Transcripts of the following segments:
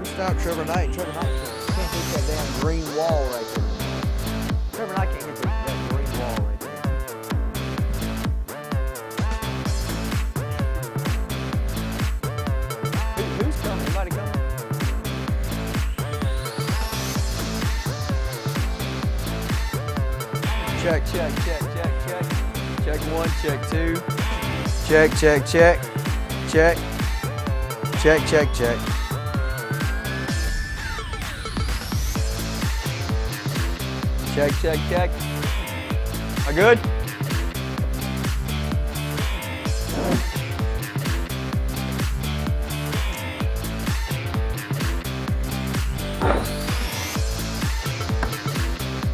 stop Trevor Knight. Trevor Knight can't hit that damn green wall right there. Trevor Knight can't hit that green wall right there. Who's coming? Anybody coming? Check. Check one, check two. Check. Check. Check. Am I good?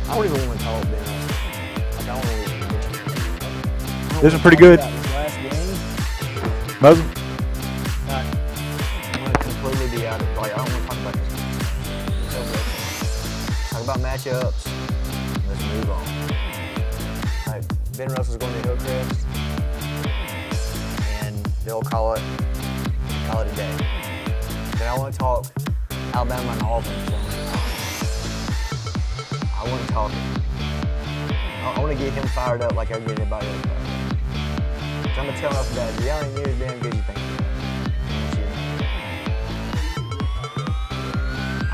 I don't even want to talk, Ben. Like, I don't know. This is pretty good. Last game. Muslim? I'm going to completely be out of it. Like, I don't want to talk about this. Talk about matchups. Let's move on. Like, Ben Russell's going to Hillcrest, and they'll call it a day. Then I want to talk Alabama and Auburn. So I want to talk it. I want to get him fired up like I get anybody else fired up. So I'm going to tell him off the bat, y'all ain't near as damn good as you think.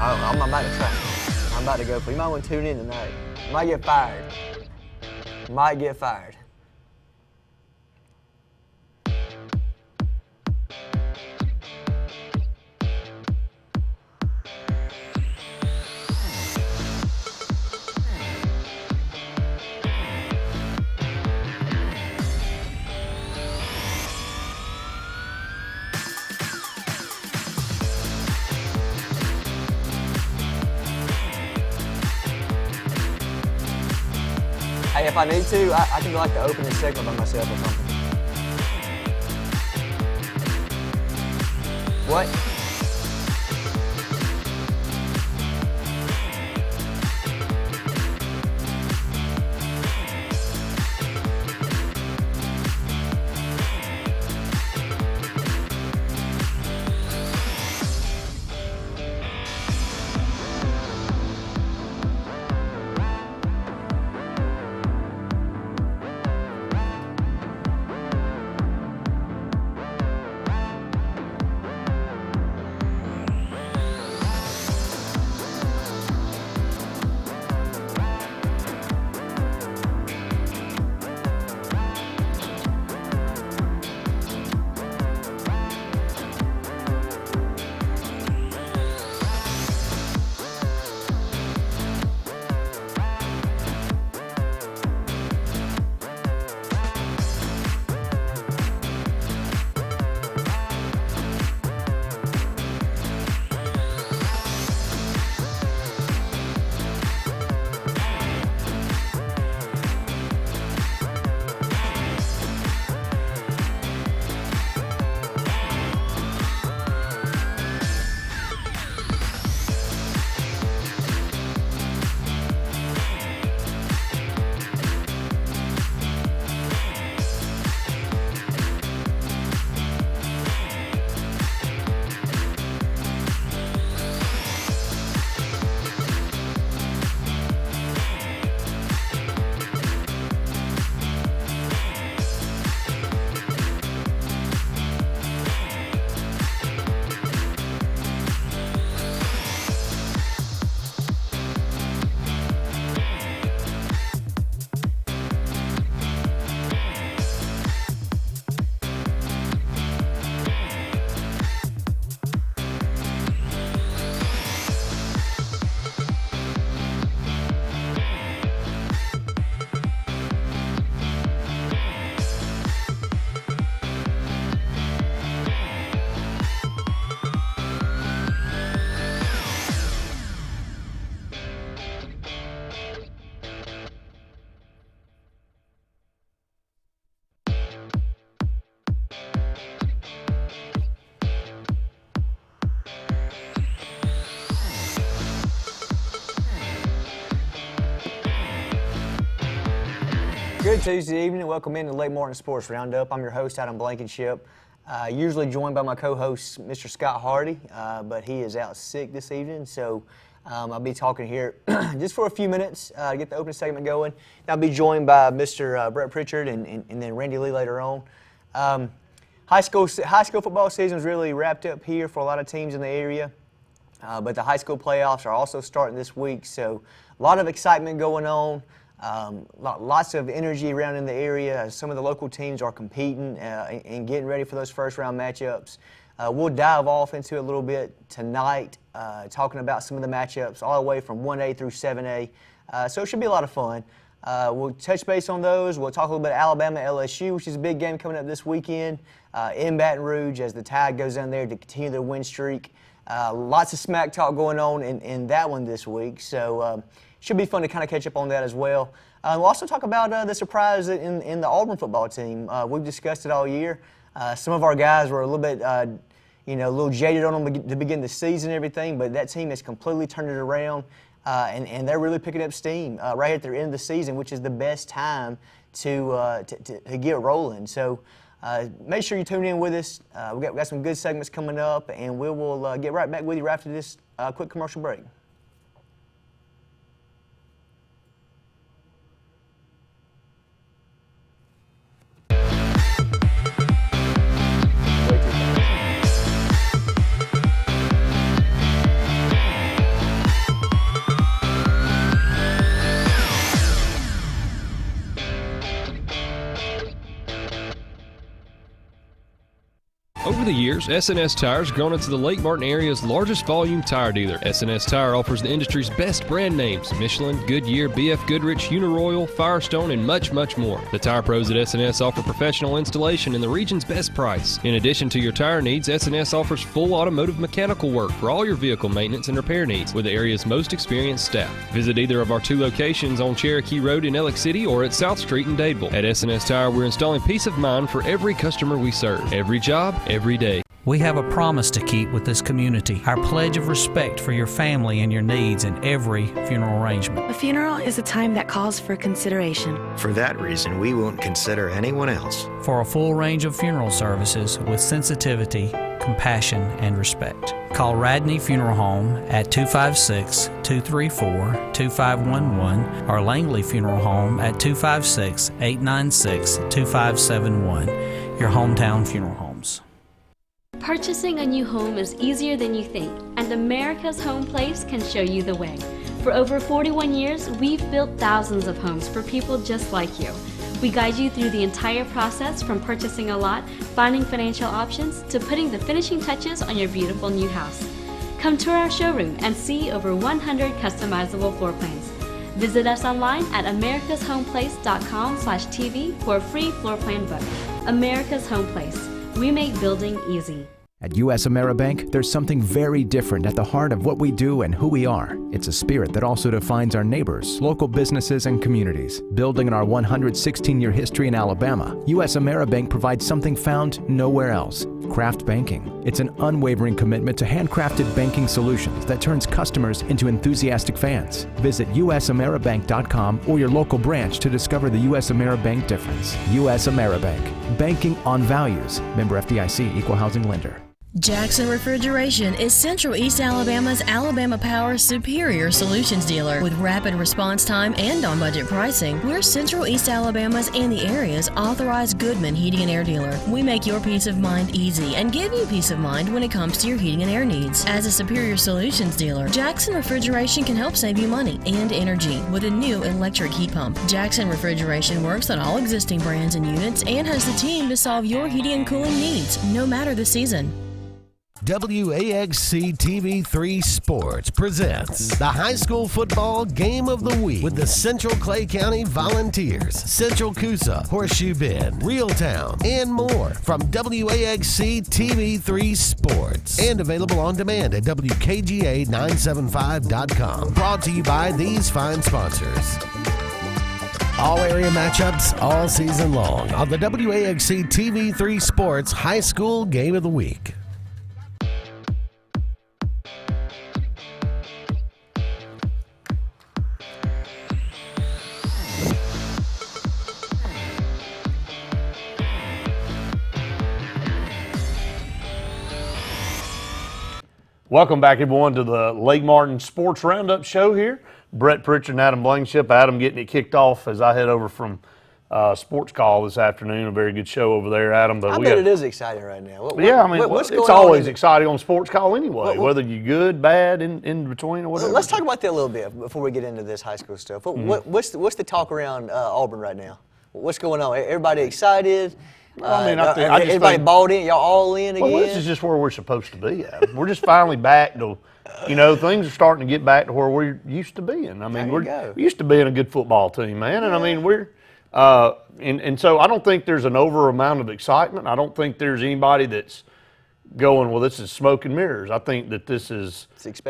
I'm about to try. I'm about to go for you. Might want to tune in tonight. Might get fired. Might get fired. Hey, if I need to, I can do like the opening segment by myself or something. What? Good Tuesday evening. Welcome into Late Morning Sports Roundup. I'm your host, Adam Blankenship. Usually joined by my co-host, Mr. Scott Hardy, but he is out sick this evening, so I'll be talking here just for a few minutes to get the opening segment going. I'll be joined by Mr. Brett Pritchard and then Randy Lee later on. High school football season is really wrapped up here for a lot of teams in the area, but the high school playoffs are also starting this week, so a lot of excitement going on. Lots of energy around in the area. Some of the local teams are competing and getting ready for those first-round matchups. We'll dive off into it a little bit tonight, talking about some of the matchups all the way from 1A through 7A. So it should be a lot of fun. We'll touch base on those. We'll talk a little bit Alabama LSU, which is a big game coming up this weekend in Baton Rouge as the Tide goes down there to continue their win streak. Lots of smack talk going on in that one this week. So should be fun to kind of catch up on that as well. We'll also talk about the surprise in the Auburn football team. We've discussed it all year. Some of our guys were a little bit, a little jaded on them to begin the season and everything, but that team has completely turned it around, and they're really picking up steam right at the end of the season, which is the best time to get rolling. So make sure you tune in with us. We got some good segments coming up, and we will get right back with you right after this quick commercial break. Over the years, S&S Tires has grown into the Lake Martin area's largest volume tire dealer. S&S Tire offers the industry's best brand names: Michelin, Goodyear, BF Goodrich, Uniroyal, Firestone, and much, much more. The tire pros at S&S offer professional installation and the region's best price. In addition to your tire needs, S&S offers full automotive mechanical work for all your vehicle maintenance and repair needs with the area's most experienced staff. Visit either of our 2 locations on Cherokee Road in Ellick City or at South Street in Dadeville. At S&S Tire, we're installing peace of mind for every customer we serve. Every job, every day. We have a promise to keep with this community, our pledge of respect for your family and your needs in every funeral arrangement. A funeral is a time that calls for consideration. For that reason, we won't consider anyone else. For a full range of funeral services with sensitivity, compassion, and respect, call Radney Funeral Home at 256-234-2511 or Langley Funeral Home at 256-896-2571, your hometown funeral homes. Purchasing a new home is easier than you think, and America's Home Place can show you the way. For over 41 years, we've built thousands of homes for people just like you. We guide you through the entire process, from purchasing a lot, finding financial options, to putting the finishing touches on your beautiful new house. Come tour our showroom and see over 100 customizable floor plans. Visit us online at americashomeplace.com/TV for a free floor plan book. America's Home Place. We make building easy. At U.S. AmeriBank, there's something very different at the heart of what we do and who we are. It's a spirit that also defines our neighbors, local businesses, and communities. Building on our 116-year history in Alabama, U.S. AmeriBank provides something found nowhere else: craft banking. It's an unwavering commitment to handcrafted banking solutions that turns customers into enthusiastic fans. Visit usameribank.com or your local branch to discover the U.S. AmeriBank difference. U.S. AmeriBank. Banking on values. Member FDIC, Equal Housing Lender. Jackson Refrigeration is Central East Alabama's Alabama Power superior solutions dealer. With rapid response time and on-budget pricing, we're Central East Alabama's and the area's authorized Goodman Heating and Air dealer. We make your peace of mind easy and give you peace of mind when it comes to your heating and air needs. As a superior solutions dealer, Jackson Refrigeration can help save you money and energy with a new electric heat pump. Jackson Refrigeration works on all existing brands and units and has the team to solve your heating and cooling needs, no matter the season. WAXC TV3 Sports presents the high school football game of the week with the Central Clay County Volunteers, Central Coosa, Horseshoe Bend, Reeltown, and more from WAXC TV3 Sports, and available on demand at WKGA975.com. Brought to you by these fine sponsors. All area matchups all season long on the WAXC TV3 Sports High School Game of the Week. Welcome back, everyone, to the Lake Martin Sports Roundup show here. Brett Pritchard and Adam Blankenship. Adam getting it kicked off as I head over from Sports Call this afternoon. A very good show over there, Adam. But I bet it is exciting right now. It's always exciting on Sports Call anyway, whether you're good, bad, in between, or whatever. Let's talk about that a little bit before we get into this high school stuff. What's the talk around Auburn right now? What's going on? Everybody excited? Everybody bought in. Y'all all in again? Well, this is just where we're supposed to be at. We're just finally back to, things are starting to get back to where we're used to being. I mean, we're used to being a good football team, man. And I mean, we're and so I don't think there's an over amount of excitement. I don't think there's anybody that's going, well, this is smoke and mirrors. I think that this is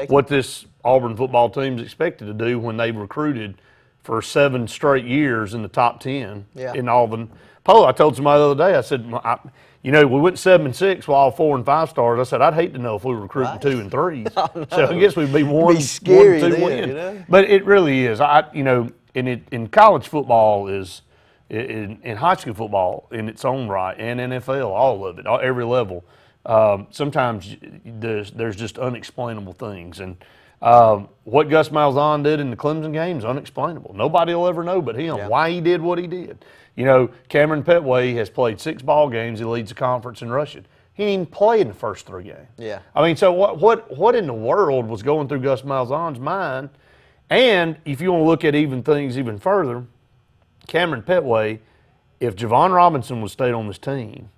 what this Auburn football team's expected to do when they've recruited for 7 straight years in the top 10 in Auburn. I told somebody the other day, I said, we went 7-6 with all 4 and 5 stars. I said, I'd hate to know if we were recruiting 2 and 3s. So I guess we'd be one 2 wins. But it really is. In college football is, in high school football in its own right, and NFL, all of it, every level. Sometimes there's just unexplainable things. And what Gus Malzahn did in the Clemson game is unexplainable. Nobody will ever know but him why he did what he did. Cameron Petway has played 6 ball games. He leads the conference in rushing. He didn't even play in the first 3 games. Yeah. I mean, so what in the world was going through Gus Malzahn's mind? And if you want to look at things even further, Cameron Petway, if Javon Robinson would stayed on this team,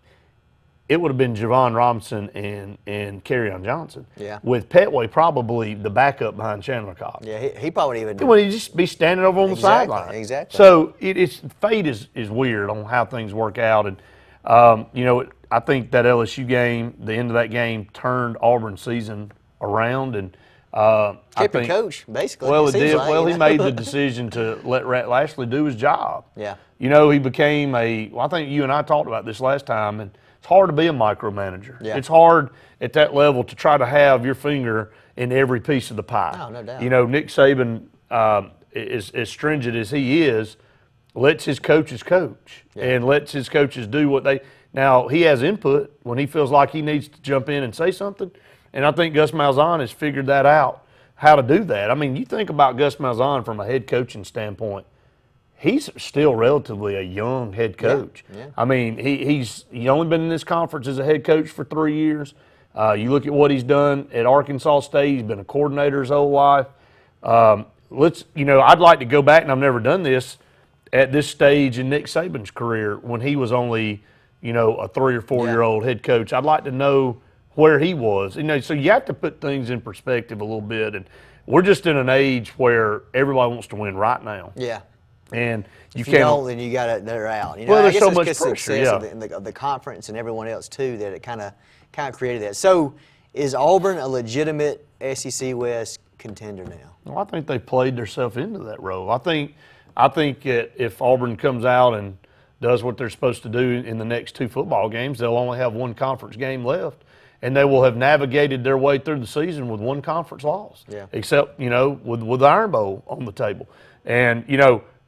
it would have been Javon Robinson and Kerryon Johnson. Yeah. With Petway probably the backup behind Chandler Cobb. Yeah, he probably even. Well, he'd just be standing over on the sideline. Exactly. So fate is weird on how things work out, and I think that LSU game, the end of that game, turned Auburn's season around, and kept the coach basically. Well, it did. He made the decision to let Rat Lashley do his job. Yeah. He became I think you and I talked about this last time, and it's hard to be a micromanager. Yeah. It's hard at that level to try to have your finger in every piece of the pie. Oh, no doubt. Nick Saban, as stringent as he is, lets his coaches coach and lets his coaches do what they – now, he has input when he feels like he needs to jump in and say something, and I think Gus Malzahn has figured that out, how to do that. I mean, you think about Gus Malzahn from a head coaching standpoint, he's still relatively a young head coach. Yeah. I mean, he's only been in this conference as a head coach for 3 years. You look at what he's done at Arkansas State. He's been a coordinator his whole life. I'd like to go back, and I've never done this, at this stage in Nick Saban's career when he was only, a 3 or 4 year old head coach. I'd like to know where he was. So you have to put things in perspective a little bit. And we're just in an age where everybody wants to win right now. Yeah. And if you don't, then you got they're out. Well, there's so much pressure, of the conference and everyone else too that it kind of created that. So, is Auburn a legitimate SEC West contender now? Well, I think they played themselves into that role. I think that if Auburn comes out and does what they're supposed to do in the next 2 football games, they'll only have 1 conference game left, and they will have navigated their way through the season with 1 conference loss. Yeah. Except with the Iron Bowl on the table, and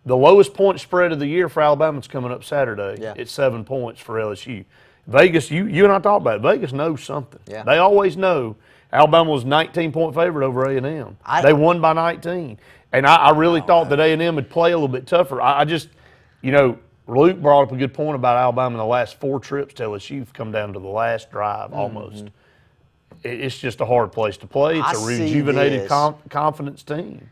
the lowest point spread of the year for Alabama's coming up Saturday. Yeah. It's 7 points for LSU. Vegas, you and I talked about it. Vegas knows something. Yeah. They always know. Alabama was 19-point favorite over A&M. They won by 19. And I really thought that A&M would play a little bit tougher. I just, Luke brought up a good point about Alabama in the last 4 trips to LSU have come down to the last drive almost. It's just a hard place to play. It's a rejuvenated confidence team.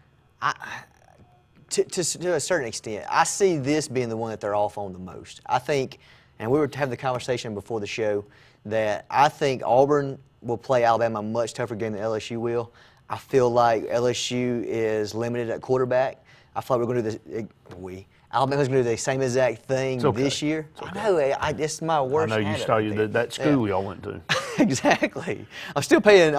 To a certain extent, I see this being the one that they're off on the most. I think, and we were having the conversation before the show, that I think Auburn will play Alabama a much tougher game than LSU will. I feel like LSU is limited at quarterback. I feel like we're going to do this. Alabama's going to do the same exact thing this year. I know. It's my worst. I know you started that school y'all went to. Exactly. I'm still paying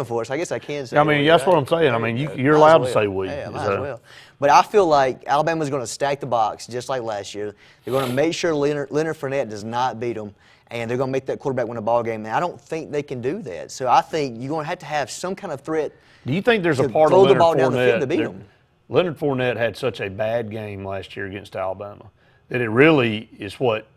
for it, so I guess I can say. I mean, that's what I'm saying. I mean, you're allowed to say we. Yeah, might as well. But I feel like Alabama's going to stack the box just like last year. They're going to make sure Leonard Fournette does not beat them, and they're going to make that quarterback win a ball game. And I don't think they can do that. So I think you're going to have some kind of threat. Do you think there's a part of Leonard the ball down the Fournette field to beat them? Leonard Fournette had such a bad game last year against Alabama that it really is what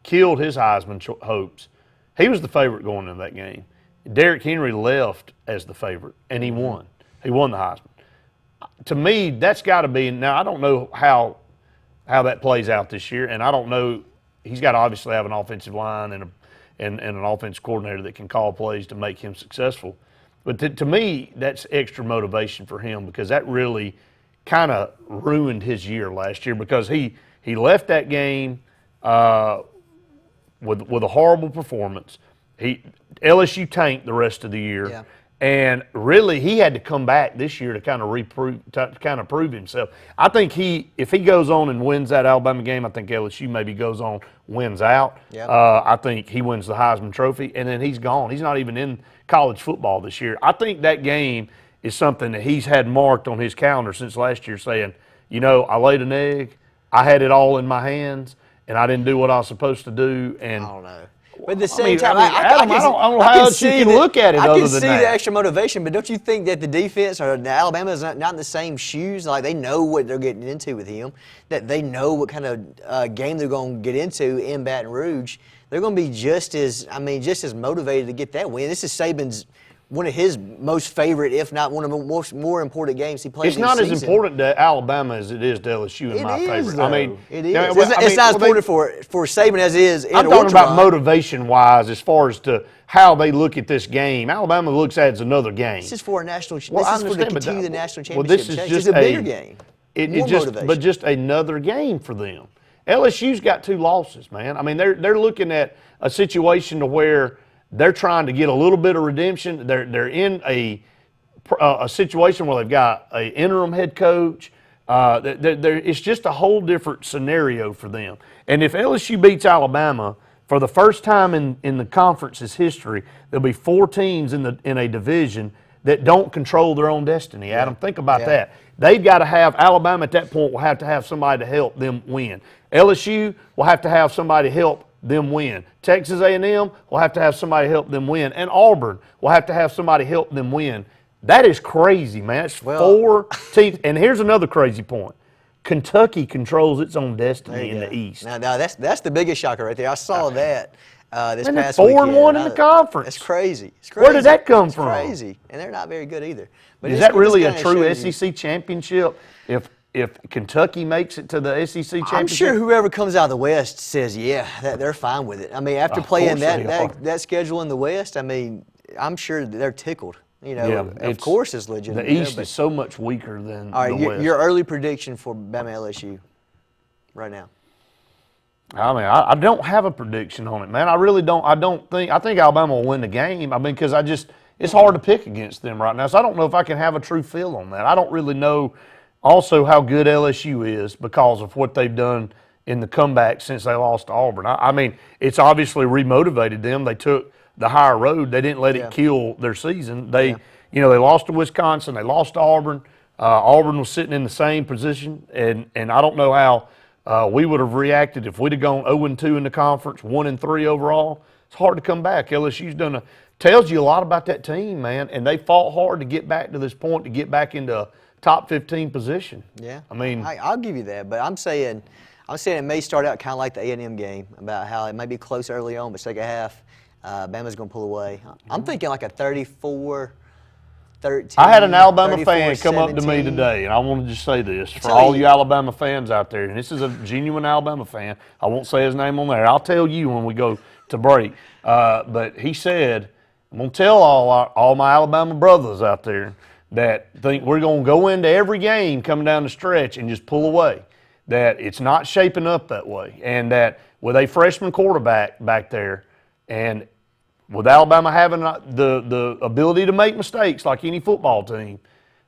killed his Heisman hopes. He was the favorite going into that game. Derrick Henry left as the favorite, and he won. He won the Heisman. To me, that's got to be – now, I don't know how that plays out this year, and I don't know – he's got to obviously have an offensive line and an offensive coordinator that can call plays to make him successful. But to me, that's extra motivation for him because that really kind of ruined his year last year because he left that game with a horrible performance. LSU tanked the rest of the year. Yeah. And really, he had to come back this year to kind of prove himself. I think if he goes on and wins that Alabama game, I think LSU maybe goes on, wins out. Yep. I think he wins the Heisman Trophy, and then he's gone. He's not even in college football this year. I think that game is something that he's had marked on his calendar since last year, saying, I laid an egg, I had it all in my hands, and I didn't do what I was supposed to do. And I don't know. But at the same time, Adam, I don't know how else you can look at it other than that. I can see the extra motivation, but don't you think that the defense or Alabama is not in the same shoes? Like they know what they're getting into with him, that they know what kind of game they're going to get into in Baton Rouge. They're going to be just as motivated to get that win. This is Saban's one of his most favorite, if not one of the more important games he plays. It's not as important to Alabama as it is to LSU in my favorite. Though. I mean, it is. It's not as important for Saban as it is. I'm talking about motivation-wise, as far as to how they look at this game. Alabama looks at it as another game. This is for a national. Well, this is for to continue the national championship. Well, this is just a bigger game. But just another game for them. LSU's got 2 losses, man. I mean, they're looking at a situation to where they're trying to get a little bit of redemption. They're in a situation where they've got an interim head coach. It's just a whole different scenario for them. And if LSU beats Alabama for the first time in the conference's history, there'll be 4 teams in a division that don't control their own destiny. Adam, think about that. They've got to have Alabama at that point will have to have somebody to help them win. LSU will have to have somebody help them win. Texas A&M will have to have somebody help them win. And Auburn will have to have somebody help them win. That is crazy, man. It's 4 teams. And here's another crazy point. Kentucky controls its own destiny in the East. Now that's the biggest shocker right there. I saw that this and past 4-1 in the conference. That's crazy. It's crazy. Where did that come from? Crazy. And they're not very good either. But is that really a true SEC championship? If Kentucky makes it to the SEC championship? I'm sure whoever comes out of the West says, that they're fine with it. I mean, after playing that schedule in the West, I mean, I'm sure they're tickled. Of course it's legitimate. The East is so much weaker than all right, the West. Your early prediction for Bama LSU right now? I mean, I don't have a prediction on it, man. I really don't. I think Alabama will win the game. I mean, because it's hard to pick against them right now. So I don't know if I can have a true feel on that. I don't really know also how good LSU is because of what they've done in the comeback since they lost to Auburn. I mean, it's obviously remotivated them. They took the higher road. They didn't let it kill their season. They lost to Wisconsin. They lost to Auburn. Auburn was sitting in the same position, and I don't know how we would have reacted if we'd have gone 0-2 in the conference, 1-3 overall. It's hard to come back. LSU's tells you a lot about that team, man, and they fought hard to get back to this point, to get back into a top 15 position. Yeah, I mean, I'll give you that, but I'm saying it may start out kind of like the A&M game, about how it may be close early on, but second half, Bama's going to pull away. I'm thinking like a 34-13. I had an Alabama fan come up to me today, and I want to just say this for all you Alabama fans out there, and this is a genuine Alabama fan. I won't say his name on there. I'll tell you when we go to break. But he said, I'm going to tell all my Alabama brothers out there that think we're going to go into every game coming down the stretch and just pull away, that it's not shaping up that way, and that with a freshman quarterback back there and with Alabama having the ability to make mistakes like any football team,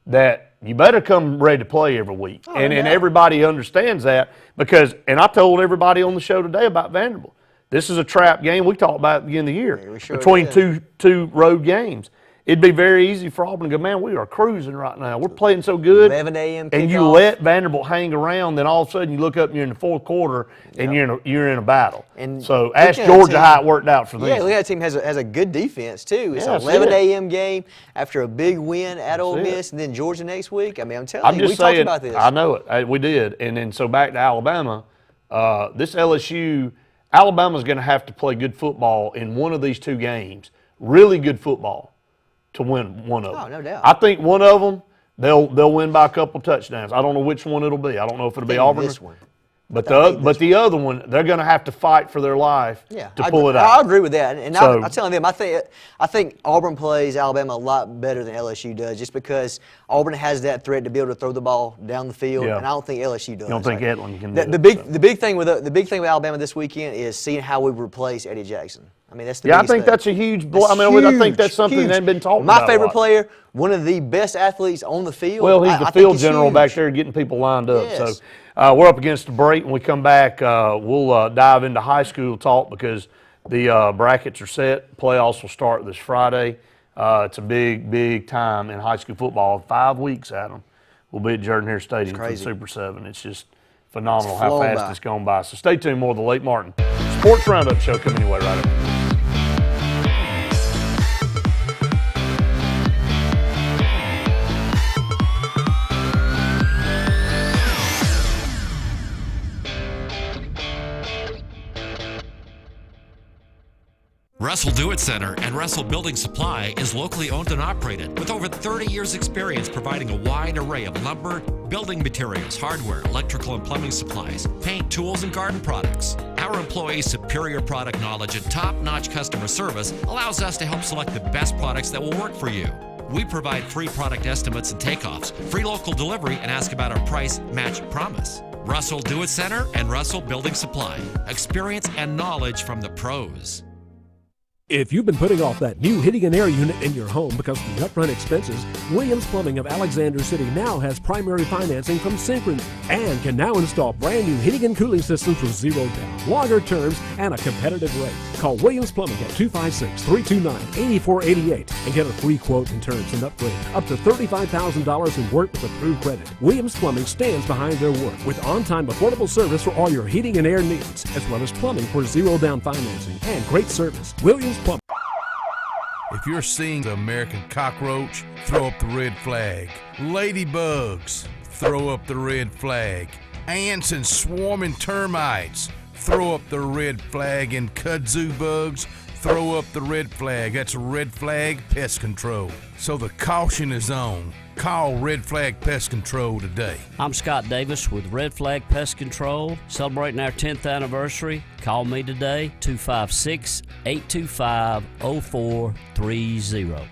that you better come ready to play every week. And everybody understands that because – and I told everybody on the show today about Vanderbilt. This is a trap game we talked about at the beginning of the year between two road games. It'd be very easy for Auburn to go, man, we are cruising right now. We're playing so good. 11 a.m. And you let Vanderbilt hang around, then all of a sudden you look up and you're in the fourth quarter and you're in a battle. And so ask Georgia how it worked out for them. Yeah, look at that team has a good defense too. It's an 11 a.m. game after a big win at Ole Miss, and then Georgia next week. I mean, I'm telling you, we talked about this. I know it. We did. And then so back to Alabama, this LSU, Alabama's going to have to play good football in one of these 2 games really good football to win one of them. Oh, no doubt. I think one of them, they'll win by a couple touchdowns. I don't know which one it'll be. I don't know if it'll be Auburn. This one. But the other one, they're going to have to fight for their life to pull it out. I agree with that. And I'm telling them, I think Auburn plays Alabama a lot better than LSU does, just because Auburn has that threat to be able to throw the ball down the field, and I don't think LSU does. You don't think Edlin can do the big thing with Alabama this weekend is seeing how we replace Eddie Jackson. I mean, that's the biggest I think thing. that's a huge blow. I mean, I think that's something that's been talked about. My favorite player, one of the best athletes on the field. Well, he's the field general back there getting people lined up. Yes. So we're up against the break. When we come back, we'll dive into high school talk because the brackets are set. Playoffs will start this Friday. It's a big, big time in high school football. 5 weeks, Adam. We'll be at Jordan Hare Stadium for the Super 7. It's just phenomenal how fast it's gone by. So stay tuned. More of the Lake Martin Sports Roundup show coming your way right up. Russell Do It Center and Russell Building Supply is locally owned and operated with over 30 years experience providing a wide array of lumber, building materials, hardware, electrical and plumbing supplies, paint, tools, and garden products. Our employees' superior product knowledge and top-notch customer service allows us to help select the best products that will work for you. We provide free product estimates and takeoffs, free local delivery, and ask about our price match promise. Russell Do It Center and Russell Building Supply. Experience and knowledge from the pros. If you've been putting off that new heating and air unit in your home because of the upfront expenses, Williams Plumbing of Alexander City now has primary financing from Synchrony and can now install brand new heating and cooling systems with zero down, longer terms, and a competitive rate. Call Williams Plumbing at 256-329-8488 and get a free quote and terms and upgrade up to $35,000 in work with approved credit. Williams Plumbing stands behind their work with on-time affordable service for all your heating and air needs, as well as plumbing for zero down financing and great service. Williams Plumbing. If you're seeing the American cockroach, throw up the red flag. Ladybugs, throw up the red flag. Ants and swarming termites, throw up the red flag. And kudzu bugs, throw up the red flag. That's Red Flag Pest Control. So the caution is on. Call Red Flag Pest Control today. I'm Scott Davis with Red Flag Pest Control, celebrating our 10th anniversary. Call me today, 256-825-0430.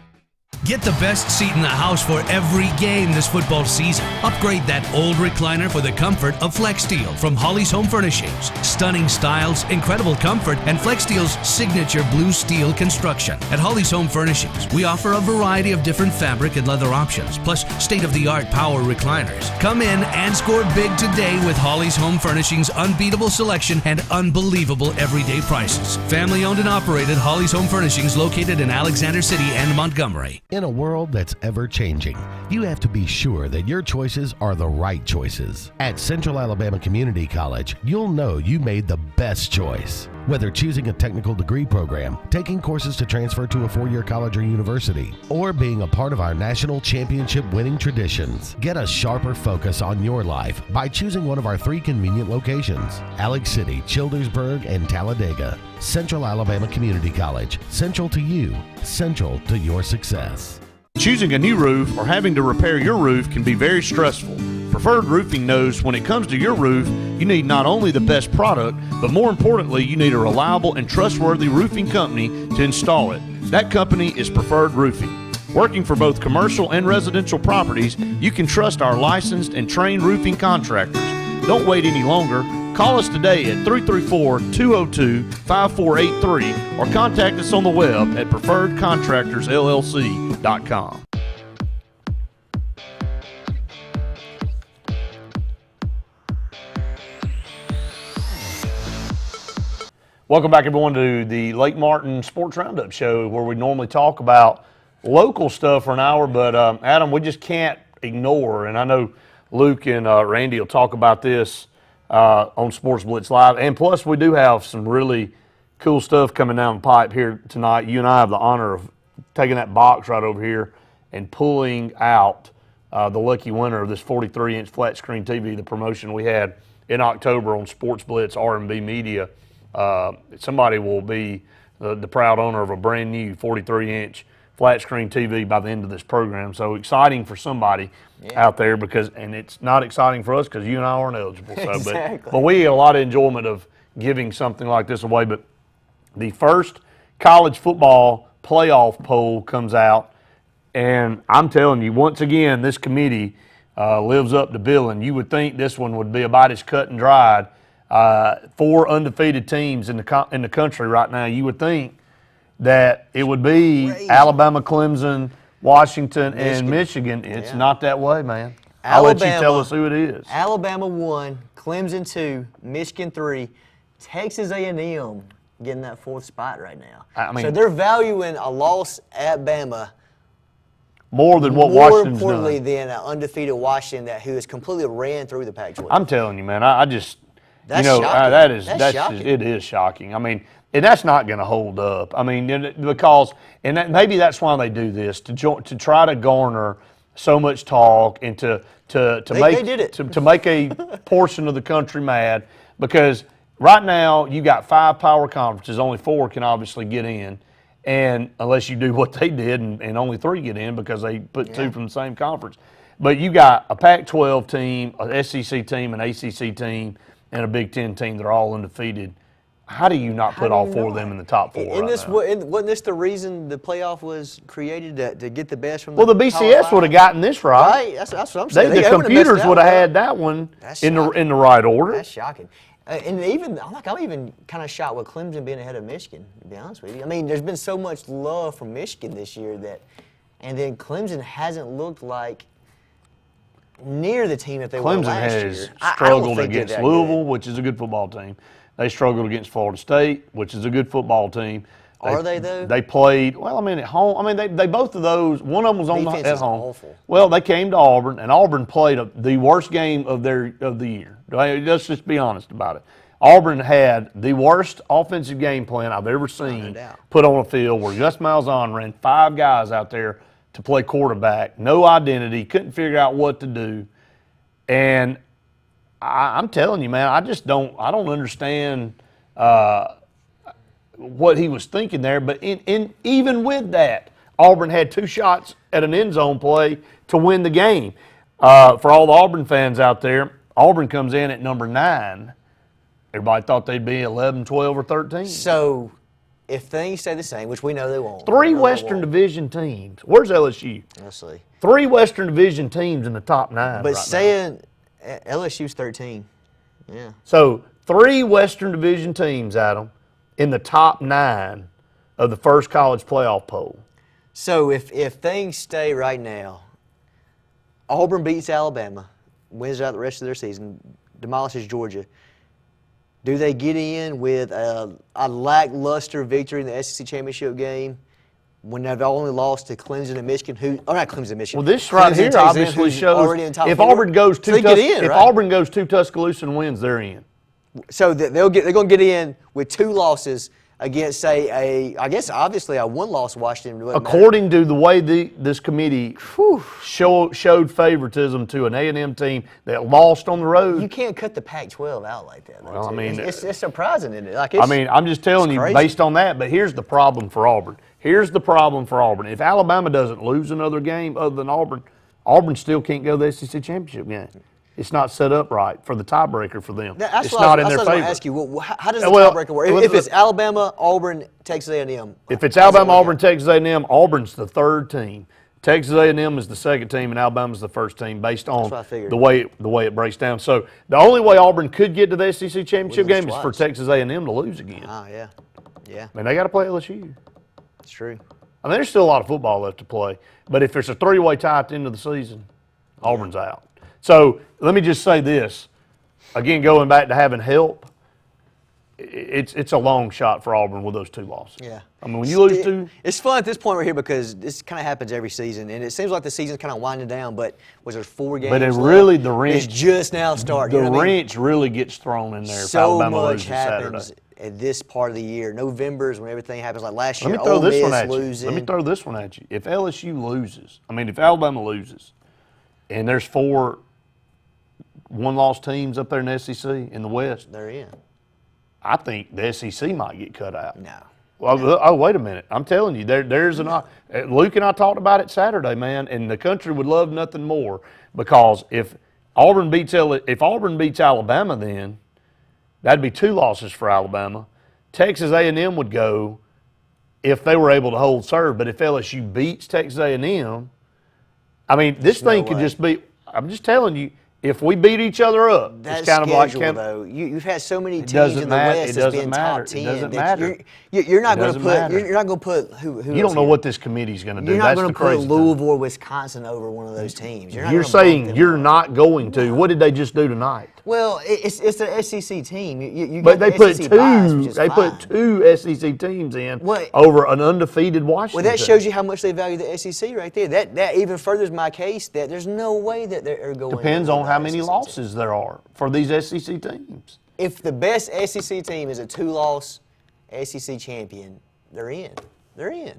Get the best seat in the house for every game this football season. Upgrade that old recliner for the comfort of FlexSteel from Holly's Home Furnishings. Stunning styles, incredible comfort, and FlexSteel's signature blue steel construction. At Holly's Home Furnishings, we offer a variety of different fabric and leather options, plus state-of-the-art power recliners. Come in and score big today with Holly's Home Furnishings' unbeatable selection and unbelievable everyday prices. Family-owned and operated Holly's Home Furnishings located in Alexander City and Montgomery. In a world that's ever-changing, you have to be sure that your choices are the right choices. At Central Alabama Community College, you'll know you made the best choice. Whether choosing a technical degree program, taking courses to transfer to a four-year college or university, or being a part of our national championship winning traditions, get a sharper focus on your life by choosing one of our 3 convenient locations: Alex City, Childersburg, and Talladega. Central Alabama Community College. Central to you. Central to your success. Choosing a new roof or having to repair your roof can be very stressful. Preferred Roofing knows when it comes to your roof, you need not only the best product, but more importantly, you need a reliable and trustworthy roofing company to install it. That company is Preferred Roofing. Working for both commercial and residential properties, you can trust our licensed and trained roofing contractors. Don't wait any longer. Call us today at 334-202-5483 or contact us on the web at preferredcontractorsllc.com. Welcome back, everyone, to the Lake Martin Sports Roundup show, where we normally talk about local stuff for an hour, but Adam, we just can't ignore, and I know Luke and Randy will talk about this on Sports Blitz Live. And plus, we do have some really cool stuff coming down the pipe here tonight. You and I have the honor of taking that box right over here and pulling out the lucky winner of this 43-inch flat screen TV, the promotion we had in October on Sports Blitz R&B Media. Somebody will be the proud owner of a brand new 43-inch flat screen TV by the end of this program. So exciting for somebody out there and it's not exciting for us because you and I aren't eligible. So, Exactly. but we get a lot of enjoyment of giving something like this away. But the first college football playoff poll comes out, and I'm telling you, once again, this committee lives up to billing. You would think this one would be about as cut and dried. 4 undefeated teams in the country right now. You would think that it would be Alabama, Clemson, Washington, and Michigan. It's not that way, man. I'll let you tell us who it is. Alabama 1, Clemson 2, Michigan 3, Texas A&M getting that 4th spot right now. I mean, so they're valuing a loss at Bama more than what Washington's more importantly done. than an undefeated Washington who has completely ran through the Pac-12. I'm telling you, man. I just That's shocking. That's shocking. It is shocking. I mean, and that's not going to hold up. I mean, because maybe that's why they do this to try to garner so much talk and to make a portion of the country mad, because right now you got 5 power conferences, only 4 can obviously get in, and unless you do what they did and only 3 get in because they put 2 from the same conference. But you got a Pac-12 team, a SEC team, an ACC team, and a Big Ten team that are all undefeated. How do you not put all 4 of them in the top 4 right now? Wasn't this the reason the playoff was created, to get the best from the Well, the BCS would have gotten this right. Right, that's what I'm saying. The computers would have had that one in the right order. That's shocking. And even I'm even kind of shocked with Clemson being ahead of Michigan, to be honest with you. I mean, there's been so much love from Michigan this year and then Clemson hasn't looked like near the team that they were last year. Clemson has struggled against Louisville, which is a good football team. They struggled against Florida State, which is a good football team. Are they though? They played well. I mean, at home. I mean, they both of those. One of them was at home. Awful. Well, they came to Auburn, and Auburn played the worst game of the year. Let's just be honest about it. Auburn had the worst offensive game plan I've ever seen put on a field, where Gus Malzahn ran 5 guys out there to play quarterback, no identity, couldn't figure out what to do, and I'm telling you, man, I don't understand what he was thinking there. But even with that, Auburn had 2 shots at an end zone play to win the game. For all the Auburn fans out there, Auburn comes in at number 9. Everybody thought they'd be 11, 12, or 13. So if things stay the same, which we know they won't. 3 Western Division teams. Where's LSU? Let's see. 3 Western Division teams in the top 9. But right saying LSU's 13. Yeah. So 3 Western Division teams, Adam, in the top 9 of the first college playoff poll. So if things stay right now, Auburn beats Alabama, wins out the rest of their season, demolishes Georgia. Do they get in with a lackluster victory in the SEC championship game when they've only lost to Clemson and Michigan, not Clemson and Michigan? Well, this right here obviously shows if Auburn goes to Auburn goes to Tuscaloosa and wins, they're in. So they're going to get in with 2 losses against, say, obviously a 1-loss Washington. According to the way this committee showed favoritism to an A&M team that lost on the road. You can't cut the Pac-12 out like that. Well, I mean, it's surprising, isn't it? I'm just telling you based on that. But here's the problem for Auburn. If Alabama doesn't lose another game other than Auburn, Auburn still can't go to the SEC championship game. It's not set up right for the tiebreaker for them. It's not in their favor. I was going to ask you, how does the tiebreaker work? If it's Alabama, Auburn, Texas A&M. If it's Alabama, Auburn, Texas A&M, Auburn's the 3rd team. Texas A&M is the 2nd team, and Alabama's the 1st team based on the way it breaks down. So the only way Auburn could get to the SEC championship game is for Texas A&M to lose again. Yeah. I mean, they got to play LSU. That's true. I mean, there's still a lot of football left to play, but if there's a 3-way tie at the end of the season, Auburn's out. So let me just say this. Again, going back to having help, it's a long shot for Auburn with those 2 losses. Yeah. I mean, when you lose 2. It's fun at this point right here because this kind of happens every season, and it seems like the season's kind of winding down, but was there 4 games But the wrench. It's just now starting. The wrench really gets thrown in there if Alabama loses Saturday. So much happens at this part of the year. November is when everything happens, like last year. Let me throw this one at you. If LSU loses, if Alabama loses, and there's 4 1-loss teams up there in the SEC in the West, they're in. I think the SEC might get cut out. No. Well, oh, wait a minute. I'm telling you, there's Luke and I talked about it Saturday, man, and the country would love nothing more, because if Auburn beats Alabama, then that'd be 2 losses for Alabama. Texas A&M would go if they were able to hold serve, but if LSU beats Texas A&M, I mean, this thing could just be. I'm just telling you. If we beat each other up, that's it's kind of like though. You've had so many teams in the West that's been top 10. It doesn't matter. You're not going to put. You're not going to put who. You don't know what this committee's going to do. You're not going to put Louisville or Wisconsin over one of those teams. You're saying you're not going to. What did they just do tonight? Well, it's an SEC team. But they put two SEC teams in over an undefeated Washington. Well, that shows you how much they value the SEC right there. That even furthers my case that there's no way that they're going. Depends on how many losses there are for these SEC teams. If the best SEC team is a 2-loss SEC champion, they're in. They're in.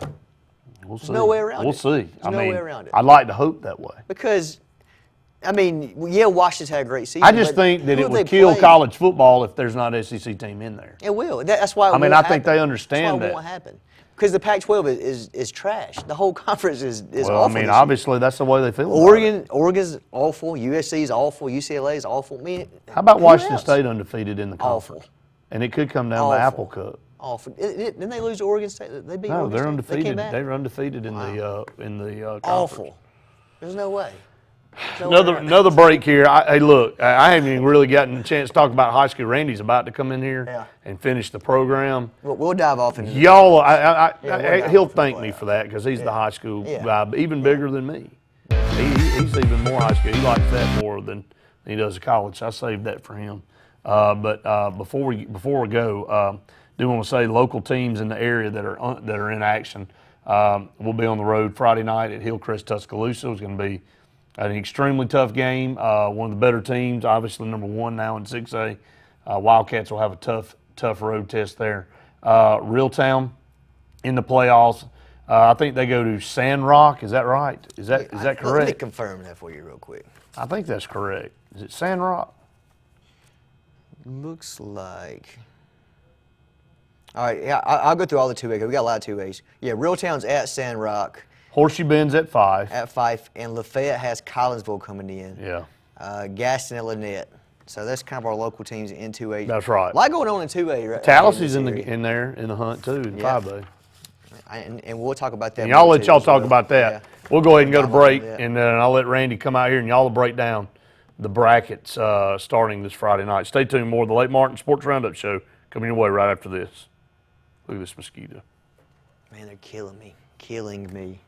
We'll see. There's no way around it. We'll see. There's no way around it. I'd like to hope that way. Because, I mean, yeah, Washington's had a great season. I just think that it would kill college football if there's not an SEC team in there. It will. That's why. I think they understand that. That's why it won't happen. Because the Pac-12 is trash. The whole conference is well, awful. I mean, obviously that's the way they feel. Oregon's awful. USC's awful. UCLA's awful. I mean, how about Washington State undefeated in the conference? Awful. And it could come down to the Apple Cup. Awful. Didn't they lose to Oregon State? They beat Oregon State. They're undefeated. They were undefeated in the conference. Awful. There's no way. Another break here. Hey, look, I haven't even really gotten a chance to talk about high school. Randy's about to come in here and finish the program. We'll dive off into y'all. He'll thank me for that because he's the high school guy, even bigger than me. He's even more high school. He likes that more than he does college. So I saved that for him. But before we go, do want to say local teams in the area that are in action. We'll be on the road Friday night at Hillcrest, Tuscaloosa. It's going to be an extremely tough game. One of the better teams, obviously number 1 now in 6A. Wildcats will have a tough road test there. Reeltown in the playoffs. I think they go to Sand Rock. Is that right? Is that correct? Let me confirm that for you real quick. I think that's correct. Is it Sand Rock? Looks like. All right, yeah, I'll go through all the 2A. We got a lot of 2As. Yeah, Reeltown's at Sand Rock. Horseshoe Bend's at 5. At 5, and Lafayette has Collinsville coming in. Yeah. Gaston at Lynette. So that's kind of our local teams in 2A. That's right. A lot going on in 2A. Right? Tallahassee in there in the hunt too in 5A. And we'll talk about that. And I'll let y'all talk about that. Yeah. We'll go ahead and go to break, and then I'll let Randy come out here and y'all will break down the brackets starting this Friday night. Stay tuned. More of the Lake Martin Sports Roundup Show coming your way right after this. Look at this mosquito. Man, they're killing me. Killing me.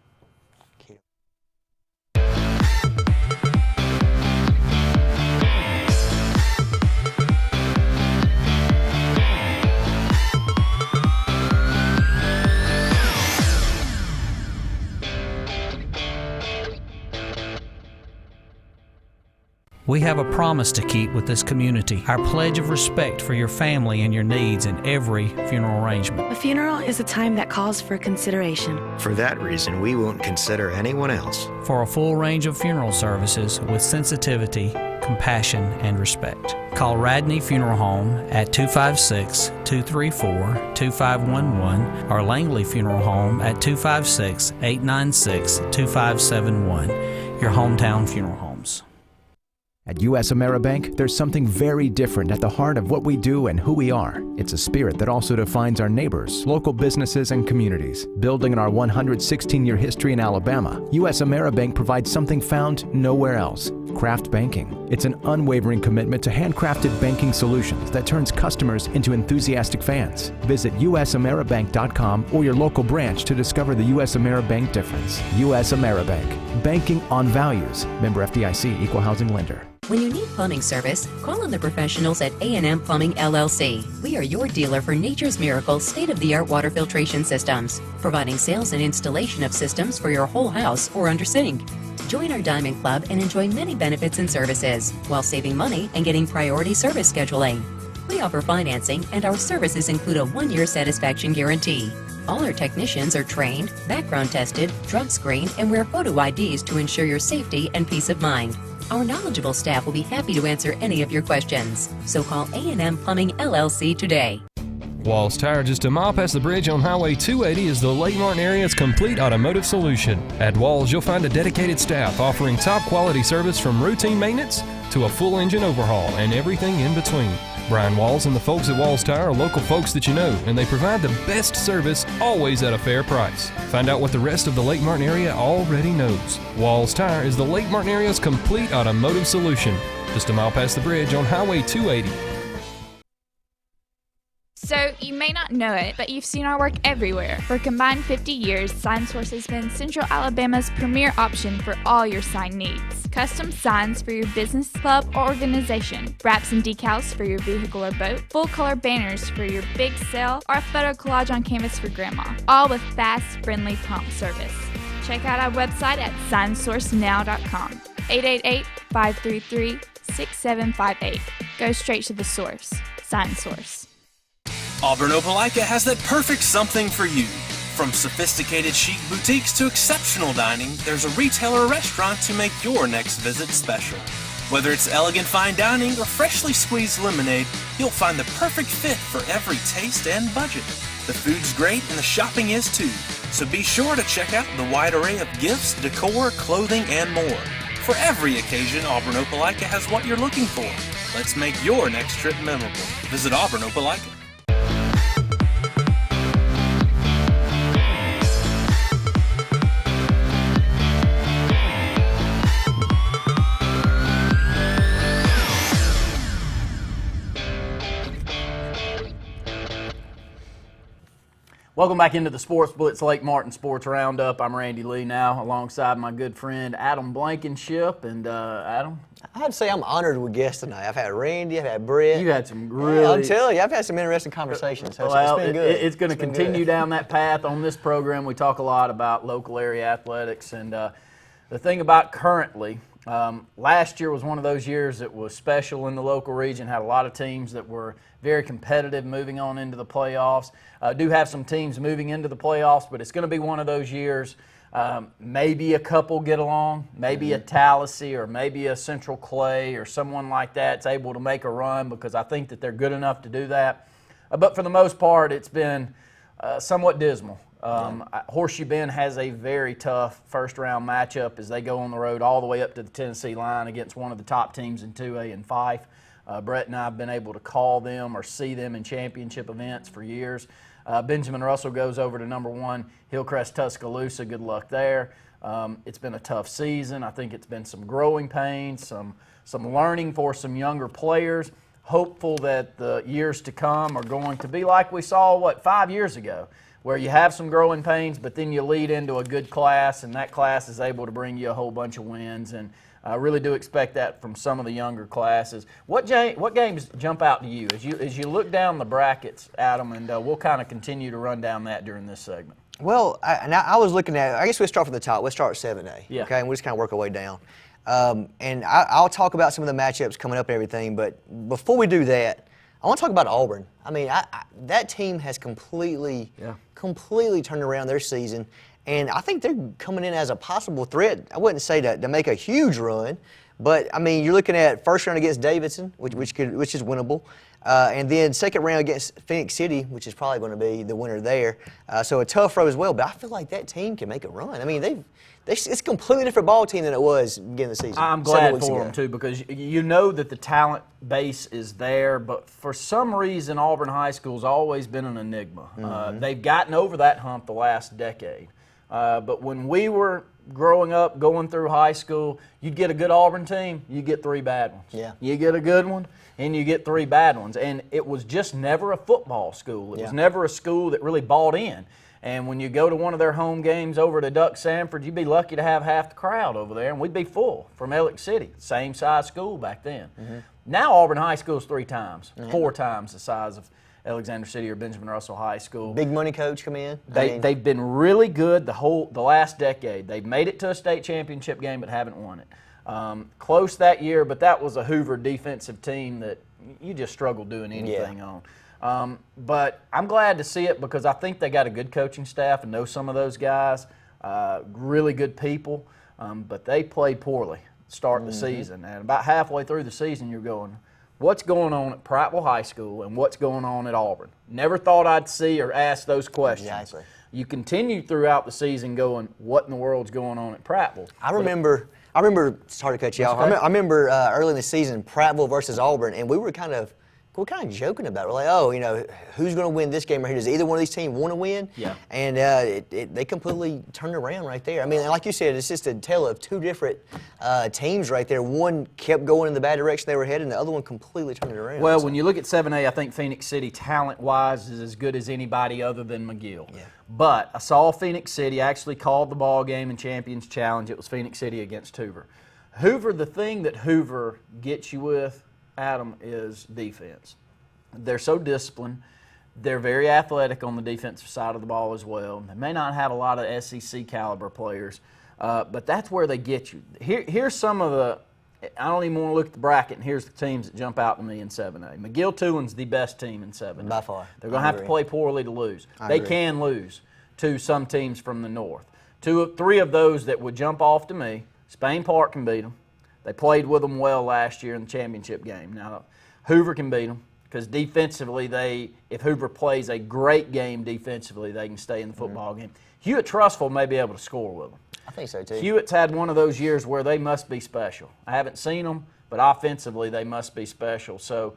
We have a promise to keep with this community, our pledge of respect for your family and your needs in every funeral arrangement. A funeral is a time that calls for consideration. For that reason, we won't consider anyone else. For a full range of funeral services with sensitivity, compassion, and respect, call Radney Funeral Home at 256-234-2511 or Langley Funeral Home at 256-896-2571, your hometown funeral homes. At U.S. AmeriBank, there's something very different at the heart of what we do and who we are. It's a spirit that also defines our neighbors, local businesses, and communities. Building on our 116-year history in Alabama, U.S. AmeriBank provides something found nowhere else: craft banking. It's an unwavering commitment to handcrafted banking solutions that turns customers into enthusiastic fans. Visit usameribank.com or your local branch to discover the U.S. AmeriBank difference. U.S. AmeriBank. Banking on values. Member FDIC, Equal Housing Lender. When you need plumbing service, call on the professionals at A&M Plumbing LLC. We are your dealer for Nature's Miracle state-of-the-art water filtration systems, providing sales and installation of systems for your whole house or under sink. Join our Diamond Club and enjoy many benefits and services while saving money and getting priority service scheduling. We offer financing, and our services include a 1-year satisfaction guarantee. All our technicians are trained, background tested, drug screened, and wear photo IDs to ensure your safety and peace of mind. Our knowledgeable staff will be happy to answer any of your questions. So call A&M Plumbing LLC today. Walls Tire, just a mile past the bridge on Highway 280, is the Lake Martin area's complete automotive solution. At Walls, you'll find a dedicated staff offering top quality service from routine maintenance to a full engine overhaul and everything in between. Brian Walls and the folks at Walls Tire are local folks that you know, and they provide the best service, always at a fair price. Find out what the rest of the Lake Martin area already knows. Walls Tire is the Lake Martin area's complete automotive solution. Just a mile past the bridge on Highway 280. So, you may not know it, but you've seen our work everywhere. For a combined 50 years, SignSource has been Central Alabama's premier option for all your sign needs. Custom signs for your business, club, or organization, wraps and decals for your vehicle or boat, full-color banners for your big sale, or a photo collage on canvas for grandma, all with fast, friendly, prompt service. Check out our website at signsourcenow.com, 888-533-6758. Go straight to the source. SignSource. Auburn Opelika has that perfect something for you. From sophisticated chic boutiques to exceptional dining, there's a retail or restaurant to make your next visit special. Whether it's elegant fine dining or freshly squeezed lemonade, you'll find the perfect fit for every taste and budget. The food's great and the shopping is too, so be sure to check out the wide array of gifts, decor, clothing, and more. For every occasion, Auburn Opelika has what you're looking for. Let's make your next trip memorable. Visit Auburn Opelika. Welcome back into the Sports Blitz Lake Martin Sports Roundup. I'm Randy Lee now, alongside my good friend Adam Blankenship. And Adam? I'd say I'm honored with guests tonight. I've had Randy, I've had Brett. You had some really... Yeah, I'm telling you, I've had some interesting conversations. So well, it's been good. It's going to continue down that path. On this program, we talk a lot about local area athletics. And the thing about currently, last year was one of those years that was special in the local region, had a lot of teams that were very competitive moving on into the playoffs. Do have some teams moving into the playoffs, but it's going to be one of those years. Maybe a couple get along, maybe a Tallahassee or maybe a Central Clay or someone like that's able to make a run, because I think that they're good enough to do that. But for the most part, it's been somewhat dismal. Horseshoe Bend has a very tough first-round matchup as they go on the road all the way up to the Tennessee line against one of the top teams in 2A and Fife. Brett and I have been able to call them or see them in championship events for years. Benjamin Russell goes over to number 1 Hillcrest Tuscaloosa. Good luck there. It's been a tough season. I think it's been some growing pains, some learning for some younger players. Hopeful that the years to come are going to be like we saw, 5 years ago, where you have some growing pains, but then you lead into a good class, and that class is able to bring you a whole bunch of wins. And I really do expect that from some of the younger classes. What games jump out to you as you look down the brackets, Adam, and we'll kind of continue to run down that during this segment. Well, I was looking at, I guess we'll start from the top. Let's start at 7A, yeah. Okay, and we'll just kind of work our way down. And I'll talk about some of the matchups coming up and everything, but before we do that, I want to talk about Auburn. I mean, that team has completely turned around their season, and I think they're coming in as a possible threat. I wouldn't say to make a huge run, but I mean, you're looking at first round against Davidson, which is winnable, and then second round against Phoenix City, which is probably going to be the winner there. So a tough road as well, but I feel like that team can make a run. I mean, it's a completely different ball team than it was beginning of the season. I'm glad for them, too, because you know that the talent base is there, but for some reason, Auburn High School's always been an enigma. They've gotten over that hump the last decade. But when we were growing up, going through high school, you'd get a good Auburn team, you get 3 bad ones. Yeah. You get a good one, and you get 3 bad ones. And it was just never a football school. It was never a school that really bought in. And when you go to one of their home games over to Duck Sanford, you'd be lucky to have half the crowd over there, and we'd be full from Ellick City, same size school back then. Now Auburn High School is 3 times, 4 times the size of Alexander City or Benjamin Russell High School. Big money coach come in. They've been really good the last decade. They've made it to a state championship game but haven't won it. Close that year, but that was a Hoover defensive team that you just struggled doing anything on. But I'm glad to see it because I think they got a good coaching staff and know some of those guys, really good people, but they played poorly starting the season. And about halfway through the season, you're going, what's going on at Prattville High School and what's going on at Auburn. Never thought I'd see or ask those questions. Exactly. You continue throughout the season going, what in the world's going on at Prattville? I remember, sorry to cut you off, Okay. I remember early in the season, Prattville versus Auburn, and we were kind of joking about it. We're like, oh, you know, who's going to win this game right here? Does either one of these teams want to win? Yeah. And they completely turned around right there. I mean, like you said, it's just a tale of two different teams right there. One kept going in the bad direction they were headed, and the other one completely turned it around. Well, when you look at 7A, I think Phoenix City, talent-wise, is as good as anybody other than McGill. Yeah. But I saw Phoenix City actually called the ball game in Champions Challenge. It was Phoenix City against Hoover. The thing that Hoover gets you with, Adam, is defense. They're so disciplined. They're very athletic on the defensive side of the ball as well. They may not have a lot of SEC caliber players, but that's where they get you. Here's some of the, I don't even want to look at the bracket, and here's the teams that jump out to me in 7A. McGill-Tulin's the best team in 7A. By far. They're going to have to play poorly to lose. They can lose to some teams from the north. Three of those that would jump off to me, Spain Park can beat them. They played with them well last year in the championship game. Now, Hoover can beat them. Because defensively, if Hoover plays a great game defensively, they can stay in the football game. Hewitt-Trussville may be able to score with them. I think so, too. Hewitt's had one of those years where they must be special. I haven't seen them, but offensively, they must be special. So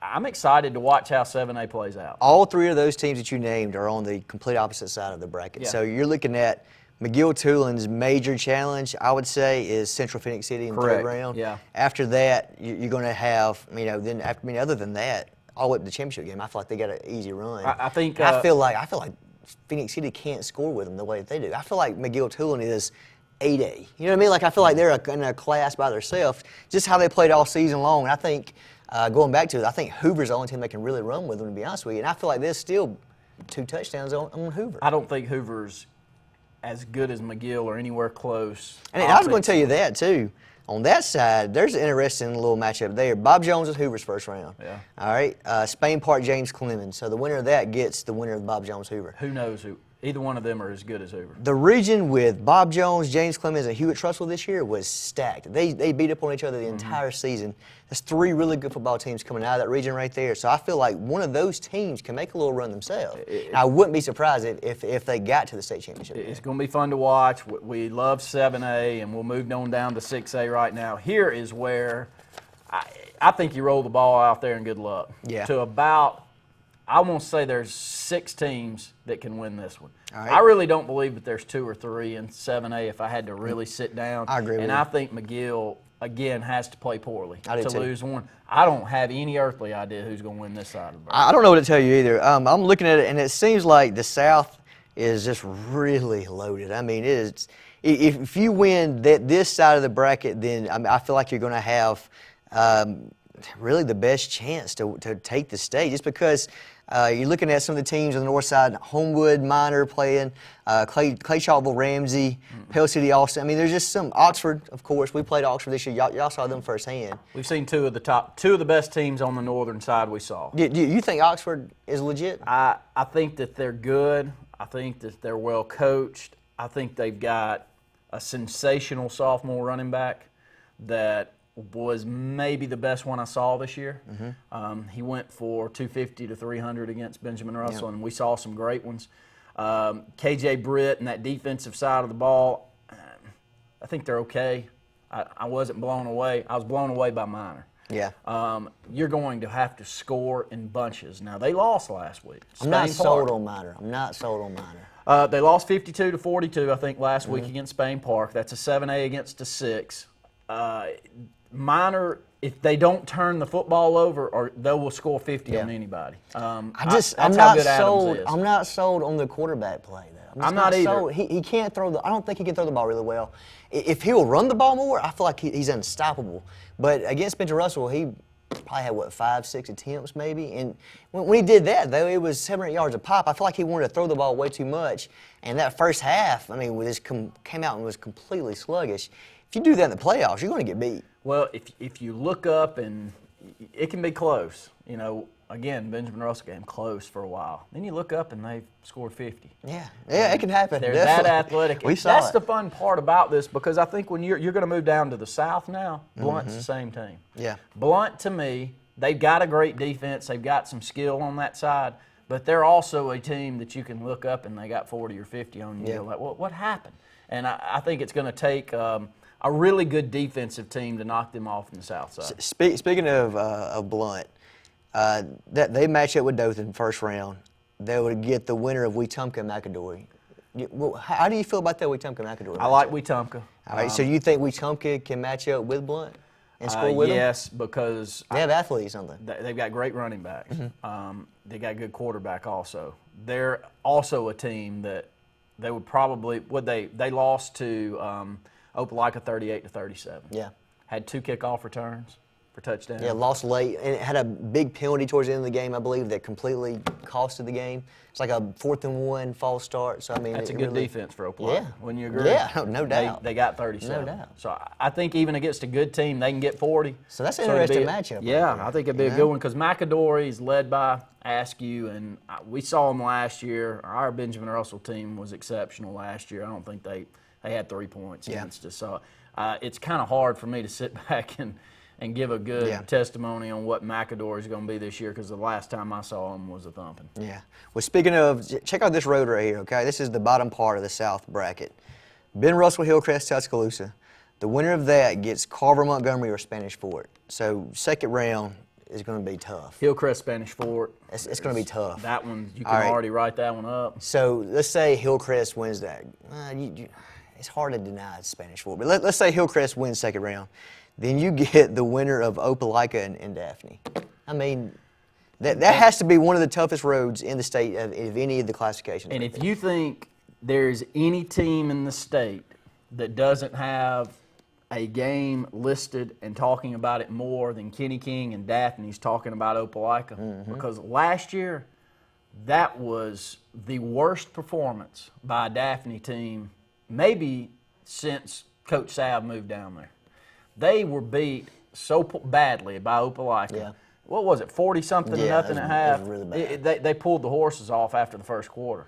I'm excited to watch how 7A plays out. All three of those teams that you named are on the complete opposite side of the bracket. Yeah. So you're looking at McGill-Tulin's major challenge, I would say, is Central Phoenix City in the third round. Yeah. After that, you're going to have, other than that, all up to the championship game, I feel like they got an easy run. I think. I feel like Phoenix City can't score with them the way that they do. I feel like McGill-Tulin is 8A. You know what I mean? Like, I feel like they're in a class by themselves. Just how they played all season long. And I think, going back to it, I think Hoover's the only team that can really run with them, to be honest with you. And I feel like there's still 2 touchdowns on Hoover. I don't think Hoover's as good as McGill or anywhere close. And I was going to tell you that, too. On that side, there's an interesting little matchup there. Bob Jones is Hoover's first round. Yeah. All right. Spain Park, James Clemens. So the winner of that gets the winner of Bob Jones Hoover. Who knows who? Either one of them are as good as Hoover. The region with Bob Jones, James Clemens, and Hewitt-Trussville this year was stacked. They beat up on each other the entire season. There's 3 really good football teams coming out of that region right there. So I feel like one of those teams can make a little run themselves. I wouldn't be surprised if they got to the state championship. It's going to be fun to watch. We love 7A, and we'll move on down to 6A right now. Here is where I think you roll the ball out there and good luck. Yeah. To about, I won't say there's 6 teams that can win this one. All right. I really don't believe that there's 2 or 3 in 7A if I had to really sit down. I agree with And you. I think McGill, again, has to play poorly I do to too. lose one. I don't have any earthly idea who's going to win this side of the bracket. I don't know what to tell you either. I'm looking at it, and it seems like the South is just really loaded. I mean, if you win this side of the bracket, then I feel like you're going to have really the best chance to take the state, just because you're looking at some of the teams on the north side, Homewood, Minor playing, Clay Chalkville, Ramsey, Pell City, Austin. I mean, there's just some. Oxford, of course. We played Oxford this year. Y'all saw them firsthand. We've seen 2 of the best teams on the northern side we saw. Do you think Oxford is legit? I think that they're good. I think that they're well coached. I think they've got a sensational sophomore running back that was maybe the best one I saw this year. He went for 250 to 300 against Benjamin Russell, and we saw some great ones. KJ Britt and that defensive side of the ball, I think they're okay. I wasn't blown away. I was blown away by Minor. Yeah. You're going to have to score in bunches. Now, they lost last week. I'm not Spain Park. sold on Minor. They lost 52 to 42, I think, last week against Spain Park. That's a 7A against a 6. Minor, if they don't turn the football over, or they will score 50 on anybody. I'm that's not how good Adams sold. is. I'm not sold on the quarterback play though. I'm not either. Sold. He can't throw I don't think he can throw the ball really well. If he'll run the ball more, I feel like he's unstoppable. But against Benjamin Russell, he probably had 5, 6 attempts maybe. And when he did that though, it was 7 or 8 yards a pop. I feel like he wanted to throw the ball way too much. And that first half, I mean, came out and was completely sluggish. If you do that in the playoffs, you're going to get beat. Well, if you look up, and it can be close. You know, again, Benjamin Russell game close for a while. Then you look up and they've scored 50. Yeah, it can happen. They're Definitely. that athletic. That's the fun part about this, because I think when you're going to move down to the South now, Blunt's the same team. Yeah. Blunt, to me, they've got a great defense. They've got some skill on that side, but they're also a team that you can look up and they got 40 or 50 on you. Yeah. You're like, what happened? And I think it's going to take a really good defensive team to knock them off in the South side. Speaking of Blunt, that they match up with Dothan first round. They would get the winner of Wetumpka and McAdory. How do you feel about that Wetumpka McAdory? I like Wetumpka. All right, so you think Wetumpka can match up with Blunt and score with them? Yes, because they have athletes, don't they? They've got great running backs. They got a good quarterback also. They're also a team that they would probably they lost to Opelika 38-37. Yeah. Had 2 kickoff returns for touchdowns. Yeah, lost late, and it had a big penalty towards the end of the game, I believe, that completely costed the game. It's like a 4th and 1 false start. So I mean, that's a good defense for Opelika. Yeah, Wouldn't you agree? Yeah, no doubt. They got 37. No doubt. So I think even against a good team, they can get 40. So that's an interesting matchup. Yeah, I think it'd be a good one because McAdory is led by Askew, and we saw them last year. Our Benjamin Russell team was exceptional last year. I don't think they had 3 points against us. So it's kind of hard for me to sit back and give a good testimony on what McAdory is going to be this year, because the last time I saw him was a thumping. Yeah. Well, speaking of, check out this road right here, okay? This is the bottom part of the South bracket. Ben Russell, Hillcrest, Tuscaloosa. The winner of that gets Carver, Montgomery, or Spanish Fort. So second round is going to be tough. Hillcrest, Spanish Fort. It's going to be tough. That one, you can already write that one up. So let's say Hillcrest wins that. It's hard to deny Spanish Fort, but let's say Hillcrest wins second round. Then you get the winner of Opelika and Daphne. I mean, that has to be one of the toughest roads in the state of any of the classifications. And if you think there's any team in the state that doesn't have a game listed and talking about it more than Kenny King and Daphne's talking about Opelika, because last year that was the worst performance by a Daphne team maybe since Coach Sav moved down there. They were beat so badly by Opelika. Yeah. What was it, 40-something to nothing at half? It was really bad. They pulled the horses off after the first quarter.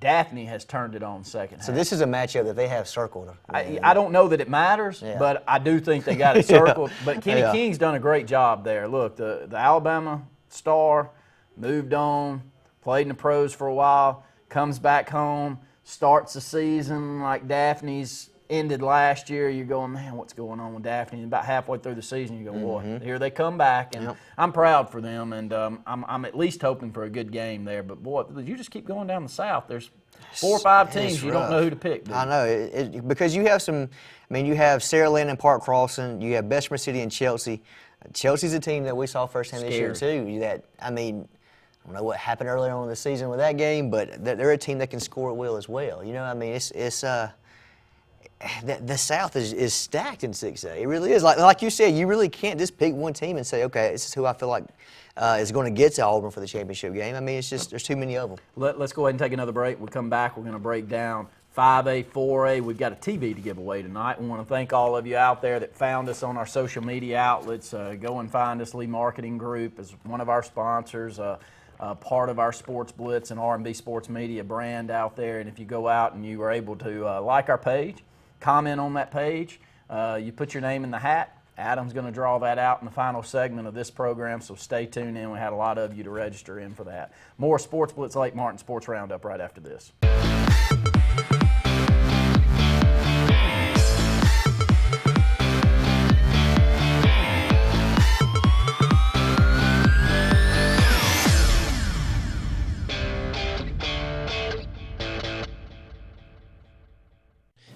Daphne has turned it on second half. So this is a matchup that they have circled. I don't know that it matters, but I do think they got it circled. But Kenny King's done a great job there. Look, the Alabama star moved on, played in the pros for a while, comes back home, starts the season like Daphne's ended last year. You're going, man, what's going on with Daphne? And about halfway through the season, you go, boy, here they come back. And I'm proud for them, and I'm at least hoping for a good game there. But, boy, you just keep going down the South. There's 4 or 5 teams you don't know who to pick. I know, because you have some, I mean, you have Sarah Lynn and Park Crossing, you have Bessemer City and Chelsea. Chelsea's a team that we saw firsthand this year, too. That, I mean, I don't know what happened earlier on in the season with that game, but they're a team that can score at will as well. You know, I mean, the South is stacked in 6A. It really is. Like you said, you really can't just pick one team and say, okay, this is who I feel like is going to get to Auburn for the championship game. I mean, it's just there's too many of them. Let's go ahead and take another break. We come back, we're going to break down 5A, 4A. We've got a TV to give away tonight. We want to thank all of you out there that found us on our social media outlets. Go and find us. Lee Marketing Group is one of our sponsors. Part of our Sports Blitz and R&B Sports Media brand out there. And if you go out and you are able to like our page, comment on that page, you put your name in the hat, Adam's going to draw that out in the final segment of this program, so stay tuned in. We had a lot of you to register in for that. More Sports Blitz Lake Martin Sports Roundup right after this.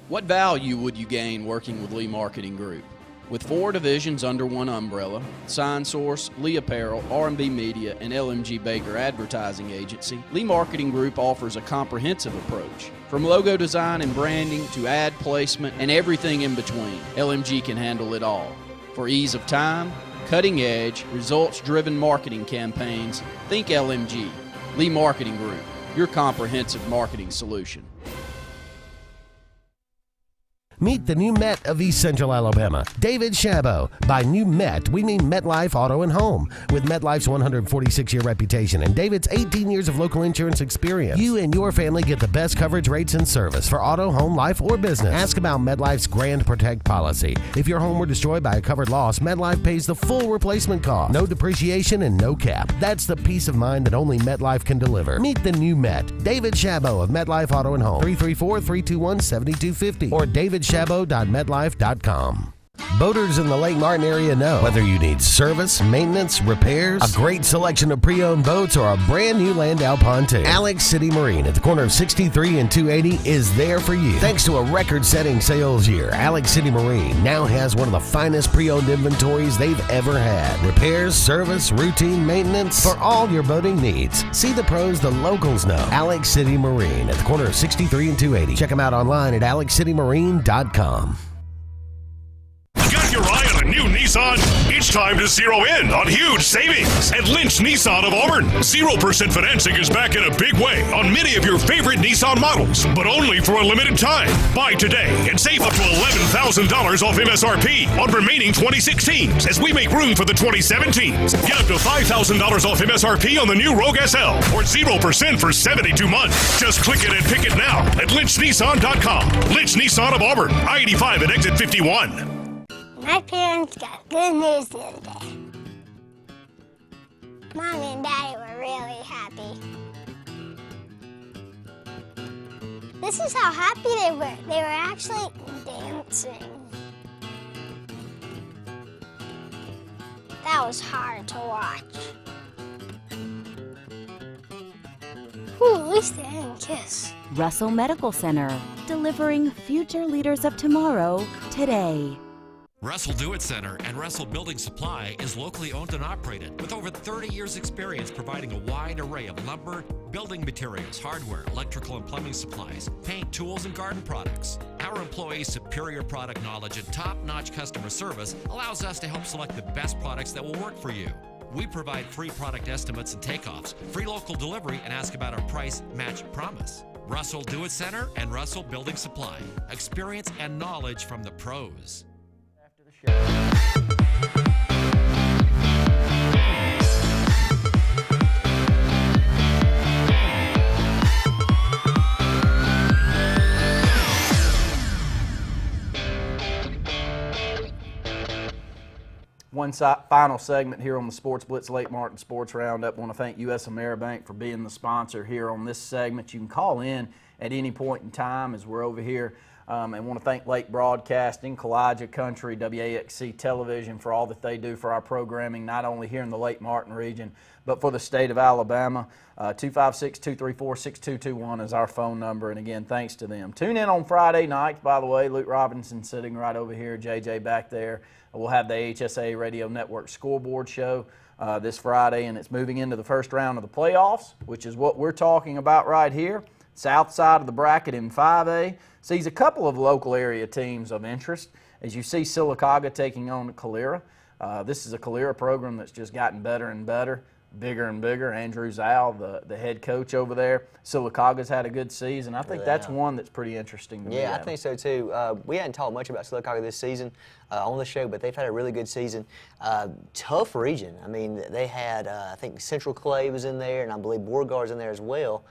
What value would you gain working with Lee Marketing Group? With 4 divisions under one umbrella, Sign Source, Lee Apparel, R&B Media, and LMG Baker Advertising Agency, Lee Marketing Group offers a comprehensive approach. From logo design and branding to ad placement and everything in between, LMG can handle it all. For ease of time, cutting-edge, results-driven marketing campaigns, think LMG. Lee Marketing Group, your comprehensive marketing solution. Meet the new Met of East Central Alabama, David Chabot. By new Met, we mean MetLife Auto and Home. With MetLife's 146-year reputation and David's 18 years of local insurance experience, you and your family get the best coverage, rates, and service for auto, home, life, or business. Ask about MetLife's Grand Protect policy. If your home were destroyed by a covered loss, MetLife pays the full replacement cost. No depreciation and no cap. That's the peace of mind that only MetLife can deliver. Meet the new Met, David Chabot of MetLife Auto and Home, 334-321-7250 or davidchabot.metlife.com. Boaters in the Lake Martin area know whether you need service, maintenance, repairs, a great selection of pre-owned boats, or a brand new Landau pontoon. Alex City Marine at the corner of 63 and 280 is there for you. Thanks to a record-setting sales year, Alex City Marine now has one of the finest pre-owned inventories they've ever had. Repairs, service, routine maintenance for all your boating needs. See the pros the locals know. Alex City Marine at the corner of 63 and 280. Check them out online at alexcitymarine.com. Got your eye on a new Nissan? It's time to zero in on huge savings at Lynch Nissan of Auburn. 0% financing is back in a big way on many of your favorite Nissan models, but only for a limited time. Buy today and save up to $11,000 off MSRP on remaining 2016s as we make room for the 2017s. Get up to $5,000 off MSRP on the new Rogue SL or 0% for 72 months. Just click it and pick it now at lynchnissan.com. Lynch Nissan of Auburn, I-85 and exit 51. My parents got good news the other day. Mommy and Daddy were really happy. This is how happy they were. They were actually dancing. That was hard to watch. Ooh, at least they didn't kiss. Russell Medical Center, delivering future leaders of tomorrow, today. Russell Do-It Center and Russell Building Supply is locally owned and operated with over 30 years experience providing a wide array of lumber, building materials, hardware, electrical and plumbing supplies, paint, tools, and garden products. Our employees' superior product knowledge and top-notch customer service allows us to help select the best products that will work for you. We provide free product estimates and takeoffs, free local delivery, and ask about our price match promise. Russell Do-It Center and Russell Building Supply. Experience and knowledge from the pros. One final segment here on the Sports Blitz Lake Martin Sports Roundup. I want to thank U.S. AmeriBank for being the sponsor here on this segment. You can call in at any point in time as we're over here. And want to thank Lake Broadcasting, Kowaliga Country, WAXC Television for all that they do for our programming, not only here in the Lake Martin region, but for the state of Alabama. 256-234-6221 is our phone number, and again, thanks to them. Tune in on Friday night, by the way. Luke Robinson sitting right over here, JJ back there. We'll have the HSA Radio Network scoreboard show this Friday, and it's moving into the first round of the playoffs, which is what we're talking about right here. South side of the bracket in 5A sees a couple of local area teams of interest. As you see, Sylacauga taking on Calera. This is a Calera program that's just gotten better and better, bigger and bigger. Andrew Zal, the head coach over there. Sylacauga's had a good season. I think that's one that's pretty interesting to me. Yeah, I think so too. We hadn't talked much about Sylacauga this season on the show, but they've had a really good season. Tough region. I mean, they had, I think Central Clay was in there, and I believe Beauregard's in there as well.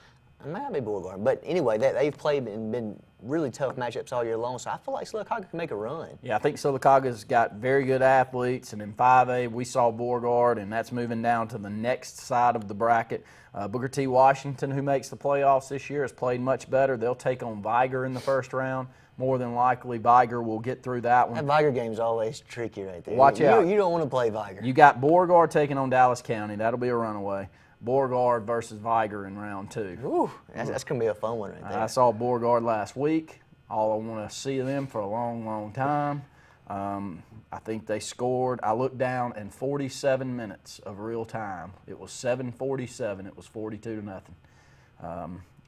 It might not be Beauregard, but anyway, they've played and been really tough matchups all year long, so I feel like Sylacauga can make a run. Yeah, I think Sylacauga's got very good athletes, and in 5A we saw Beauregard, and that's moving down to the next side of the bracket. Booker T. Washington, who makes the playoffs this year, has played much better. They'll take on Viger in the first round. More than likely, Viger will get through that one. That Viger game's always tricky right there. Watch out. You don't want to play Viger. You got Beauregard taking on Dallas County. That'll be a runaway. Beauregard versus Viger in round 2. Ooh, that's going to be a fun one right there. I saw Beauregard last week. All I want to see them for a long, long time. I think they scored. I looked down in 47 minutes of real time. It was 7:47. It was 42-0.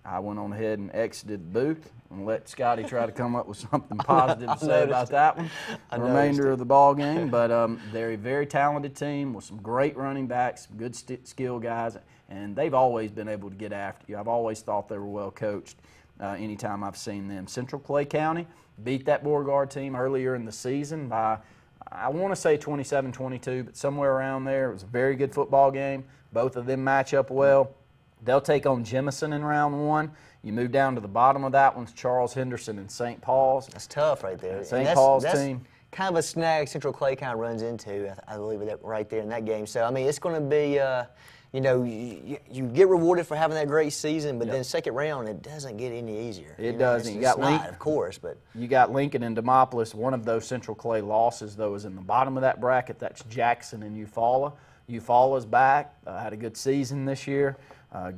I went on ahead and exited the booth and let Scotty try to come up with something positive to say about that one. The remainder of the ball game, but they're a very talented team with some great running backs, some good skill guys, and they've always been able to get after you. I've always thought they were well coached. anytime I've seen them. Central Clay County beat that Beauregard team earlier in the season by, I want to say 27-22, but somewhere around there. It was a very good football game. Both of them match up well. They'll take on Jemison in round 1. You move down to the bottom of that one's Charles Henderson and St. Paul's. That's tough right there. St. Paul's team. Kind of a snag Central Clay kind of runs into, I believe, that right there in that game. So, I mean, it's going to be, you know, you get rewarded for having that great season, but then second round, it doesn't get any easier. It doesn't. You got Lincoln, of course, but you got Lincoln and Demopolis. One of those Central Clay losses, though, is in the bottom of that bracket. That's Jackson and Eufaula. Eufaula's back. Had a good season this year.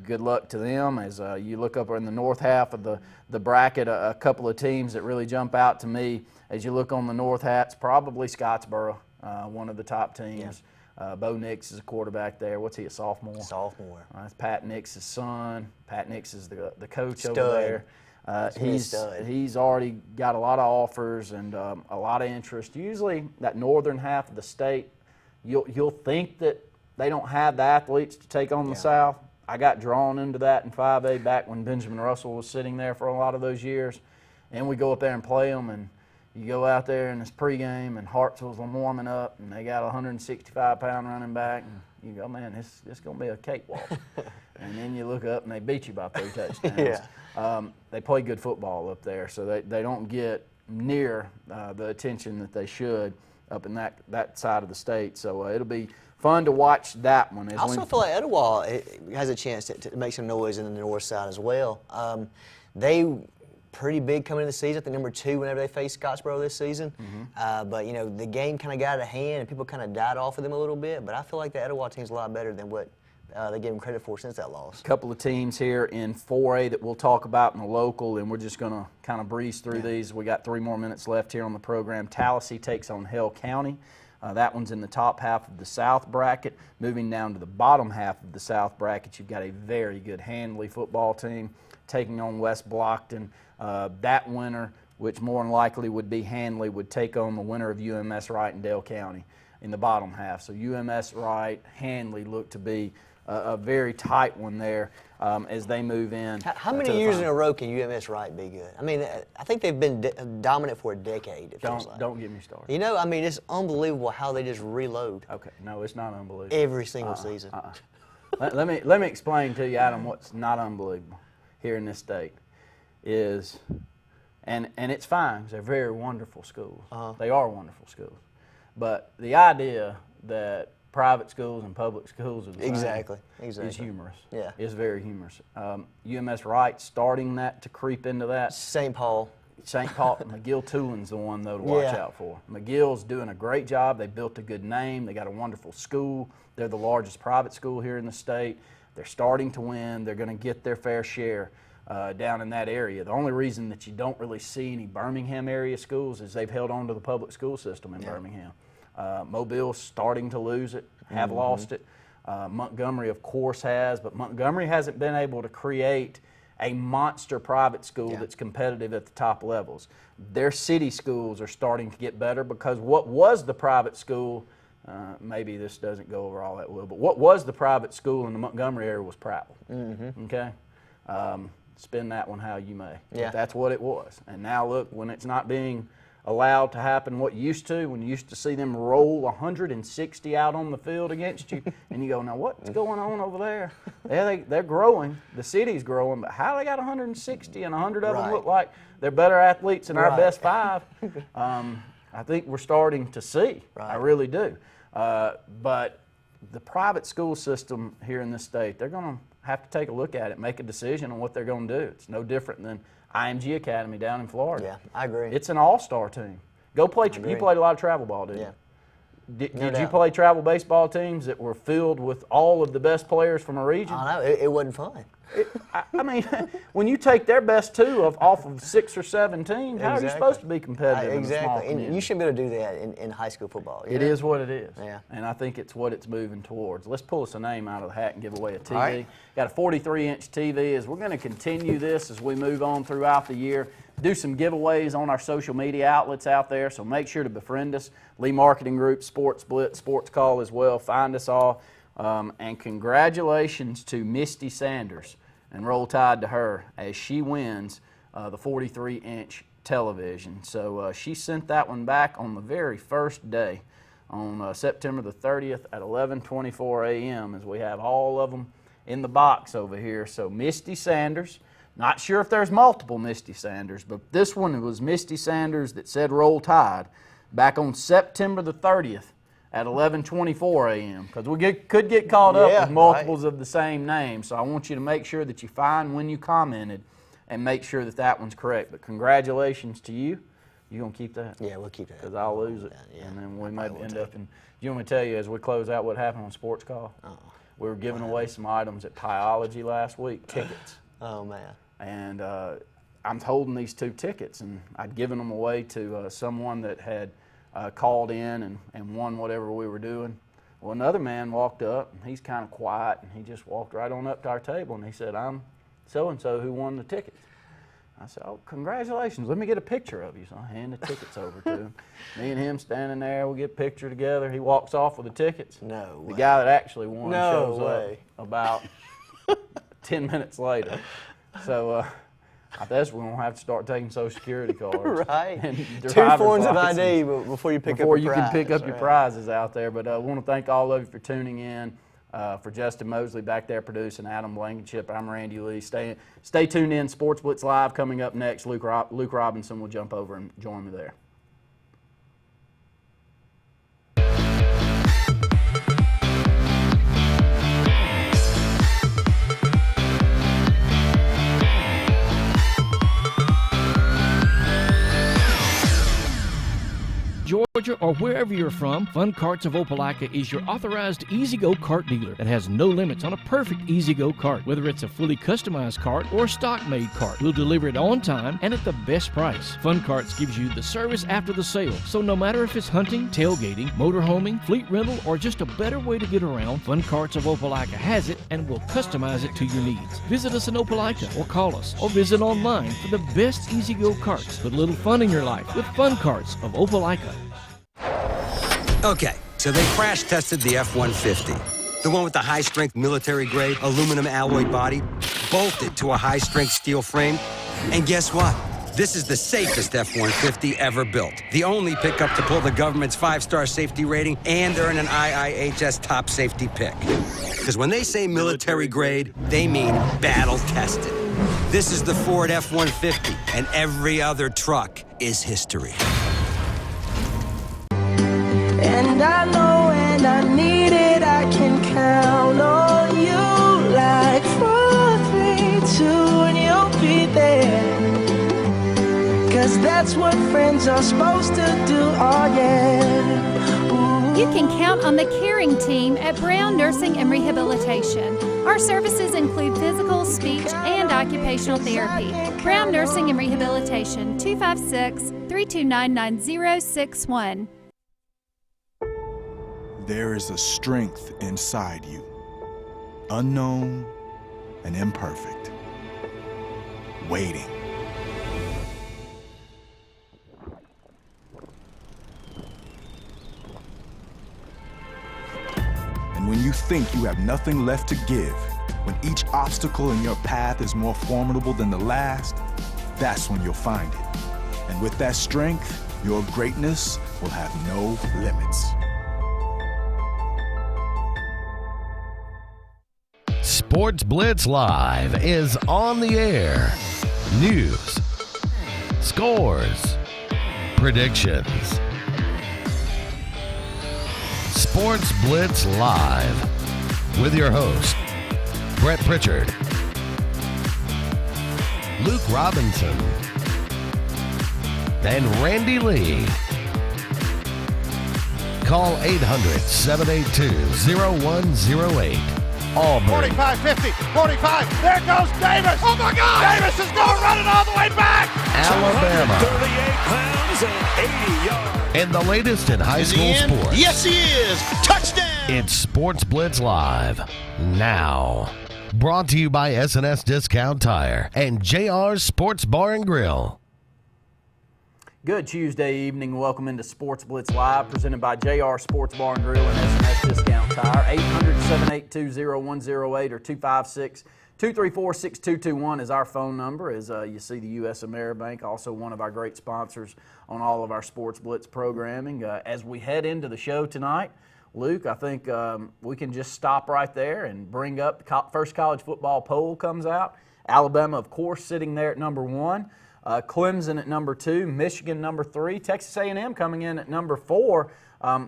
Good luck to them. As you look up in the north half of the bracket, a couple of teams that really jump out to me as you look on the north hats, probably Scottsboro, one of the top teams. Yeah. Bo Nix is a quarterback there. What's he, a sophomore? Sophomore. That's Pat Nix's son. Pat Nix is the coach over there. He's already got a lot of offers and a lot of interest. Usually that northern half of the state, you'll think that they don't have the athletes to take on the South. I got drawn into that in 5A back when Benjamin Russell was sitting there for a lot of those years. And we go up there and play them, and you go out there in this pregame, and Hartsville's warming up, and they got a 165-pound running back, and you go, man, this is going to be a cakewalk. And then you look up, and they beat you by 3 touchdowns. They play good football up there, so they don't get near the attention that they should up in that side of the state. So it'll be fun to watch that one. I also feel like Etowah has a chance to make some noise in the north side as well. They pretty big coming into the season. I think number 2 whenever they faced Scottsboro this season. But, you know, the game kind of got out of hand and people kind of died off of them a little bit. But I feel like the Etowah team's a lot better than what they gave them credit for since that loss. A couple of teams here in 4A that we'll talk about in the local, and we're just going to kind of breeze through these. We got 3 more minutes left here on the program. Tallahassee takes on Hale County. That one's in the top half of the South bracket. Moving down to the bottom half of the South bracket, you've got a very good Handley football team taking on West Blockton. That winner, which more than likely would be Handley, would take on the winner of UMS Wright and Dale County in the bottom half. So UMS Wright, Handley look to be a very tight one there as they move in. How many years in a row can UMS Wright be good? I mean, I think they've been dominant for a decade. Don't get me started. You know, I mean, it's unbelievable how they just reload. Okay, no, it's not unbelievable. Every single season. Let me explain to you, Adam, what's not unbelievable here in this state is, and it's fine, because they're very wonderful schools. They are wonderful schools. But the idea that private schools and public schools are the same is humorous. Yeah. It's very humorous. UMS Wright starting that to creep into that. St. Paul. McGill Toolin's the one, though, to watch out for. McGill's doing a great job. They built a good name. They got a wonderful school. They're the largest private school here in the state. They're starting to win. They're going to get their fair share down in that area. The only reason that you don't really see any Birmingham area schools is they've held on to the public school system in Birmingham. Mobile's starting to lose it, have lost it. Montgomery, of course, has, but Montgomery hasn't been able to create a monster private school that's competitive at the top levels. Their city schools are starting to get better because what was the private school, maybe this doesn't go over all that well, but what was the private school in the Montgomery area was Prattville. Okay? Spin that one how you may. But that's what it was. And now look, when it's not being allowed to happen what used to, when you used to see them roll 160 out on the field against you, and you go, now what's going on over there? They're growing. The city's growing, but how they got 160 and 100 of them look like they're better athletes than our best 5? I think we're starting to see. I really do. But the private school system here in this state, they're going to have to take a look at it, make a decision on what they're going to do. It's no different than IMG Academy down in Florida. Yeah, I agree. It's an all-star team. Go play. You played a lot of travel ball, didn't you? Did you play travel baseball teams that were filled with all of the best players from a region? I know. It wasn't fun. I mean, when you take their best 2 off of 6 or 7 teams, how are you supposed to be competitive in a small community? And you shouldn't be able to do that in high school football. It is what it is. Yeah. And I think it's what it's moving towards. Let's pull us a name out of the hat and give away a TV. Right. Got a 43-inch TV. As we're going to continue this as we move on throughout the year. Do some giveaways on our social media outlets out there, so make sure to befriend us. Lee Marketing Group, Sports Blitz, Sports Call as well. Find us all. And congratulations to Misty Sanders, and roll tide to her as she wins the 43-inch television. So she sent that one back on the very first day, on September the 30th at 11:24 a.m. as we have all of them in the box over here. So Misty Sanders, not sure if there's multiple Misty Sanders, but this one was Misty Sanders that said Roll Tide back on September the 30th at 11:24 a.m. because we could get caught up with multiples of the same name. So I want you to make sure that you find when you commented and make sure that that one's correct. But congratulations to you. You gonna keep that? Yeah, we'll keep that. Because I'll lose it, and then we may end up in. Do you want me to tell you as we close out what happened on Sports Call? We were giving away some items at Kowaliga last week, tickets. Oh man! And I'm holding these 2 tickets, and I'd given them away to someone that had called in and won whatever we were doing. Well, another man walked up, and he's kind of quiet, and he just walked right on up to our table, and he said, "I'm so-and-so who won the tickets." I said, "Oh, congratulations. Let me get a picture of you." So I hand the tickets over to him. Me and him standing there, we get a picture together. He walks off with the tickets. No way. The guy that actually won No shows way. up about 10 minutes later. So I guess we're going to have to start taking Social Security cards. Right. And 2 driver's forms of license ID before you pick up your before you prize. can pick up your Right. prizes out there. But I want to thank all of you for tuning in. For Justin Mosley back there producing, Adam Blankenship, I'm Randy Lee. Stay tuned in. Sports Blitz Live coming up next. Luke Robinson will jump over and join me there. Georgia, or wherever you're from, Fun Carts of Opelika is your authorized easy-go cart dealer that has no limits on a perfect easy-go cart. Whether it's a fully customized cart or a stock-made cart, we'll deliver it on time and at the best price. Fun Carts gives you the service after the sale, so no matter if it's hunting, tailgating, motorhoming, fleet rental, or just a better way to get around, Fun Carts of Opelika has it and will customize it to your needs. Visit us in Opelika or call us or visit online for the best easy-go carts. Put a little fun in your life with Fun Carts of Opelika. Okay, so they crash tested the F-150. The one with the high-strength military-grade aluminum alloy body, bolted to a high-strength steel frame. And guess what? This is the safest F-150 ever built. The only pickup to pull the government's 5-star safety rating and earn an IIHS top safety pick. Because when they say military-grade, they mean battle-tested. This is the Ford F-150, and every other truck is history. And I know when I need it, I can count on you like 4, 3, 2, and you'll be there. 'Cause that's what friends are supposed to do, oh yeah. Ooh. You can count on the caring team at Brown Nursing and Rehabilitation. Our services include physical, speech, and occupational therapy. Brown Nursing and Rehabilitation, 256-329-9061. There is a strength inside you, unknown and imperfect, waiting. And when you think you have nothing left to give, when each obstacle in your path is more formidable than the last, that's when you'll find it. And with that strength, your greatness will have no limits. Sports Blitz Live is on the air. News, scores, predictions. Sports Blitz Live with your host, Brett Pritchard, Luke Robinson, and Randy Lee. Call 800-782-0108. Auburn. 45-50, 45, there goes Davis! Oh my God! Davis is going running all the way back! Alabama. 38 pounds and 80 yards. And the latest in high school sports. Yes, he is! Touchdown! It's Sports Blitz Live now. Brought to you by S&S Discount Tire and JR's Sports Bar and Grill. Good Tuesday evening. Welcome into Sports Blitz Live, presented by JR Sports Bar and Grill and S&S Discount Tire. 800-782-0108 or 234-6221 is our phone number. As you see, the U.S. AmeriBank, also one of our great sponsors on all of our Sports Blitz programming. As we head into the show tonight, Luke, I think we can just stop right there and bring up the first college football poll comes out. Alabama, of course, sitting there at number 1. Clemson at number 2. Michigan number 3. Texas A&M coming in at number 4.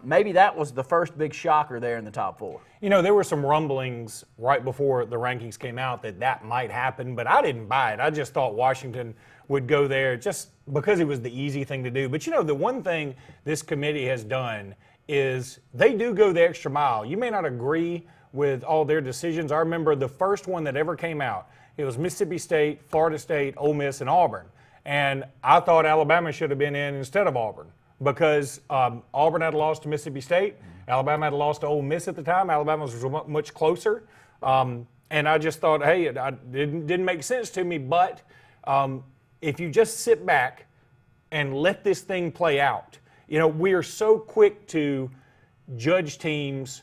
Maybe that was the first big shocker there in the top 4. You know, there were some rumblings right before the rankings came out that might happen, but I didn't buy it. I just thought Washington would go there just because it was the easy thing to do. But, you know, the one thing this committee has done is they do go the extra mile. You may not agree with all their decisions. I remember the first one that ever came out. It was Mississippi State, Florida State, Ole Miss, and Auburn. And I thought Alabama should have been in instead of Auburn because Auburn had lost to Mississippi State. Alabama had lost to Ole Miss at the time. Alabama was much closer. And I just thought, hey, it didn't make sense to me. But if you just sit back and let this thing play out, you know, we are so quick to judge teams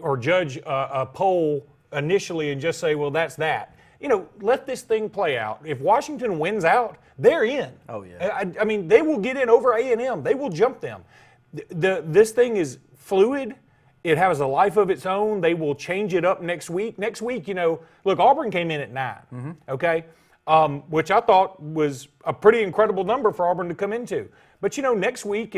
or judge a poll initially and just say, well, that's that. You know, let this thing play out. If Washington wins out, they're in. Oh, yeah. I mean, they will get in over A&M. They will jump them. This thing is fluid. It has a life of its own. They will change it up next week. Next week, you know, look, Auburn came in at 9, okay, which I thought was a pretty incredible number for Auburn to come into. But, you know, next week,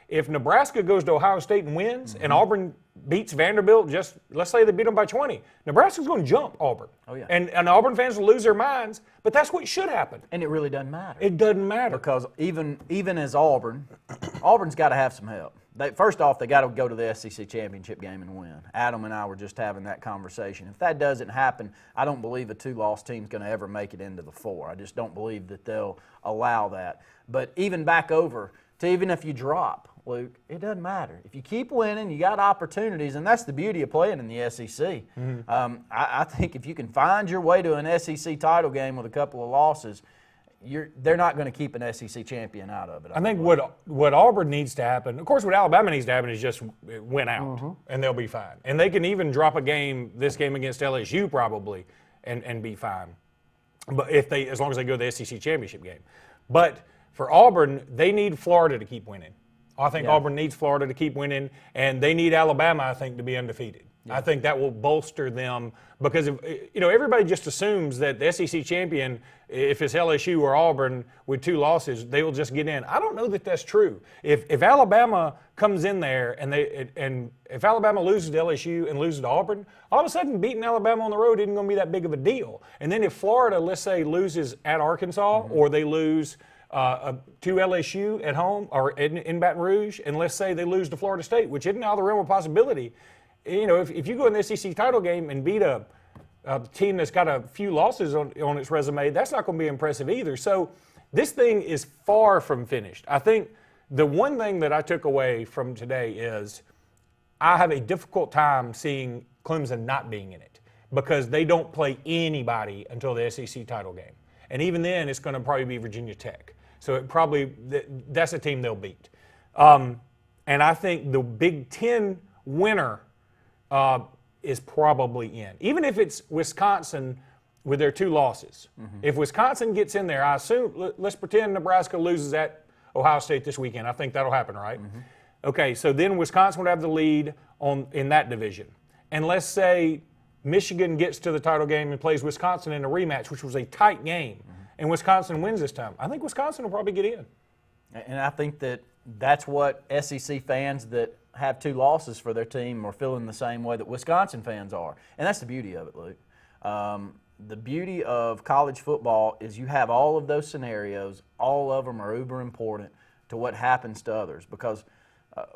if Nebraska goes to Ohio State and wins and Auburn beats Vanderbilt, just let's say they beat them by 20, Nebraska's going to jump Auburn. Oh, yeah. And Auburn fans will lose their minds, but that's what should happen. And it really doesn't matter. It doesn't matter. Because even as Auburn's got to have some help. First off, they got to go to the SEC championship game and win. Adam and I were just having that conversation. If that doesn't happen, I don't believe a 2-loss team's going to ever make it into the 4. I just don't believe that they'll allow that. But even back over to even if you drop, Luke, it doesn't matter. If you keep winning, you got opportunities, and that's the beauty of playing in the SEC. I think if you can find your way to an SEC title game with a couple of losses, they're not going to keep an SEC champion out of it. I think what Auburn needs to happen, of course, what Alabama needs to happen is just win out, and they'll be fine. And they can even drop a game, this game against LSU probably, and be fine. But as long as they go to the SEC championship game. But for Auburn, they need Florida to keep winning. I think Auburn needs Florida to keep winning, and they need Alabama, I think, to be undefeated. Yeah. I think that will bolster them because, everybody just assumes that the SEC champion, if it's LSU or Auburn with 2 losses, they will just get in. I don't know that that's true. If Alabama comes in there and if Alabama loses to LSU and loses to Auburn, all of a sudden beating Alabama on the road isn't going to be that big of a deal. And then if Florida, let's say, loses at Arkansas or they lose to LSU at home or in Baton Rouge, and let's say they lose to Florida State, which isn't out of the realm of possibility. You know, if you go in the SEC title game and beat a team that's got a few losses on its resume, that's not going to be impressive either. So this thing is far from finished. I think the one thing that I took away from today is I have a difficult time seeing Clemson not being in it because they don't play anybody until the SEC title game. And even then, it's going to probably be Virginia Tech. So that's a team they'll beat. And I think the Big Ten winner is probably in. Even if it's Wisconsin with their 2 losses. If Wisconsin gets in there, I assume, let's pretend Nebraska loses at Ohio State this weekend. I think that'll happen, right? Okay, so then Wisconsin would have the lead in that division. And let's say Michigan gets to the title game and plays Wisconsin in a rematch, which was a tight game, and Wisconsin wins this time. I think Wisconsin will probably get in. And I think that's what SEC fans that have 2 losses for their team are feeling the same way that Wisconsin fans are. And that's the beauty of it, Luke. The beauty of college football is you have all of those scenarios. All of them are uber important to what happens to others. Because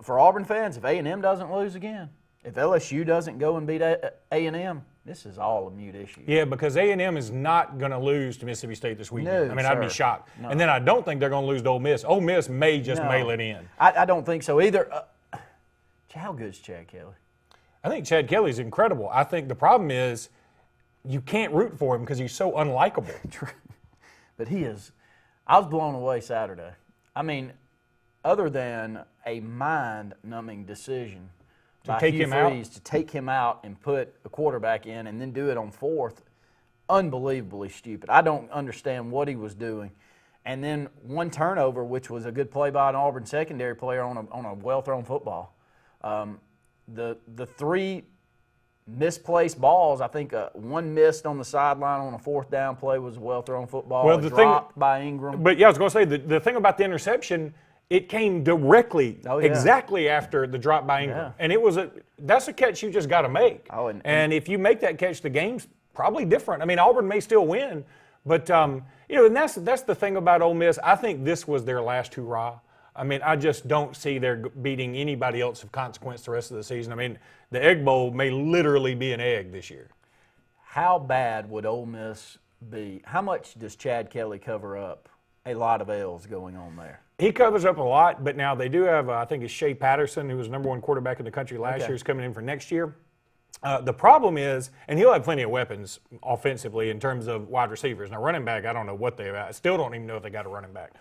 for Auburn fans, if A&M doesn't lose again, if LSU doesn't go and beat A&M, this is all a mute issue. Yeah, because A&M is not going to lose to Mississippi State this weekend. No, I mean, I'd be shocked. No. And then I don't think they're going to lose to Ole Miss. Ole Miss may just mail it in. I don't think so either. How good is Chad Kelly? I think Chad Kelly's incredible. I think the problem is you can't root for him because he's so unlikable. But he is. I was blown away Saturday. I mean, other than a mind-numbing decision by Hugh Freeze to take him out and put a quarterback in and then do it on 4th, unbelievably stupid. I don't understand what he was doing. And then one turnover, which was a good play by an Auburn secondary player on a well-thrown football. The three misplaced balls, I think one missed on the sideline on a fourth down play was a well-thrown football. Well, dropped by Ingram. But yeah, I was going to say, the thing about the interception, it came directly, exactly after the drop by Ingram. Yeah. And that's a catch you just got to make. And if you make that catch, the game's probably different. I mean, Auburn may still win, but and that's the thing about Ole Miss. I think this was their last hurrah. I mean, I just don't see they're beating anybody else of consequence the rest of the season. I mean, the Egg Bowl may literally be an egg this year. How bad would Ole Miss be? How much does Chad Kelly cover up a lot of L's going on there? He covers up a lot, but now they do have, I think it's Shea Patterson, who was #1 quarterback in the country last year, is coming in for next year. The problem is, and he'll have plenty of weapons offensively in terms of wide receivers. Now, running back, I don't know what they have. I still don't even know if they got a running back.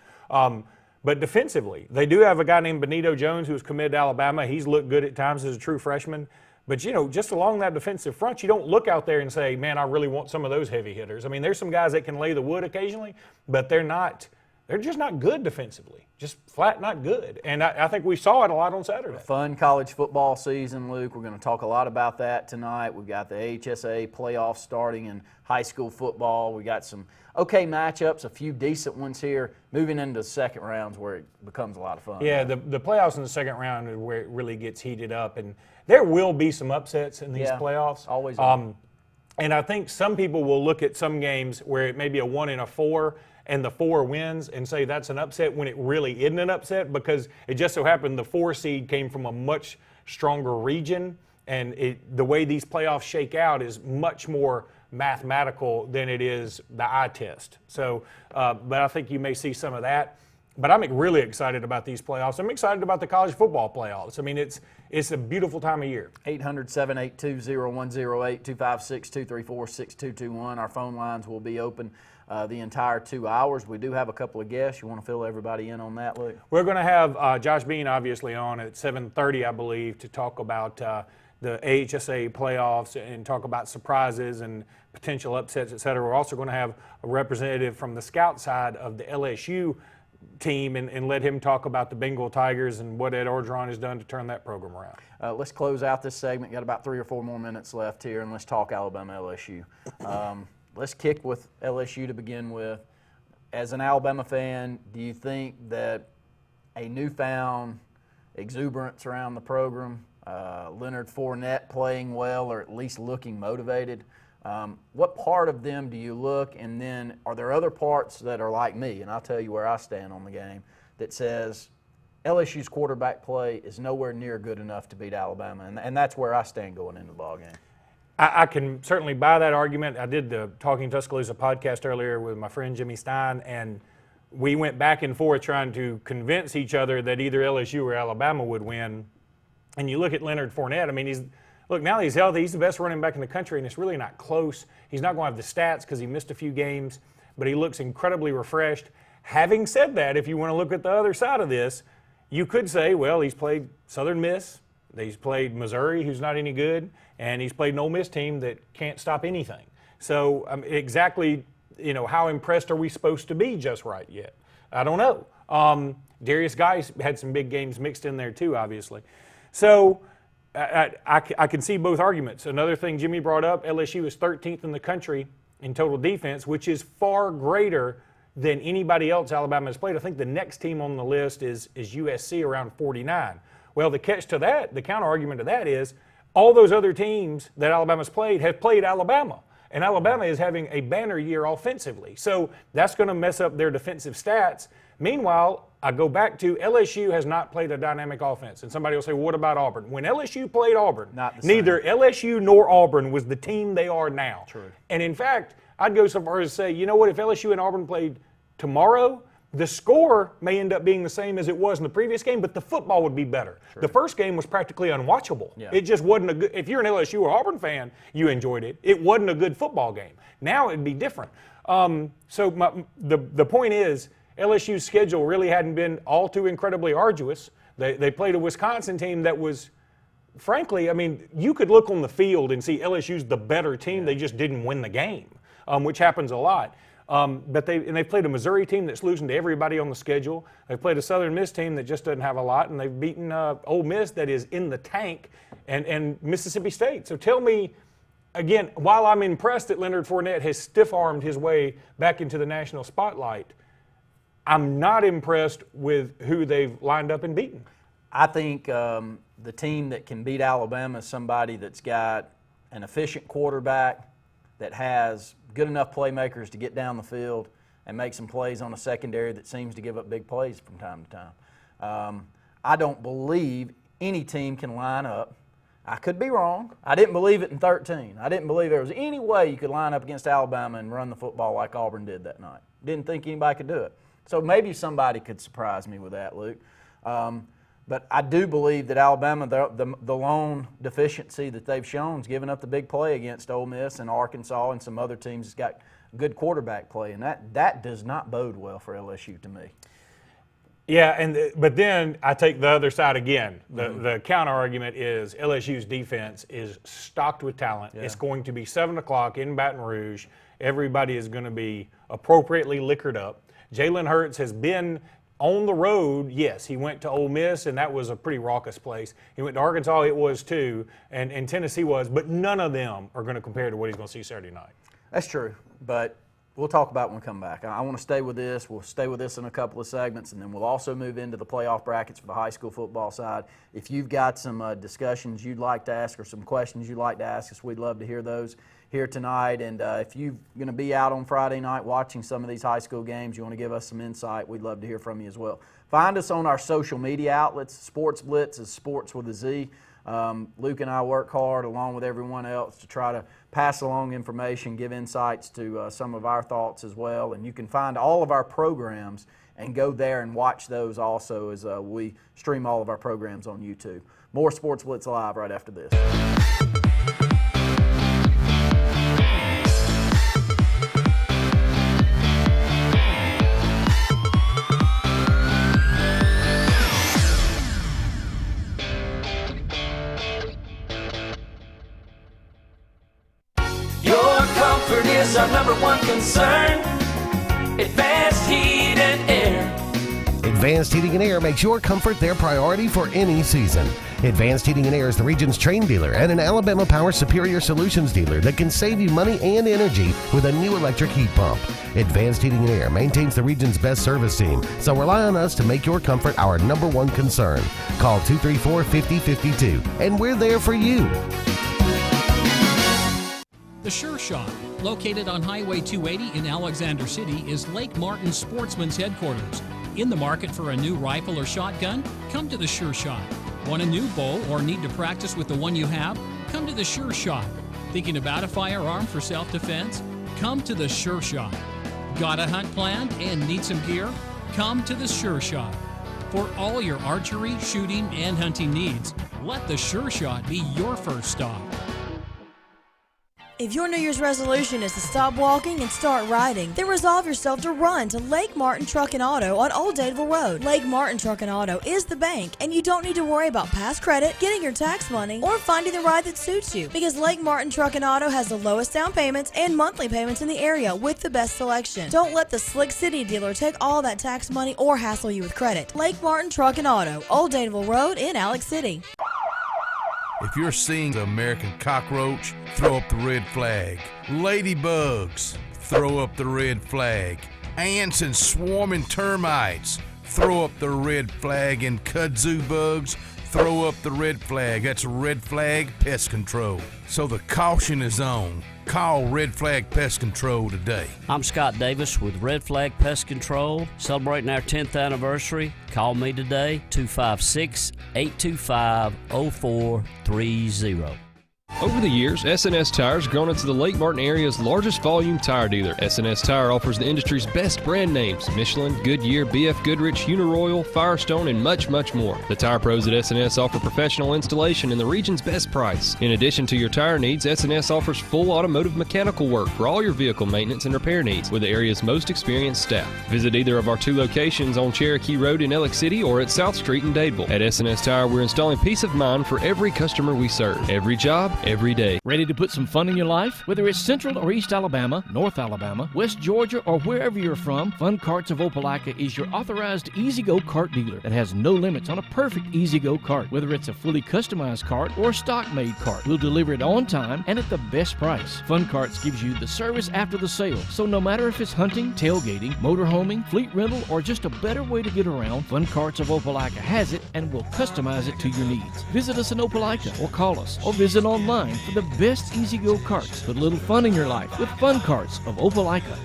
But defensively, they do have a guy named Benito Jones who's committed to Alabama. He's looked good at times as a true freshman. But, just along that defensive front, you don't look out there and say, man, I really want some of those heavy hitters. I mean, there's some guys that can lay the wood occasionally, but they're just not good defensively. Just flat not good. And I think we saw it a lot on Saturday. Fun college football season, Luke. We're going to talk a lot about that tonight. We've got the HSA playoffs starting in high school football. We got some okay matchups, a few decent ones here. Moving into the second rounds where it becomes a lot of fun. Yeah, the playoffs in the second round is where it really gets heated up. And there will be some upsets in these playoffs. Always. And I think some people will look at some games where it may be a 1 and a 4 and the 4 wins and say that's an upset when it really isn't an upset, because it just so happened the 4 seed came from a much stronger region, and the way these playoffs shake out is much more mathematical than it is the eye test. So, but I think you may see some of that. But I'm really excited about these playoffs. I'm excited about the college football playoffs. I mean, it's a beautiful time of year. 800-782-0108, 256-234-6221. Our phone lines will be open the entire 2 hours. We do have a couple of guests. You want to fill everybody in on that, Luke? We're going to have Josh Bean, obviously, on at 7:30, I believe, to talk about the AHSA playoffs and talk about surprises and potential upsets, et cetera. We're also going to have a representative from the scout side of the LSU team and let him talk about the Bengal Tigers and what Ed Orgeron has done to turn that program around. Let's close out this segment. Got about 3 or 4 more minutes left here, and let's talk Alabama LSU. Let's kick with LSU to begin with. As an Alabama fan, do you think that a newfound exuberance around the program, Leonard Fournette playing well or at least looking motivated, what part of them do you look, and then are there other parts that are like me, and I'll tell you where I stand on the game, that says LSU's quarterback play is nowhere near good enough to beat Alabama, and that's where I stand going into the ballgame. I can certainly buy that argument. I did the Talking Tuscaloosa podcast earlier with my friend Jimmy Stein, and we went back and forth trying to convince each other that either LSU or Alabama would win. And you look at Leonard Fournette, I mean, now he's healthy. He's the best running back in the country, and it's really not close. He's not going to have the stats because he missed a few games, but he looks incredibly refreshed. Having said that, if you want to look at the other side of this, you could say, well, he's played Southern Miss, he's played Missouri, who's not any good, and he's played an Ole Miss team that can't stop anything. So exactly, how impressed are we supposed to be just right yet? I don't know. Darius Geis had some big games mixed in there too, obviously. So I can see both arguments. Another thing Jimmy brought up, LSU is 13th in the country in total defense, which is far greater than anybody else Alabama has played. I think the next team on the list is USC, around 49. Well, the catch to that, the counter argument to that is all those other teams that Alabama's played have played Alabama. And Alabama is having a banner year offensively. So that's going to mess up their defensive stats. Meanwhile, I go back to LSU has not played a dynamic offense. And somebody will say, well, what about Auburn? When LSU played Auburn, neither LSU nor Auburn was the team they are now. True. And in fact, I'd go so far as to say, you know what, if LSU and Auburn played tomorrow, the score may end up being the same as it was in the previous game, but the football would be better. True. The first game was practically unwatchable. Yeah. It just wasn't a good – if you're an LSU or Auburn fan, you enjoyed it. It wasn't a good football game. Now it'd be different. So the point is LSU's schedule really hadn't been all too incredibly arduous. They played a Wisconsin team that was – frankly, I mean, you could look on the field and see LSU's the better team. Yeah. They just didn't win the game. which happens a lot. But they've played a Missouri team that's losing to everybody on the schedule. They've played a Southern Miss team that just doesn't have a lot, and they've beaten Ole Miss that is in the tank, and Mississippi State. So tell me, again, while I'm impressed that Leonard Fournette has stiff-armed his way back into the national spotlight, I'm not impressed with who they've lined up and beaten. I think the team that can beat Alabama is somebody that's got an efficient quarterback, that has good enough playmakers to get down the field and make some plays on a secondary that seems to give up big plays from time to time. I don't believe any team can line up. I could be wrong. I didn't believe it in 13. I didn't believe there was any way you could line up against Alabama and run the football like Auburn did that night. Didn't think anybody could do it. So maybe somebody could surprise me with that, Luke. But I do believe that Alabama, the lone deficiency that they've shown is giving up the big play against Ole Miss and Arkansas and some other teams that's got good quarterback play, and that does not bode well for LSU to me. Yeah, but then I take the other side again. The counter argument is LSU's defense is stocked with talent. Yeah. It's going to be 7 o'clock in Baton Rouge. Everybody is going to be appropriately liquored up. Jalen Hurts has been on the road. Yes, he went to Ole Miss, and that was a pretty raucous place. He went to Arkansas, it was too, and Tennessee was, but none of them are going to compare to what he's going to see Saturday night. That's true, but we'll talk about it when we come back. I want to stay with this. We'll stay with this in a couple of segments, and then we'll also move into the playoff brackets for the high school football side. If you've got some discussions you'd like to ask or some questions you'd like to ask us, we'd love to hear those here tonight. And if you're going to be out on Friday night watching some of these high school games, you want to give us some insight, we'd love to hear from you as well. Find us on our social media outlets. Sports Blitz is sports with a Z. Luke and I work hard along with everyone else to try to pass along information, give insights to some of our thoughts as well. And you can find all of our programs and go there and watch those also as we stream all of our programs on YouTube. More Sports Blitz Live right after this. Is our number one concern. Advanced Heat and Air. Advanced Heating and Air makes your comfort their priority for any season. Advanced Heating and Air is the region's train dealer and an Alabama Power Superior Solutions dealer that can save you money and energy with a new electric heat pump. Advanced Heating and Air maintains the region's best service team, so rely on us to make your comfort our number one concern. Call 234-5052, and we're there for you. The Sure Shot, located on Highway 280 in Alexander City, is Lake Martin Sportsman's headquarters. In the market for a new rifle or shotgun? Come to the Sure Shot. Want a new bow or need to practice with the one you have? Come to the Sure Shot. Thinking about a firearm for self-defense? Come to the Sure Shot. Got a hunt planned and need some gear? Come to the Sure Shot. For all your archery, shooting, and hunting needs, let the Sure Shot be your first stop. If your New Year's resolution is to stop walking and start riding, then resolve yourself to run to Lake Martin Truck and Auto on Old Dadeville Road. Lake Martin Truck and Auto is the bank, and you don't need to worry about past credit, getting your tax money, or finding the ride that suits you, because Lake Martin Truck and Auto has the lowest down payments and monthly payments in the area with the best selection. Don't let the Slick City dealer take all that tax money or hassle you with credit. Lake Martin Truck and Auto, Old Dadeville Road in Alex City. If you're seeing the American cockroach, throw up the red flag. Ladybugs, throw up the red flag. Ants and swarming termites, throw up the red flag. And kudzu bugs, throw up the red flag. That's Red Flag Pest Control. So the caution is on. Call Red Flag Pest Control today. I'm Scott Davis with Red Flag Pest Control, celebrating our 10th anniversary. Call me today, 256-825-0430. Over the years, S&S Tire has grown into the Lake Martin area's largest volume tire dealer. S&S Tire offers the industry's best brand names: Michelin, Goodyear, BF Goodrich, Uniroyal, Firestone, and much, much more. The tire pros at S&S offer professional installation and the region's best price. In addition to your tire needs, S&S offers full automotive mechanical work for all your vehicle maintenance and repair needs with the area's most experienced staff. Visit either of our 2 locations on Cherokee Road in Alex City or at South Street in Dadeville. At S&S Tire, we're installing peace of mind for every customer we serve. Every job, every day. Ready to put some fun in your life? Whether it's Central or East Alabama, North Alabama, West Georgia, or wherever you're from, Fun Carts of Opelika is your authorized easy-go kart dealer that has no limits on a perfect easy-go kart. Whether it's a fully customized kart or stock-made kart, we'll deliver it on time and at the best price. Fun Carts gives you the service after the sale, so no matter if it's hunting, tailgating, motorhoming, fleet rental, or just a better way to get around, Fun Carts of Opelika has it and will customize it to your needs. Visit us in Opelika or call us or visit online for the best easy-go carts. Put a little fun in your life with Fun Carts of Opelika.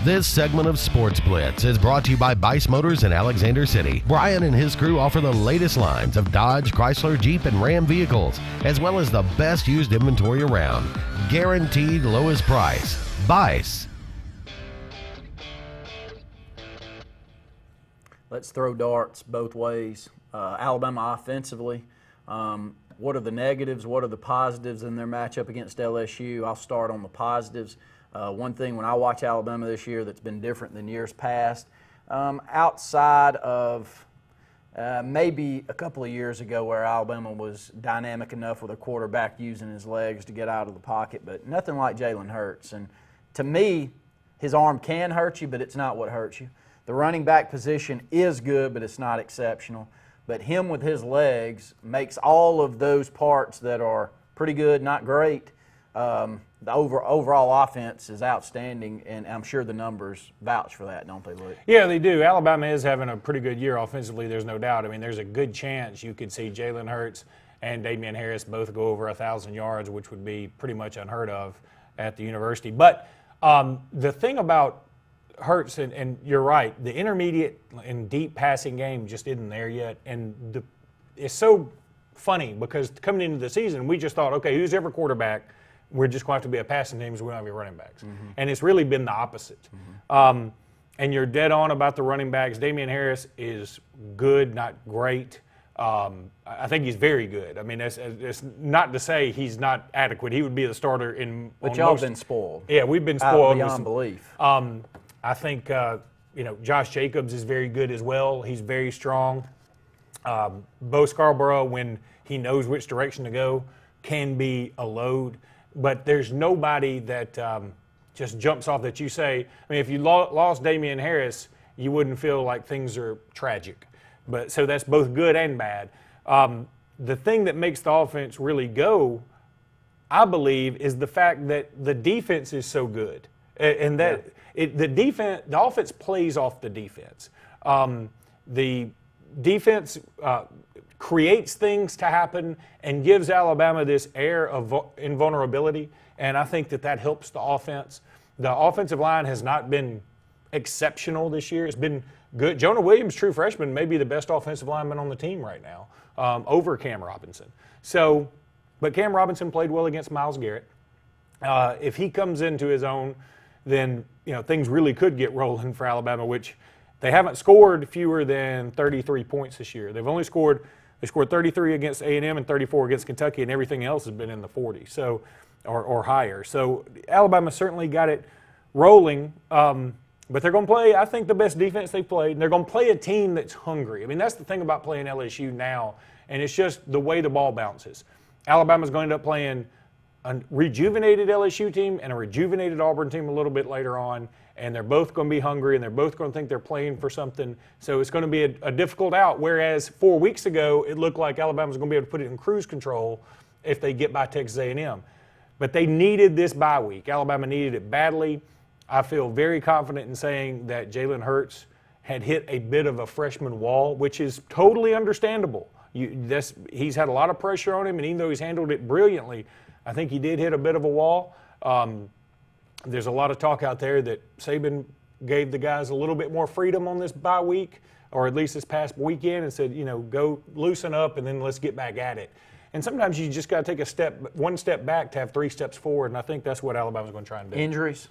This segment of Sports Blitz is brought to you by Bice Motors in Alexander City. Brian and his crew offer the latest lines of Dodge, Chrysler, Jeep, and Ram vehicles, as well as the best used inventory around. Guaranteed lowest price. Bice. Let's throw darts both ways. Alabama offensively, what are the negatives? What are the positives in their matchup against LSU? I'll start on the positives. One thing when I watch Alabama this year that's been different than years past, outside of maybe a couple of years ago where Alabama was dynamic enough with a quarterback using his legs to get out of the pocket, but nothing like Jalen Hurts. And to me, his arm can hurt you, but it's not what hurts you. The running back position is good, but it's not exceptional. But him with his legs makes all of those parts that are pretty good, not great. The overall offense is outstanding, and I'm sure the numbers vouch for that, don't they, Luke? Yeah, they do. Alabama is having a pretty good year offensively, there's no doubt. I mean, there's a good chance you could see Jalen Hurts and Damian Harris both go over 1,000 yards, which would be pretty much unheard of at the university. But the thing about Hurts, and you're right, the intermediate and deep passing game just isn't there yet. And it's so funny because coming into the season, we just thought, okay, who's ever quarterback? We're just going to have to be a passing team so we don't have any running backs. Mm-hmm. And it's really been the opposite. Mm-hmm. And you're dead on about the running backs. Damian Harris is good, not great. I think he's very good. I mean, it's not to say he's not adequate. He would be the starter in. But y'all been spoiled. Yeah, we've been spoiled beyond belief. I think Josh Jacobs is very good as well. He's very strong. Bo Scarborough, when he knows which direction to go, can be a load. But there's nobody that just jumps off that you say, I mean, if you lost Damian Harris, you wouldn't feel like things are tragic. But so that's both good and bad. The thing that makes the offense really go, I believe, is the fact that the defense is so good. And that the offense plays off the defense. The defense creates things to happen and gives Alabama this air of invulnerability, and I think that helps the offense. The offensive line has not been exceptional this year. It's been good. Jonah Williams, true freshman, may be the best offensive lineman on the team right now, over Cam Robinson. But Cam Robinson played well against Myles Garrett. If he comes into his own, then things really could get rolling for Alabama, which they haven't scored fewer than 33 points this year. They scored 33 against A&M and 34 against Kentucky, and everything else has been in the 40s, or higher. So Alabama certainly got it rolling, but they're going to play, I think, the best defense they've played, and they're going to play a team that's hungry. I mean, that's the thing about playing LSU now, and it's just the way the ball bounces. Alabama's going to end up playing a rejuvenated LSU team and a rejuvenated Auburn team a little bit later on, and they're both going to be hungry, and they're both going to think they're playing for something. So it's going to be a difficult out, whereas 4 weeks ago it looked like Alabama's going to be able to put it in cruise control if they get by Texas A&M. But they needed this bye week. Alabama needed it badly. I feel very confident in saying that Jalen Hurts had hit a bit of a freshman wall, which is totally understandable. He's had a lot of pressure on him, and even though he's handled it brilliantly, I think he did hit a bit of a wall. There's a lot of talk out there that Saban gave the guys a little bit more freedom on this bye week, or at least this past weekend, and said, go loosen up and then let's get back at it. And sometimes you just got to take one step back to have 3 steps forward, and I think that's what Alabama's going to try and do. Injuries?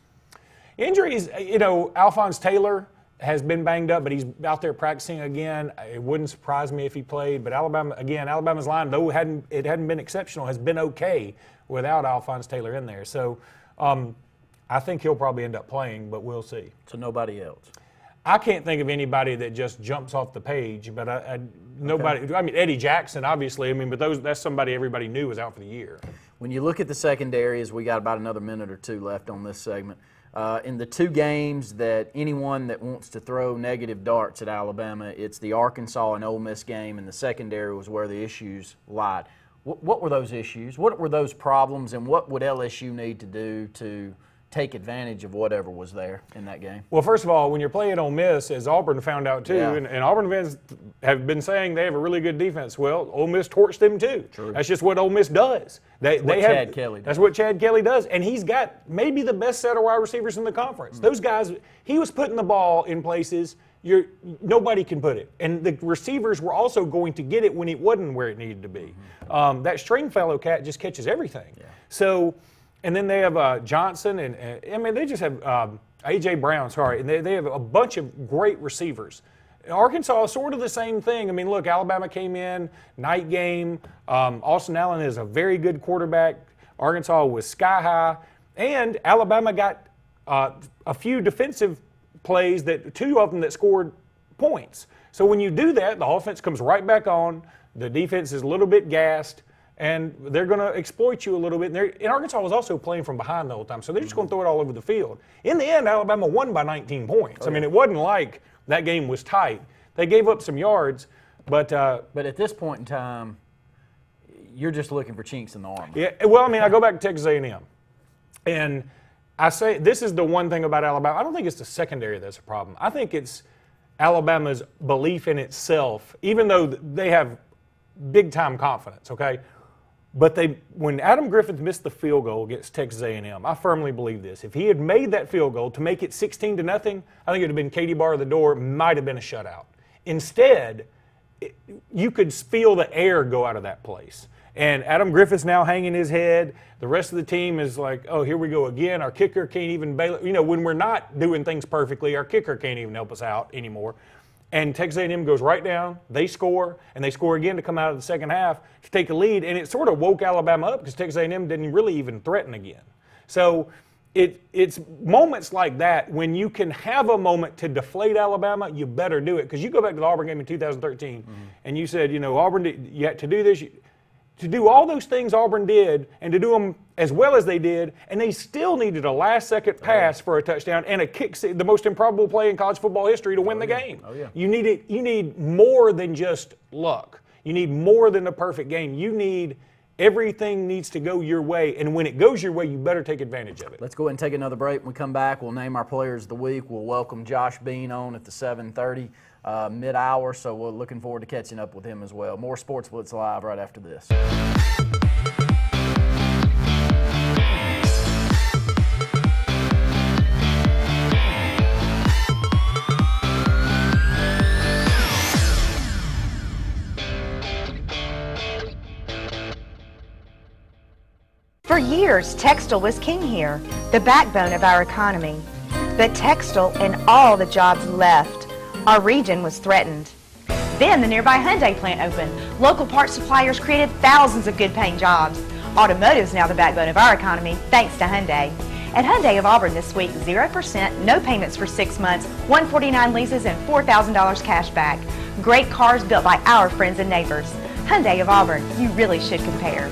Alphonse Taylor has been banged up, but he's out there practicing again. It wouldn't surprise me if he played. But Alabama's line, though it hadn't been exceptional, has been okay without Alphonse Taylor in there. So I think he'll probably end up playing, but we'll see. So nobody else? I can't think of anybody that just jumps off the page, but nobody. Okay. I mean, Eddie Jackson, obviously. I mean, but that's somebody everybody knew was out for the year. When you look at the secondaries, we got about another minute or two left on this segment. In the two games that anyone that wants to throw negative darts at Alabama, it's the Arkansas and Ole Miss game, and the secondary was where the issues lied. What were those issues? What were those problems, and what would LSU need to do to take advantage of whatever was there in that game? Well, first of all, when you're playing Ole Miss, as Auburn found out too, and Auburn fans have been saying they have a really good defense. Well, Ole Miss torched them too. True. That's just what Ole Miss does. Chad Kelly does. That's what Chad Kelly does, and he's got maybe the best set of wide receivers in the conference. Those guys, he was putting the ball in places nobody can put it, and the receivers were also going to get it when it wasn't where it needed to be. That Stringfellow cat just catches everything. Yeah. So. And then they have Johnson, and I mean, they just have A.J. Brown, and they have a bunch of great receivers. Arkansas is sort of the same thing. I mean, look, Alabama came in, night game. Austin Allen is a very good quarterback. Arkansas was sky high. And Alabama got a few defensive plays, two of them that scored points. So when you do that, the offense comes right back on. The defense is a little bit gassed. And they're going to exploit you a little bit. And Arkansas was also playing from behind the whole time, so they're just going to throw it all over the field. In the end, Alabama won by 19 points. I mean, it wasn't like that game was tight. They gave up some yards, but at this point in time, you're just looking for chinks in the armor. Yeah. Well, I mean, I go back to Texas A&M, and I say this is the one thing about Alabama. I don't think it's the secondary that's a problem. I think it's Alabama's belief in itself, even though they have big-time confidence, okay? But when Adam Griffith missed the field goal against Texas A&M, I firmly believe this. If he had made that field goal to make it 16-0, I think it would have been Katie bar the door, might have been a shutout. Instead, you could feel the air go out of that place. And Adam Griffith's now hanging his head. The rest of the team is like, oh, here we go again. Our kicker can't even bail it. You know, when we're not doing things perfectly, our kicker can't even help us out anymore. And Texas A&M goes right down, they score, and they score again to come out of the second half to take a lead, and it sort of woke Alabama up because Texas A&M didn't really even threaten again. So it's moments like that when you can have a moment to deflate Alabama, you better do it. Because you go back to the Auburn game in 2013, and you said, you know, Auburn, you had to do this. To do all those things Auburn did and to do them as well as they did, and they still needed a last-second pass for a touchdown and a kick, the most improbable play in college football history to win the game. Oh, yeah. You need more than just luck. You need more than a perfect game. Everything needs to go your way, and when it goes your way, you better take advantage of it. Let's go ahead and take another break. When we come back, we'll name our players of the week. We'll welcome Josh Bean on at the 7:30 mid-hour, so we're looking forward to catching up with him as well. More Sports Blitz Live right after this. For years, textile was king here, the backbone of our economy. But textile and all the jobs left, our region was threatened. Then the nearby Hyundai plant opened. Local parts suppliers created thousands of good-paying jobs. Automotive is now the backbone of our economy, thanks to Hyundai. At Hyundai of Auburn this week, 0%, no payments for 6 months, $149 leases, and $4,000 cash back. Great cars built by our friends and neighbors. Hyundai of Auburn, you really should compare.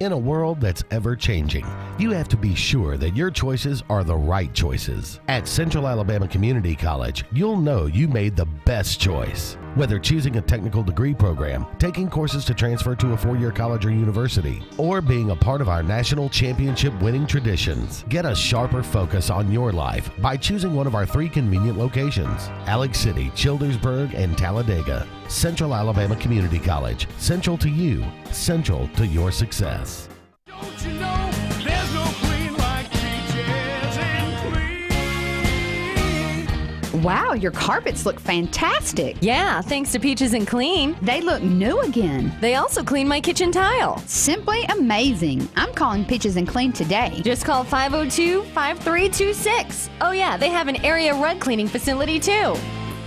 In a world that's ever-changing, you have to be sure that your choices are the right choices. At Central Alabama Community College, you'll know you made the best choice. Whether choosing a technical degree program, taking courses to transfer to a four-year college or university, or being a part of our national championship winning traditions, get a sharper focus on your life by choosing one of our 3 convenient locations: Alex City, Childersburg, and Talladega. Central Alabama Community College. Central to you, central to your success. Don't you know there's no clean like peaches and cream? Wow, your carpets look fantastic. Yeah, thanks to Peaches and Clean. They look new again. They also clean my kitchen tile. Simply amazing. I'm calling Peaches and Clean today. Just call 502-5326. Oh yeah, they have an area rug cleaning facility too.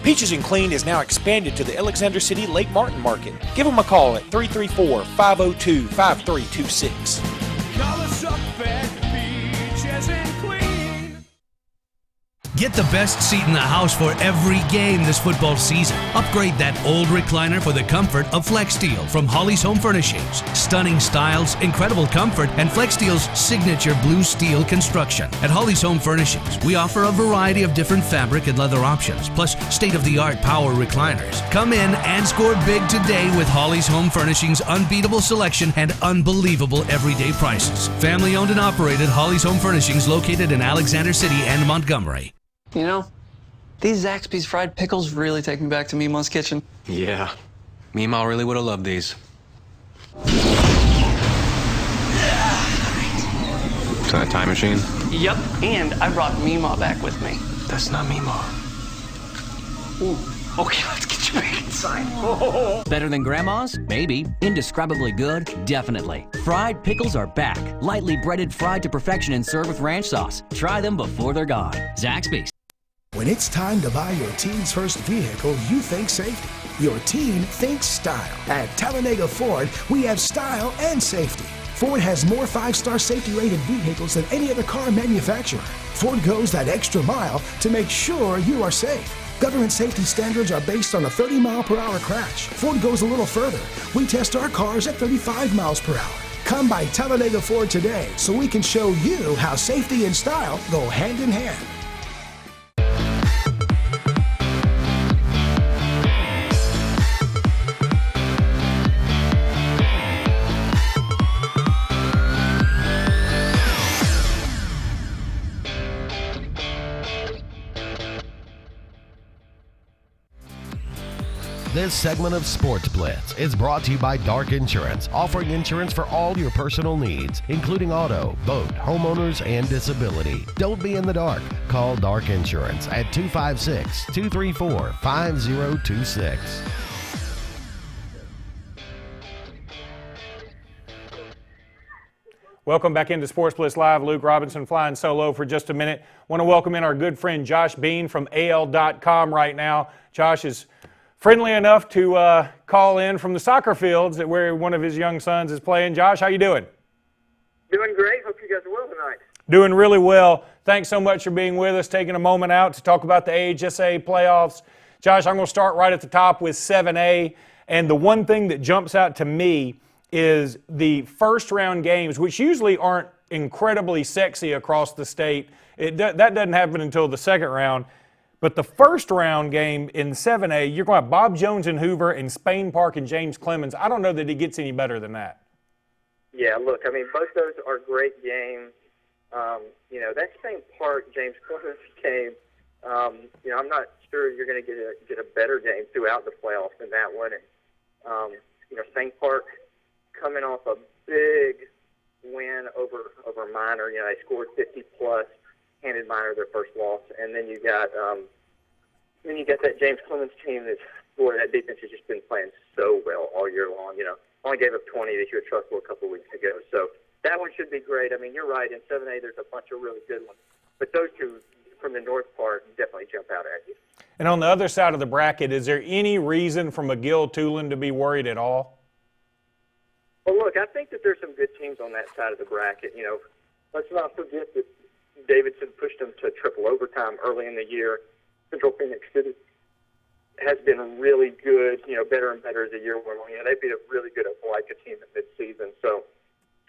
Peaches and Clean is now expanded to the Alexander City Lake Martin Market. Give them a call at 334-502-5326. Call us up at Peaches and Clean. Get the best seat in the house for every game this football season. Upgrade that old recliner for the comfort of FlexSteel from Holly's Home Furnishings. Stunning styles, incredible comfort, and FlexSteel's signature blue steel construction. At Holly's Home Furnishings, we offer a variety of different fabric and leather options, plus state-of-the-art power recliners. Come in and score big today with Holly's Home Furnishings' unbeatable selection and unbelievable everyday prices. Family-owned and operated Holly's Home Furnishings located in Alexander City and Montgomery. You know, these Zaxby's fried pickles really take me back to Mima's kitchen. Yeah, Mima really would have loved these. Is that a time machine? Yep, and I brought Mima back with me. That's not Mima. Ooh, okay, let's get you back inside. Better than Grandma's? Maybe. Indescribably good? Definitely. Fried pickles are back. Lightly breaded, fried to perfection, and served with ranch sauce. Try them before they're gone. Zaxby's. When it's time to buy your teen's first vehicle, you think safety. Your teen thinks style. At Talladega Ford, we have style and safety. Ford has more 5-star safety-rated vehicles than any other car manufacturer. Ford goes that extra mile to make sure you are safe. Government safety standards are based on a 30-mile-per-hour crash. Ford goes a little further. We test our cars at 35 miles per hour. Come by Talladega Ford today so we can show you how safety and style go hand in hand. This segment of Sports Blitz is brought to you by Dark Insurance, offering insurance for all your personal needs, including auto, boat, homeowners, and disability. Don't be in the dark. Call Dark Insurance at 256-234-5026. Welcome back into Sports Blitz Live. Luke Robinson flying solo for just a minute. Want to welcome in our good friend Josh Bean from AL.com right now. Josh is friendly enough to call in from the soccer fields at where one of his young sons is playing. Josh, how you doing? Doing great. Hope you guys are well tonight. Doing really well. Thanks so much for being with us, taking a moment out to talk about the AHSA playoffs. Josh, I'm going to start right at the top with 7A. And the one thing that jumps out to me is the first-round games, which usually aren't incredibly sexy across the state. That doesn't happen until the second round. But the first round game in 7A, you're going to have Bob Jones and Hoover and Spain Park and James Clemens. I don't know that it gets any better than that. Yeah, look, I mean, both those are great games. That Spain Park James Clemens game, I'm not sure you're going to get a better game throughout the playoffs than that one. And, Spain Park coming off a big win over Minor. They scored 50-plus. Handed Minor their first loss, and then you got that James Clemens team that defense has just been playing so well all year long. Only gave up 20 that you would trust for a couple of weeks ago. So that one should be great. I mean, you're right. In 7A, there's a bunch of really good ones, but those two from the north part definitely jump out at you. And on the other side of the bracket, is there any reason for McGill-Tulane to be worried at all? Well, look, I think that there's some good teams on that side of the bracket. Let's not forget that Davidson pushed them to triple overtime early in the year. Central Phoenix City has been really good, better and better as the year went on. They beat a really good Kowaliga team at midseason. So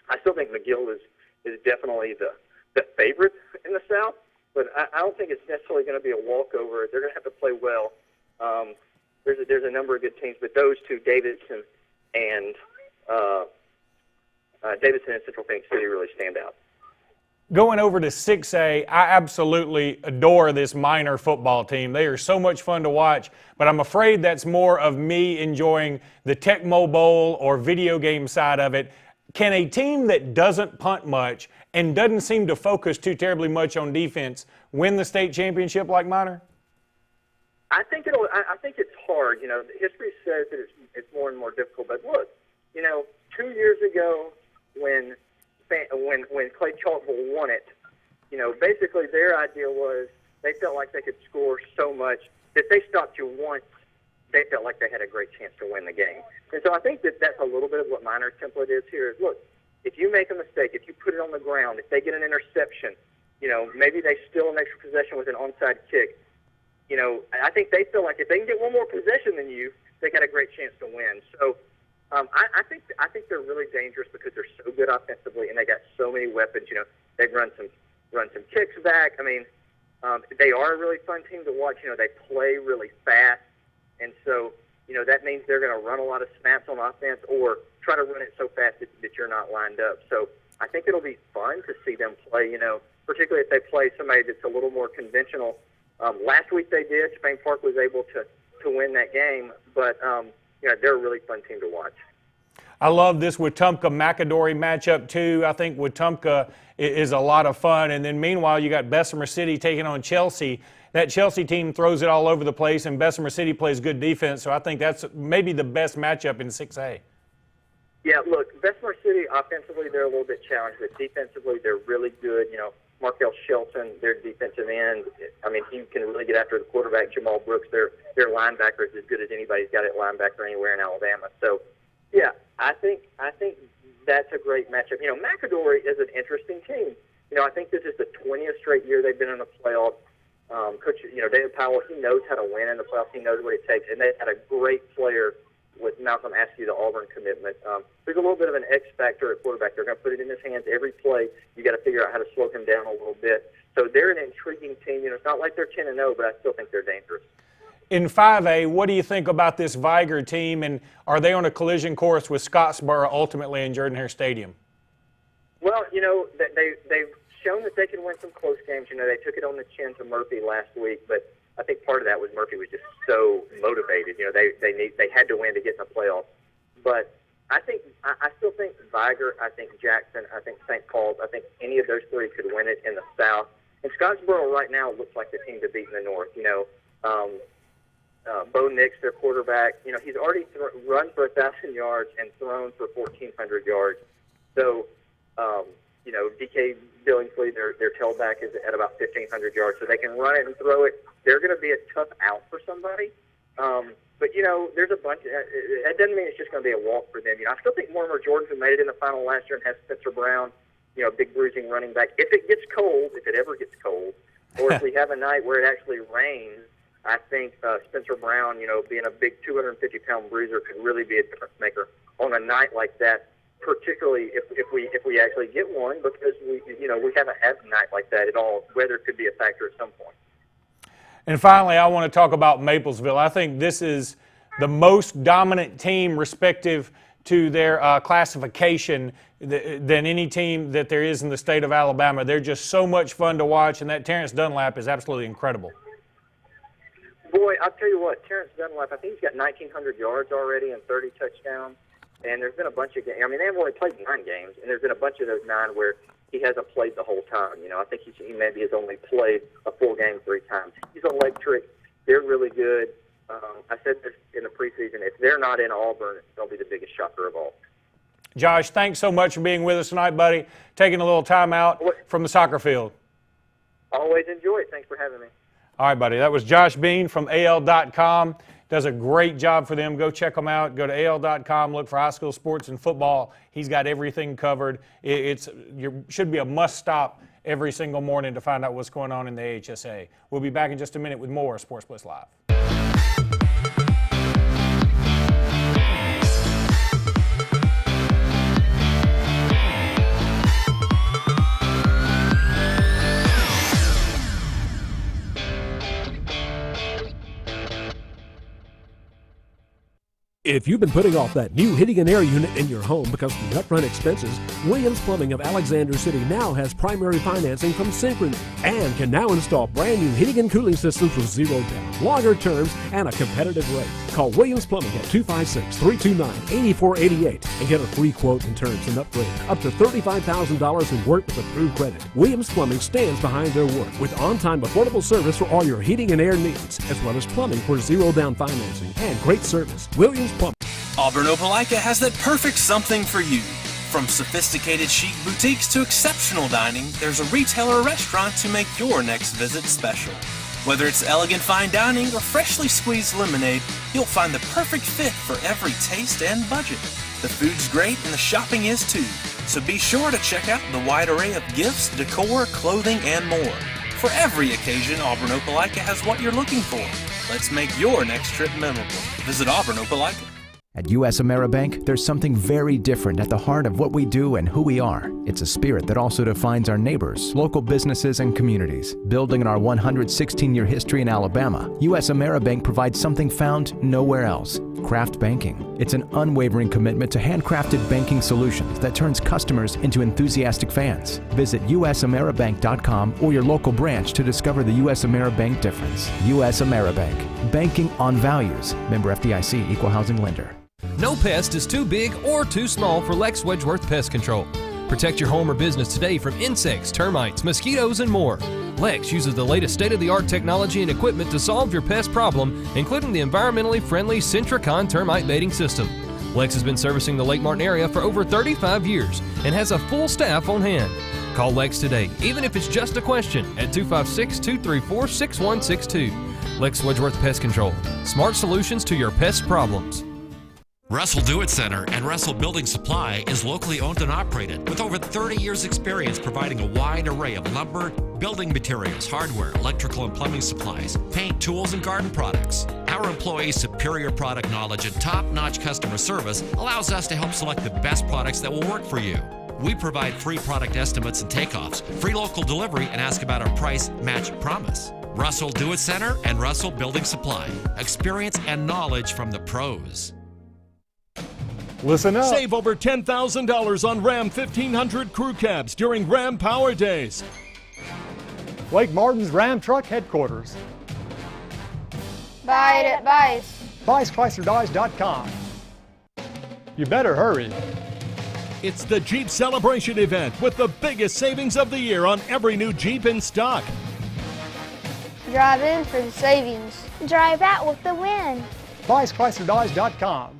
I still think McGill is definitely the favorite in the South, but I don't think it's necessarily going to be a walkover. They're going to have to play well. There's a number of good teams, but those two, Davidson and Central Phoenix City, really stand out. Going over to 6A, I absolutely adore this Minor football team. They are so much fun to watch, but I'm afraid that's more of me enjoying the Tecmo Bowl or video game side of it. Can a team that doesn't punt much and doesn't seem to focus too terribly much on defense win the state championship like Minor? I think it's hard. History says that it's more and more difficult. But look, 2 years ago when Clay Chalkville won it, basically their idea was they felt like they could score so much that if they stopped you once, they felt like they had a great chance to win the game. And so I think that's a little bit of what Minor's template is here. Is look, if you make a mistake, if you put it on the ground, if they get an interception, maybe they steal an extra possession with an onside kick. I think they feel like if they can get one more possession than you, they got a great chance to win. So I think they're really dangerous because they're so good offensively and they got so many weapons. They run some kicks back. I mean, they are a really fun team to watch. They play really fast, and so that means they're going to run a lot of snaps on offense or try to run it so fast that you're not lined up. So I think it'll be fun to see them play. Particularly if they play somebody that's a little more conventional. Last week they did. Spain Park was able to win that game, but they're a really fun team to watch. I love this Wetumpka-McAdory matchup too. I think Wetumpka is a lot of fun. And then meanwhile, you got Bessemer City taking on Chelsea. That Chelsea team throws it all over the place, and Bessemer City plays good defense. So I think that's maybe the best matchup in 6A. Yeah, look, Bessemer City offensively they're a little bit challenged, but defensively they're really good. Markel Shelton, their defensive end, I mean, he can really get after the quarterback. Jamal Brooks, their linebacker is as good as anybody's got at linebacker anywhere in Alabama. So, yeah, I think that's a great matchup. McAdory is an interesting team. I think this is the 20th straight year they've been in the playoffs. Coach, David Powell, he knows how to win in the playoffs. He knows what it takes, and they had a great player with Malcolm Askew, the Auburn commitment. There's a little bit of an X factor at quarterback. They're going to put it in his hands every play. You got to figure out how to slow him down a little bit. So they're an intriguing team. It's not like they're 10-0, but I still think they're dangerous. In 5A, what do you think about this Viger team, and are they on a collision course with Scottsboro ultimately in Jordan-Hare Stadium? Well, they've shown that they can win some close games. They took it on the chin to Murphy last week, but I think part of that was Murphy was just so motivated. They had to win to get in the playoffs. But I still think Viger, I think Jackson, I think St. Paul's, I think any of those three could win it in the South. And Scottsboro right now looks like the team to beat in the North. Bo Nix, their quarterback, he's already run for 1,000 yards and thrown for 1,400 yards. So, DK Billingsley, their tailback, is at about 1,500 yards, so they can run it and throw it. They're going to be a tough out for somebody. But, there's a bunch. That doesn't mean it's just going to be a walk for them. I still think Mortimer Jordan made it in the final last year and has Spencer Brown, big bruising running back. If it gets cold, if it ever gets cold, or if we have a night where it actually rains, I think Spencer Brown, being a big 250-pound bruiser, could really be a difference maker on a night like that. Particularly if we actually get one, because we haven't had a night like that at all. Weather could be a factor at some point. And finally, I want to talk about Maplesville. I think this is the most dominant team respective to their classification than any team that there is in the state of Alabama. They're just so much fun to watch, and that Terrence Dunlap is absolutely incredible. Boy, I'll tell you what, Terrence Dunlap, I think he's got 1,900 yards already and 30 touchdowns. And there's been a bunch of games. I mean, they've only played 9 games, and there's been a bunch of those 9 where he hasn't played the whole time. I think he maybe has only played a full game 3 times. He's electric. They're really good. I said this in the preseason. If they're not in Auburn, they'll be the biggest shocker of all. Josh, thanks so much for being with us tonight, buddy. Taking a little time out from the soccer field. Always enjoy it. Thanks for having me. All right, buddy. That was Josh Bean from AL.com. Does a great job for them. Go check them out. Go to AL.com. Look for high school sports and football. He's got everything covered. Should be a must-stop every single morning to find out what's going on in the AHSA. We'll be back in just a minute with more Sports Blitz Live. If you've been putting off that new heating and air unit in your home because of the upfront expenses, Williams Plumbing of Alexander City now has primary financing from Synchrony and can now install brand new heating and cooling systems with 0 down, longer terms, and a competitive rate. Call Williams Plumbing at 256-329-8488 and get a free quote and terms and upgrade up to $35,000 in work with approved credit. Williams Plumbing stands behind their work with on-time affordable service for all your heating and air needs, as well as plumbing for zero-down financing and great service. Williams Plumbing. Auburn Opelika has that perfect something for you. From sophisticated chic boutiques to exceptional dining, there's a retailer or restaurant to make your next visit special. Whether it's elegant fine dining or freshly squeezed lemonade, you'll find the perfect fit for every taste and budget. The food's great and the shopping is too, so be sure to check out the wide array of gifts, decor, clothing, and more. For every occasion, Auburn Opelika has what you're looking for. Let's make your next trip memorable. Visit Auburn Opelika. At U.S. AmeriBank, there's something very different at the heart of what we do and who we are. It's a spirit that also defines our neighbors, local businesses, and communities. Building on our 116-year history in Alabama, U.S. AmeriBank provides something found nowhere else: craft banking. It's an unwavering commitment to handcrafted banking solutions that turns customers into enthusiastic fans. Visit usameribank.com or your local branch to discover the U.S. AmeriBank difference. U.S. AmeriBank. Banking on values. Member FDIC, Equal Housing Lender. No pest is too big or too small for Lex Wedgeworth Pest Control. Protect your home or business today from insects, termites, mosquitoes, and more. Lex uses the latest state-of-the-art technology and equipment to solve your pest problem, including the environmentally friendly Centricon termite baiting system. Lex has been servicing the Lake Martin area for over 35 years and has a full staff on hand. Call Lex today, even if it's just a question, at 256-234-6162. Lex Wedgeworth Pest Control. Smart solutions to your pest problems. Russell Do-It Center and Russell Building Supply is locally owned and operated with over 30 years experience providing a wide array of lumber, building materials, hardware, electrical and plumbing supplies, paint, tools, and garden products. Our employees' superior product knowledge and top-notch customer service allows us to help select the best products that will work for you. We provide free product estimates and takeoffs, free local delivery, and ask about our price match promise. Russell Do-It Center and Russell Building Supply. Experience and knowledge from the pros. Listen up. Save over $10,000 on Ram 1500 crew cabs during Ram Power Days. Lake Martin's Ram Truck Headquarters. Buy it at Bice. BiceChryslerDodge.com. You better hurry. It's the Jeep Celebration event with the biggest savings of the year on every new Jeep in stock. Drive in for the savings. Drive out with the win. BiceChryslerDodge.com.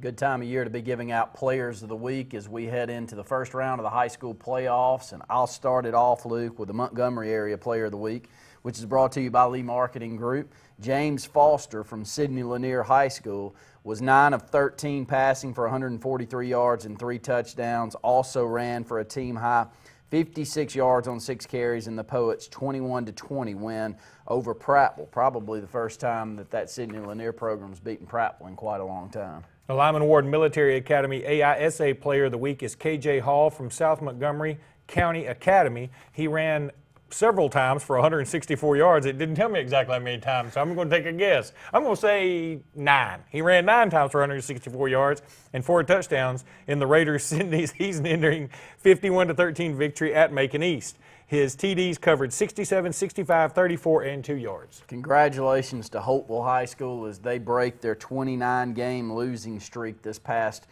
Good time of year to be giving out Players of the Week as we head into the first round of the high school playoffs. And I'll start it off, Luke, with the Montgomery Area Player of the Week, which is brought to you by Lee Marketing Group. James Foster from Sidney Lanier High School was 9 of 13 passing for 143 yards and 3 touchdowns. Also ran for a team high 56 yards on 6 carries in the Poets' 21-20 win over Prattville. Probably the first time that Sidney Lanier program's beaten Prattville in quite a long time. The Lyman Ward Military Academy AISA Player of the Week is KJ Hall from South Montgomery County Academy. He ran several times for 164 yards. It didn't tell me exactly how many times, so I'm going to take a guess. I'm going to say 9. He ran 9 times for 164 yards and 4 touchdowns in the Raiders' season-ending 51-13 victory at Macon East. His TDs covered 67, 65, 34, and 2 yards. Congratulations to Hopeville High School as they break their 29-game losing streak this past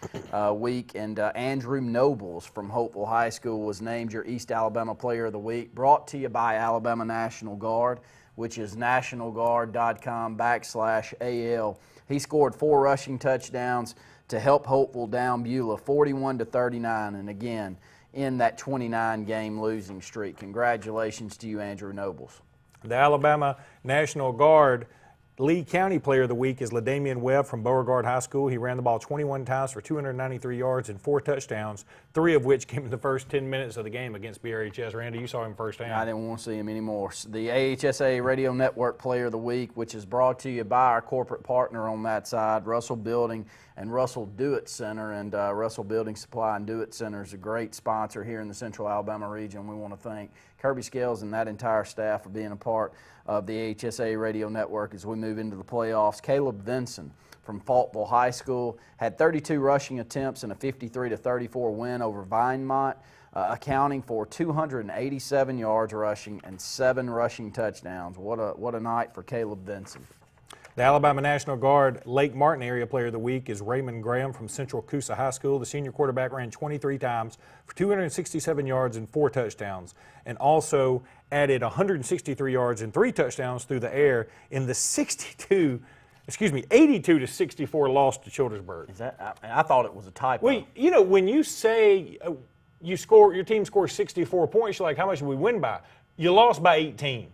week. And Andrew Nobles from Hopeville High School was named your East Alabama Player of the Week, brought to you by Alabama National Guard, which is nationalguard.com/AL. He scored 4 rushing touchdowns to help Hopeville down Beulah 41-39. And again, in that 29-game losing streak. Congratulations to you, Andrew Nobles. The Alabama National Guard Lee County Player of the Week is LaDamian Webb from Beauregard High School. He ran the ball 21 times for 293 yards and 4 touchdowns, 3 of which came in the first 10 minutes of the game against BRHS. Randy, you saw him firsthand. I didn't want to see him anymore. The AHSA Radio Network Player of the Week, which is brought to you by our corporate partner on that side, Russell Building and Russell Do-It Center. And Russell Building Supply and Do-It Center is a great sponsor here in the Central Alabama region. We want to thank Kirby Scales and that entire staff for being a part of the HSA radio network as we move into the playoffs. Caleb Vinson from Faultville High School had 32 rushing attempts and a 53-34 win over Vinemont, accounting for 287 yards rushing and 7 rushing touchdowns. What a night for Caleb Vinson. The Alabama National Guard Lake Martin Area Player of the Week is Raymond Graham from Central Coosa High School. The senior quarterback ran 23 times for 267 yards and 4 touchdowns, and also added 163 yards and 3 touchdowns through the air in the 82-64 loss to Childersburg. Is that? I thought it was a typo. Well, you know, when you say your team scores 64 points, you're like, how much did we win by? You lost by 18.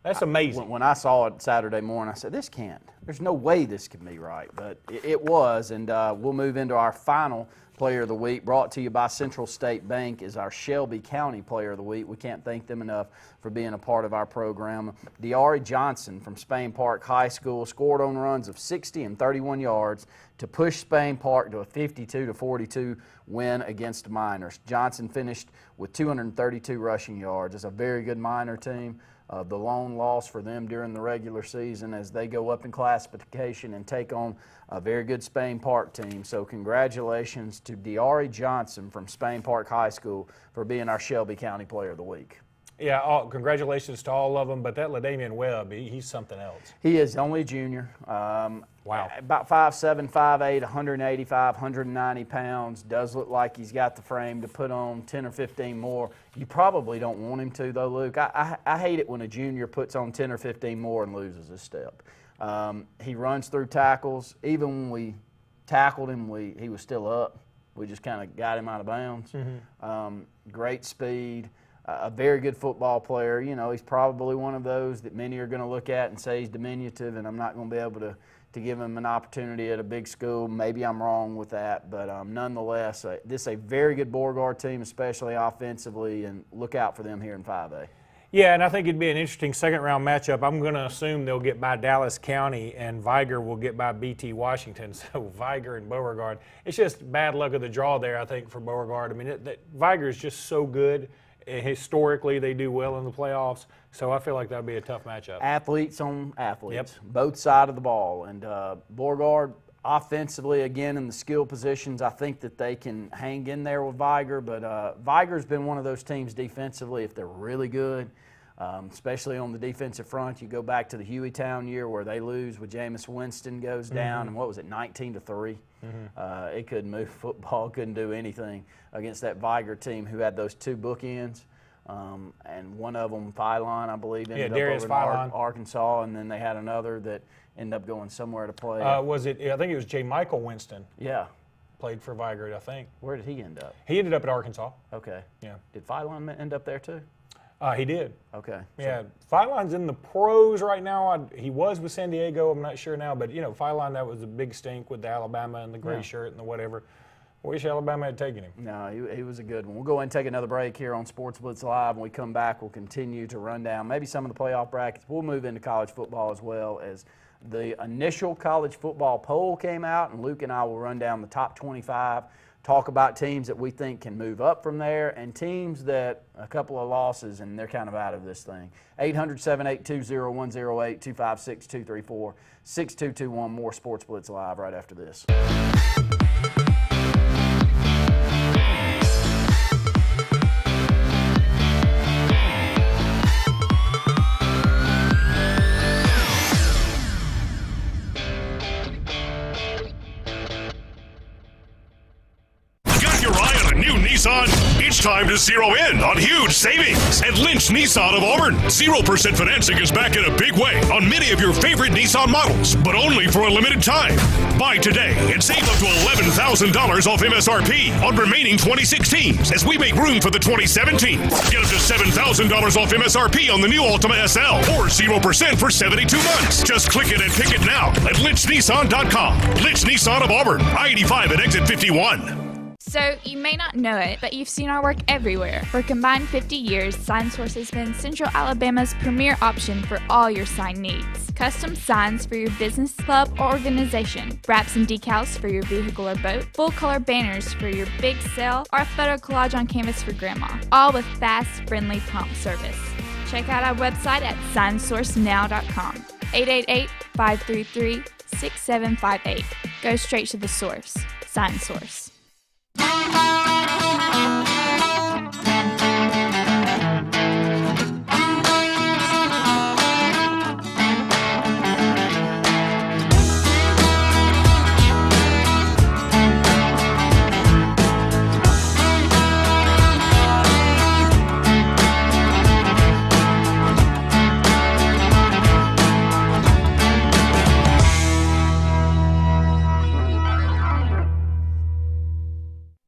That's amazing. When I saw it Saturday morning, I said, there's no way this can be right. But it was, and we'll move into our final Player of the Week, brought to you by Central State Bank, is our Shelby County Player of the Week. We can't thank them enough for being a part of our program. Diari Johnson from Spain Park High School scored on runs of 60 and 31 yards to push Spain Park to a 52-42 win against the Miners. Johnson finished with 232 rushing yards. It's a very good Miner team. The lone loss for them during the regular season as they go up in classification and take on a very good Spain Park team. So congratulations to Diari Johnson from Spain Park High School for being our Shelby County Player of the Week. Yeah, congratulations to all of them, but that LaDamian Webb, he's something else. He is only a junior. Wow. About 5'7", 5'8", 185, 190 pounds. Does look like he's got the frame to put on 10 or 15 more. You probably don't want him to, though, Luke. I hate it when a junior puts on 10 or 15 more and loses a step. He runs through tackles. Even when we tackled him, he was still up. We just kind of got him out of bounds. Mm-hmm. Great speed. A very good football player. You know, he's probably one of those that many are going to look at and say he's diminutive, and I'm not going to be able to give him an opportunity at a big school. Maybe I'm wrong with that, but nonetheless, this is a very good Beauregard team, especially offensively, and look out for them here in 5A. Yeah, and I think it'd be an interesting second-round matchup. I'm going to assume they'll get by Dallas County, and Viger will get by BT Washington. So Viger and Beauregard, it's just bad luck of the draw there, I think, for Beauregard. I mean, Viger is just so good. Historically, they do well in the playoffs, so I feel like that would be a tough matchup. Athletes on athletes, yep. Both sides of the ball. And Beauregard, offensively, again, in the skill positions, I think that they can hang in there with Viger, but Viger's been one of those teams defensively, if they're really good, especially on the defensive front. You go back to the Hueytown year where they lose with Jameis Winston goes down, mm-hmm. and what was it, 19-3? Mm-hmm. It couldn't move football, couldn't do anything against that Viger team who had those 2 bookends, and one of them, Phylon, I believe, ended up over in Arkansas, and then they had another that ended up going somewhere to play. I think it was J. Michael Winston. Yeah. Played for Viger, I think. Where did he end up? He ended up at Arkansas. Okay. Yeah. Did Phylon end up there too? He did. Okay. Yeah, Phylon's in the pros right now. He was with San Diego. I'm not sure now, but you know, Phylon, that was a big stink with the Alabama and the gray shirt and the whatever. I wish Alabama had taken him. No, he was a good one. We'll go ahead and take another break here on Sports Blitz Live. When we come back, we'll continue to run down maybe some of the playoff brackets. We'll move into college football as well, as the initial college football poll came out, and Luke and I will run down the top 25. Talk about teams that we think can move up from there and teams that a couple of losses and they're kind of out of this thing. 800-782-0108, 256-234-6221. More Sports Blitz Live right after this. Nissan, it's time to zero in on huge savings at Lynch Nissan of Auburn. 0% financing is back in a big way on many of your favorite Nissan models, but only for a limited time. Buy today and save up to $11,000 off MSRP on remaining 2016s as we make room for the 2017. Get up to $7,000 off MSRP on the new Altima SL or 0% for 72 months. Just click it and pick it now at lynchnissan.com. Lynch Nissan of Auburn, I-85 at exit 51. So, you may not know it, but you've seen our work everywhere. For a combined 50 years, SignSource has been Central Alabama's premier option for all your sign needs. Custom signs for your business, club, or organization. Wraps and decals for your vehicle or boat. Full-color banners for your big sale, or a photo collage on canvas for grandma. All with fast, friendly, prompt service. Check out our website at signsourcenow.com. 888-533-6758. Go straight to the source. SignSource.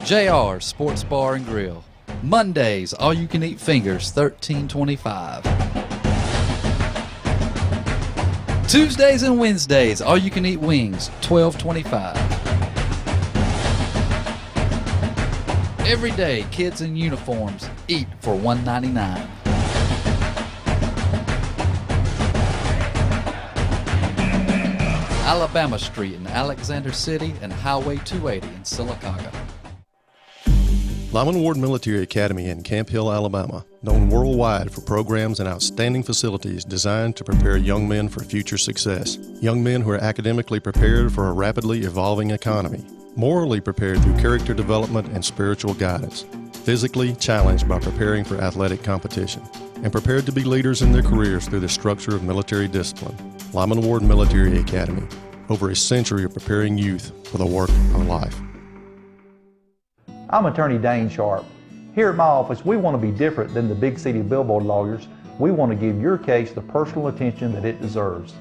JR Sports Bar and Grill. Mondays, all you can eat fingers, $13.25. Tuesdays and Wednesdays, all you can eat wings, $12.25. Every day, kids in uniforms eat for $1.99. Alabama Street in Alexander City and Highway 280 in Sylacauga. Lyman Ward Military Academy in Camp Hill, Alabama, known worldwide for programs and outstanding facilities designed to prepare young men for future success. Young men who are academically prepared for a rapidly evolving economy, morally prepared through character development and spiritual guidance, physically challenged by preparing for athletic competition, and prepared to be leaders in their careers through the structure of military discipline. Lyman Ward Military Academy, over a century of preparing youth for the work of life. I'm attorney Dane Sharp. Here at my office, we want to be different than the big city billboard lawyers. We want to give your case the personal attention that it deserves.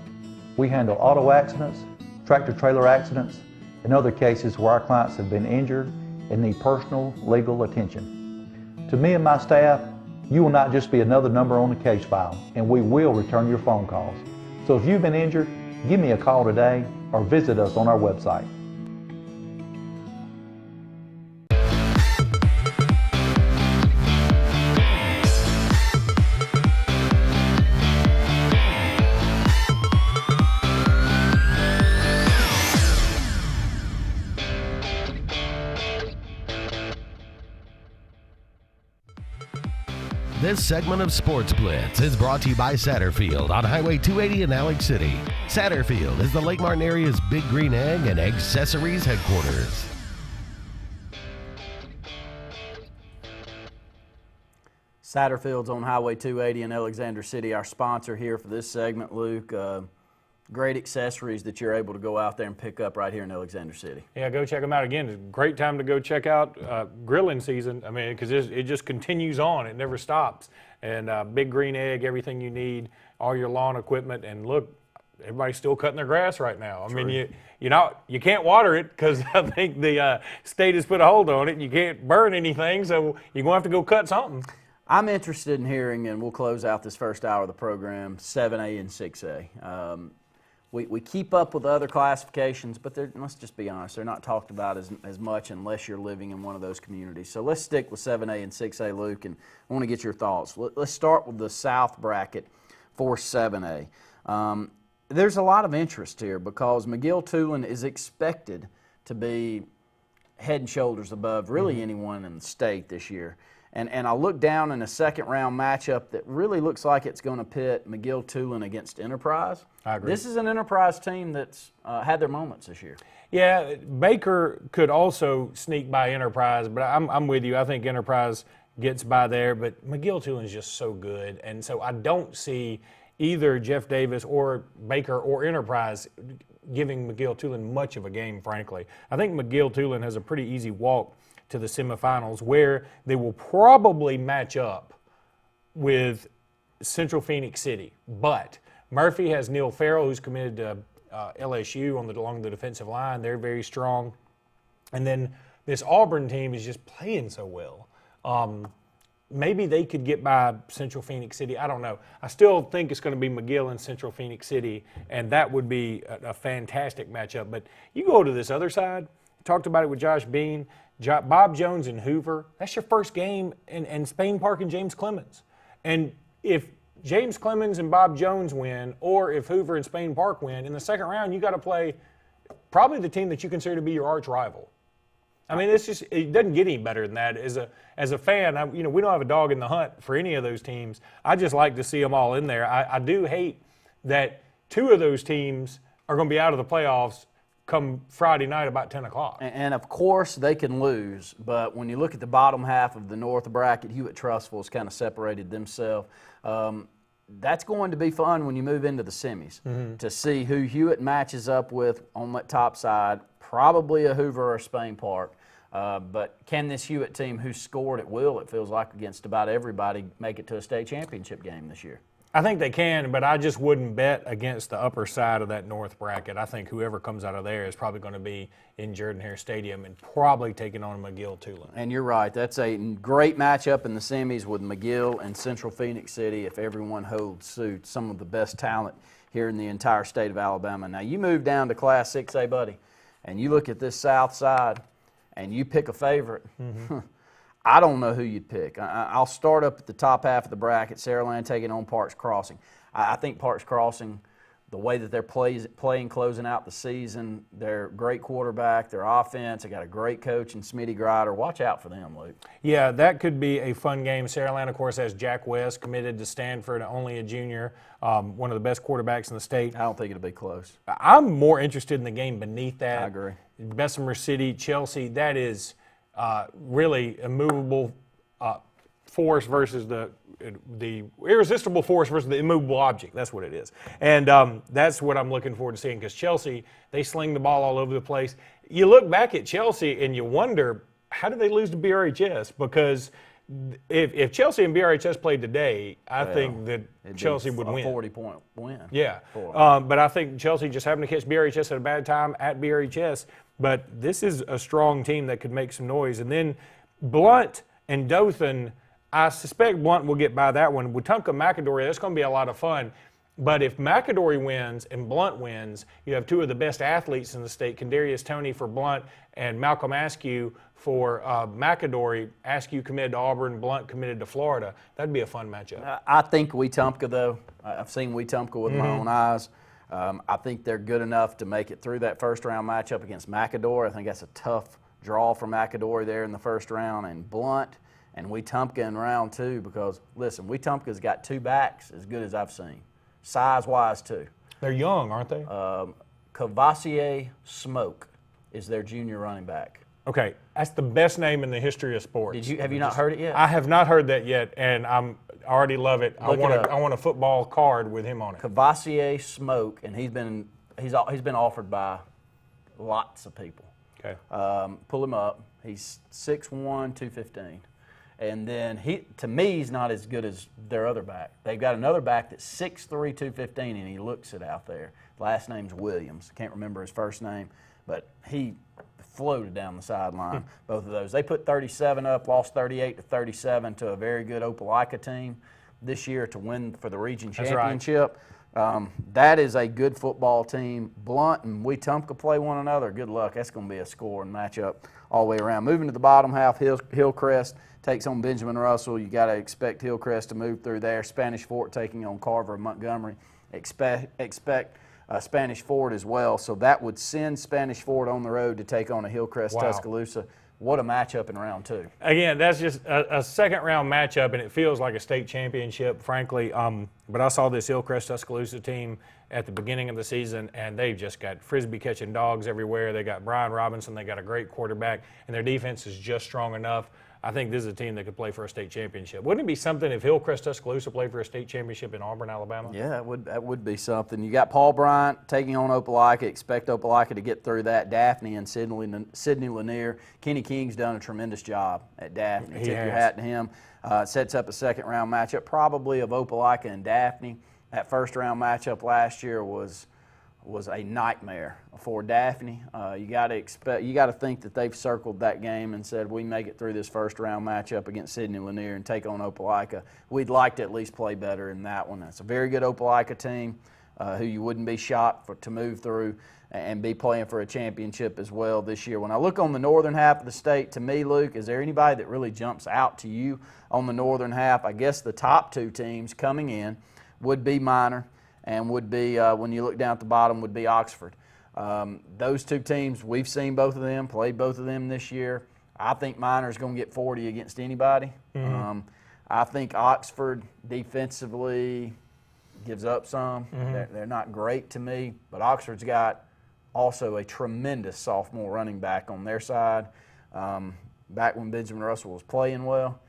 We handle auto accidents, tractor-trailer accidents, and other cases where our clients have been injured and need personal legal attention. To me and my staff, you will not just be another number on the case file, and we will return your phone calls. So if you've been injured, give me a call today or visit us on our website. This segment of Sports Blitz is brought to you by Satterfield on Highway 280 in Alex City. Satterfield is the Lake Martin area's Big Green Egg and Accessories headquarters. Satterfield's on Highway 280 in Alexander City, our sponsor here for this segment, Luke. Great accessories that you're able to go out there and pick up right here in Alexander City. Yeah, go check them out again. It's a great time to go check out grilling season. I mean, because it just continues on. It never stops. And Big Green Egg, everything you need, all your lawn equipment. And look, everybody's still cutting their grass right now. I mean, you can't water it because I think the state has put a hold on it. You can't burn anything, so you're going to have to go cut something. I'm interested in hearing, and we'll close out this first hour of the program, 7A and 6A. We keep up with other classifications, but let's just be honest, they're not talked about as much unless you're living in one of those communities. So let's stick with 7A and 6A, Luke, and I want to get your thoughts. Let's start with the South bracket for 7A. There's a lot of interest here because McGill-Tulane is expected to be head and shoulders above really anyone in the state this year. And I look down in a second-round matchup that really looks like it's going to pit McGill-Tulane against Enterprise. I agree. This is an Enterprise team that's had their moments this year. Yeah, Baker could also sneak by Enterprise, but I'm with you. I think Enterprise gets by there, but McGill-Tulane is just so good. And so I don't see either Jeff Davis or Baker or Enterprise giving McGill-Tulane much of a game, frankly. I think McGill-Tulane has a pretty easy walk to the semifinals where they will probably match up with Central Phoenix City. But Murphy has Neil Farrell, who's committed to LSU along the defensive line. They're very strong. And then this Auburn team is just playing so well. Maybe they could get by Central Phoenix City. I don't know. I still think it's going to be McGill and Central Phoenix City, and that would be a fantastic matchup. But you go to this other side, talked about it with Josh Bean, Bob Jones and Hoover. That's your first game in Spain Park and James Clemens. And if James Clemens and Bob Jones win, or if Hoover and Spain Park win, in the second round you got to play probably the team that you consider to be your arch rival. I mean, it doesn't get any better than that. As a fan, we don't have a dog in the hunt for any of those teams. I just like to see them all in there. I do hate that two of those teams are going to be out of the playoffs come Friday night about 10 o'clock. And of course, they can lose, but when you look at the bottom half of the North bracket, Hewitt-Trussville has kind of separated themselves. That's going to be fun when you move into the semis to see who Hewitt matches up with on that top side, probably a Hoover or Spain Park. But can this Hewitt team, who scored at will, it feels like, against about everybody, make it to a state championship game this year? I think they can, but I just wouldn't bet against the upper side of that North bracket. I think whoever comes out of there is probably going to be in Jordan-Hare Stadium and probably taking on McGill-Tulane. And you're right. That's a great matchup in the semis with McGill and Central Phoenix City if everyone holds suit. Some of the best talent here in the entire state of Alabama. Now, you move down to Class 6A, buddy, and you look at this south side and you pick a favorite. I don't know who you'd pick. I'll start up at the top half of the bracket, Saraland taking on Parks Crossing. I think Parks Crossing, the way that they're playing closing out the season, they're great quarterback, their offense, they got a great coach in Smitty Grider. Watch out for them, Luke. Yeah, that could be a fun game. Saraland, of course, has Jack West committed to Stanford, only a junior, one of the best quarterbacks in the state. I don't think it'll be close. I'm more interested in the game beneath that. I agree. Bessemer City, Chelsea, that is really immovable force versus the irresistible force versus the immovable object. That's what it is. And that's what I'm looking forward to seeing, because Chelsea, they sling the ball all over the place. You look back at Chelsea and you wonder, how did they lose to BRHS? Because if Chelsea and BRHS played today, I think that Chelsea would win. A 40-point win. Yeah. But I think Chelsea just happened to catch BRHS at a bad time at BRHS. But this is a strong team that could make some noise. And then Blunt and Dothan, I suspect Blunt will get by that one. Wetumpka-McAdory, that's going to be a lot of fun. But if McAdory wins and Blunt wins, you have two of the best athletes in the state, Kendarius Toney for Blunt and Malcolm Askew for McAdory. Askew committed to Auburn, Blunt committed to Florida. That'd be a fun matchup. I think Wetumpka, though. I've seen Wetumpka with my own eyes. I think they're good enough to make it through that first-round matchup against McAdory. I think that's a tough draw for McAdory there in the first round. And Blunt and Wetumpka in round two, because, listen, Wetumpka's got two backs as good as I've seen, size-wise, too. They're young, aren't they? Kowaliga Smoke is their junior running back. Okay, that's the best name in the history of sports. Have you not heard it yet? I have not heard that yet, and I already love it. I want a football card with him on it. Kowaliga Smoke, and he's been offered by lots of people. Okay. Pull him up. He's 6'1", 215. And then to me, he's not as good as their other back. They've got another back that's 6'3", 215, and he looks it out there. Last name's Williams. Can't remember his first name, but he floated down the sideline, both of those. They put 37 up, lost 38-37 to a very good Opelika team this year to win for the region championship. Right. That is a good football team. Blunt and Wetumpka play one another. Good luck. That's going to be a scoring matchup all the way around. Moving to the bottom half, Hillcrest takes on Benjamin Russell. You got to expect Hillcrest to move through there. Spanish Fort taking on Carver and Montgomery. Expect Spanish Fort as well. So that would send Spanish Fort on the road to take on a Hillcrest Tuscaloosa. What a matchup in round two. Again, that's just a second-round matchup, and it feels like a state championship, frankly. But I saw this Hillcrest Tuscaloosa team at the beginning of the season, and they've just got Frisbee-catching dogs everywhere. They got Brian Robinson. They got a great quarterback, and their defense is just strong enough. I think this is a team that could play for a state championship. Wouldn't it be something if Hillcrest Tuscaloosa played for a state championship in Auburn, Alabama? Yeah, that would be something. You got Paul Bryant taking on Opelika. Expect Opelika to get through that. Daphne and Sidney Lanier. Kenny King's done a tremendous job at Daphne. Tip your hat to him. Sets up a second-round matchup, probably of Opelika and Daphne. That first-round matchup last year was a nightmare for Daphne. You got to think that they've circled that game and said, we make it through this first round matchup against Sidney Lanier and take on Opelika. We'd like to at least play better in that one. That's a very good Opelika team. who you wouldn't be shocked to move through and be playing for a championship as well this year. When I look on the northern half of the state, to me, Luke, is there anybody that really jumps out to you on the northern half? I guess the top two teams coming in would be Minor and would be, when you look down at the bottom, would be Oxford. Those two teams, we've seen both of them, played both of them this year. I think Minor is going to get 40 against anybody. Mm-hmm. I think Oxford defensively gives up some. Mm-hmm. They're not great to me, but Oxford's got also a tremendous sophomore running back on their side. Back when Benjamin Russell was playing well,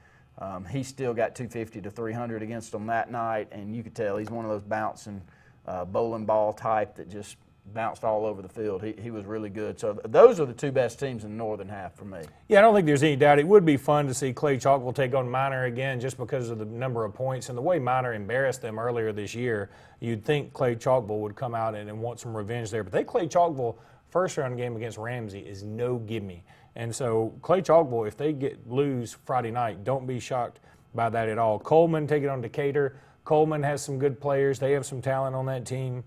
he still got 250 to 300 against them that night, and you could tell he's one of those bouncing bowling ball type that just bounced all over the field. He was really good. So those are the two best teams in the northern half for me. Yeah, I don't think there's any doubt. It would be fun to see Clay Chalkville take on Minor again just because of the number of points and the way Minor embarrassed them earlier this year. You'd think Clay Chalkville would come out and want some revenge there. But they Clay Chalkville first round game against Ramsey is no gimme. And so Clay Chalkville, if they lose Friday night, don't be shocked by that at all. Coleman taking on Decatur. Coleman has some good players. They have some talent on that team.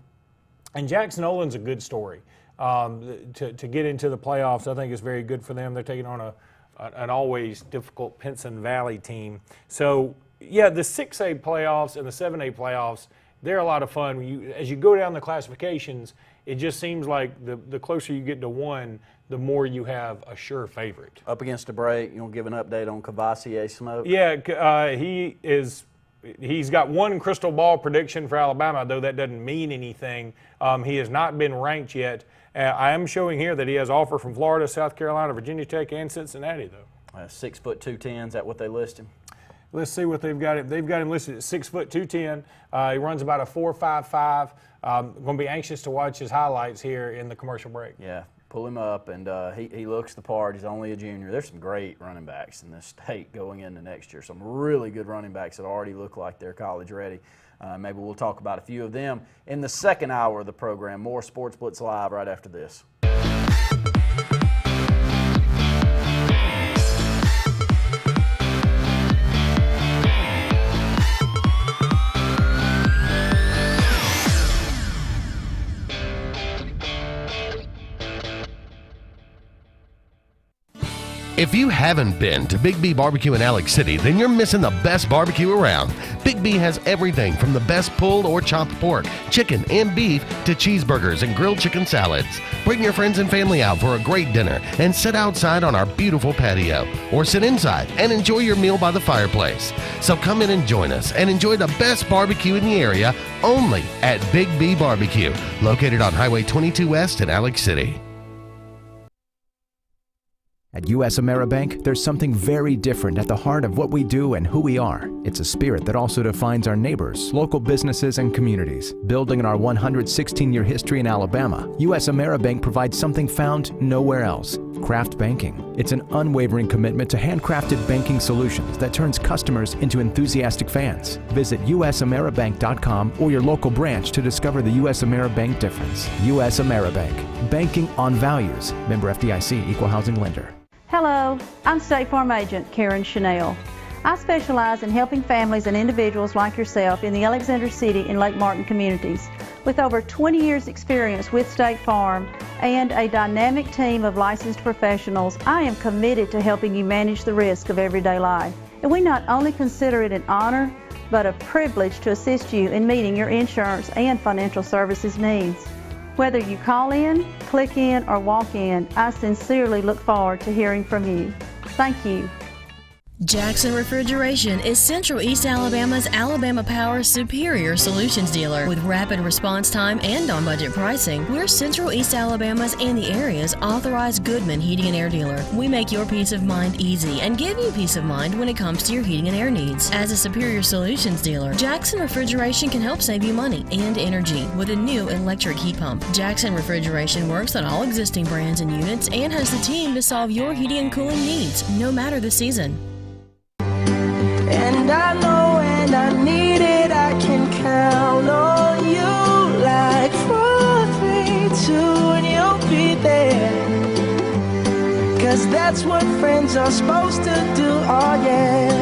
And Jackson Olin's a good story. To get into the playoffs, I think is very good for them. They're taking on an always difficult Pinson Valley team. So, yeah, the 6A playoffs and the 7A playoffs, they're a lot of fun. As you go down the classifications, it just seems like the closer you get to one, the more you have a sure favorite. Up against a break, you want to give an update on Cavassier Smoke? Yeah, he's got one crystal ball prediction for Alabama, though that doesn't mean anything. He has not been ranked yet. I am showing here that he has offer from Florida, South Carolina, Virginia Tech, and Cincinnati, though. 6 foot 210, is that what they list him? Let's see what they've got. They've got him listed at 6 foot 210. He runs about a 4.55. Going to be anxious to watch his highlights here in the commercial break. Yeah, pull him up, and he looks the part. He's only a junior. There's some great running backs in this state going into next year. Some really good running backs that already look like they're college ready. Maybe we'll talk about a few of them in the second hour of the program. More Sports Blitz Live right after this. If you haven't been to Big B Barbecue in Alex City, then you're missing the best barbecue around. Big B has everything from the best pulled or chopped pork, chicken, and beef to cheeseburgers and grilled chicken salads. Bring your friends and family out for a great dinner and sit outside on our beautiful patio, or sit inside and enjoy your meal by the fireplace. So come in and join us and enjoy the best barbecue in the area only at Big B Barbecue, located on Highway 22 West in Alex City. At U.S. Ameribank, there's something very different at the heart of what we do and who we are. It's a spirit that also defines our neighbors, local businesses, and communities. Building on our 116-year history in Alabama, U.S. Ameribank provides something found nowhere else: craft banking. It's an unwavering commitment to handcrafted banking solutions that turns customers into enthusiastic fans. Visit usameribank.com or your local branch to discover the U.S. Ameribank difference. U.S. Ameribank. Banking on values. Member FDIC, Equal Housing Lender. Hello, I'm State Farm Agent Karen Chanel. I specialize in helping families and individuals like yourself in the Alexander City and Lake Martin communities. With over 20 years experience with State Farm and a dynamic team of licensed professionals, I am committed to helping you manage the risk of everyday life. And we not only consider it an honor, but a privilege to assist you in meeting your insurance and financial services needs. Whether you call in, click in, or walk in, I sincerely look forward to hearing from you. Thank you. Jackson Refrigeration is Central East Alabama's Alabama Power Superior Solutions dealer. With rapid response time and on-budget pricing, we're Central East Alabama's and the area's authorized Goodman Heating and Air dealer. We make your peace of mind easy and give you peace of mind when it comes to your heating and air needs. As a Superior Solutions dealer, Jackson Refrigeration can help save you money and energy with a new electric heat pump. Jackson Refrigeration works on all existing brands and units and has the team to solve your heating and cooling needs, no matter the season. And I know when I need it, I can count on you. Like 4, 3, 2, and you'll be there. 'Cause that's what friends are supposed to do, oh yeah.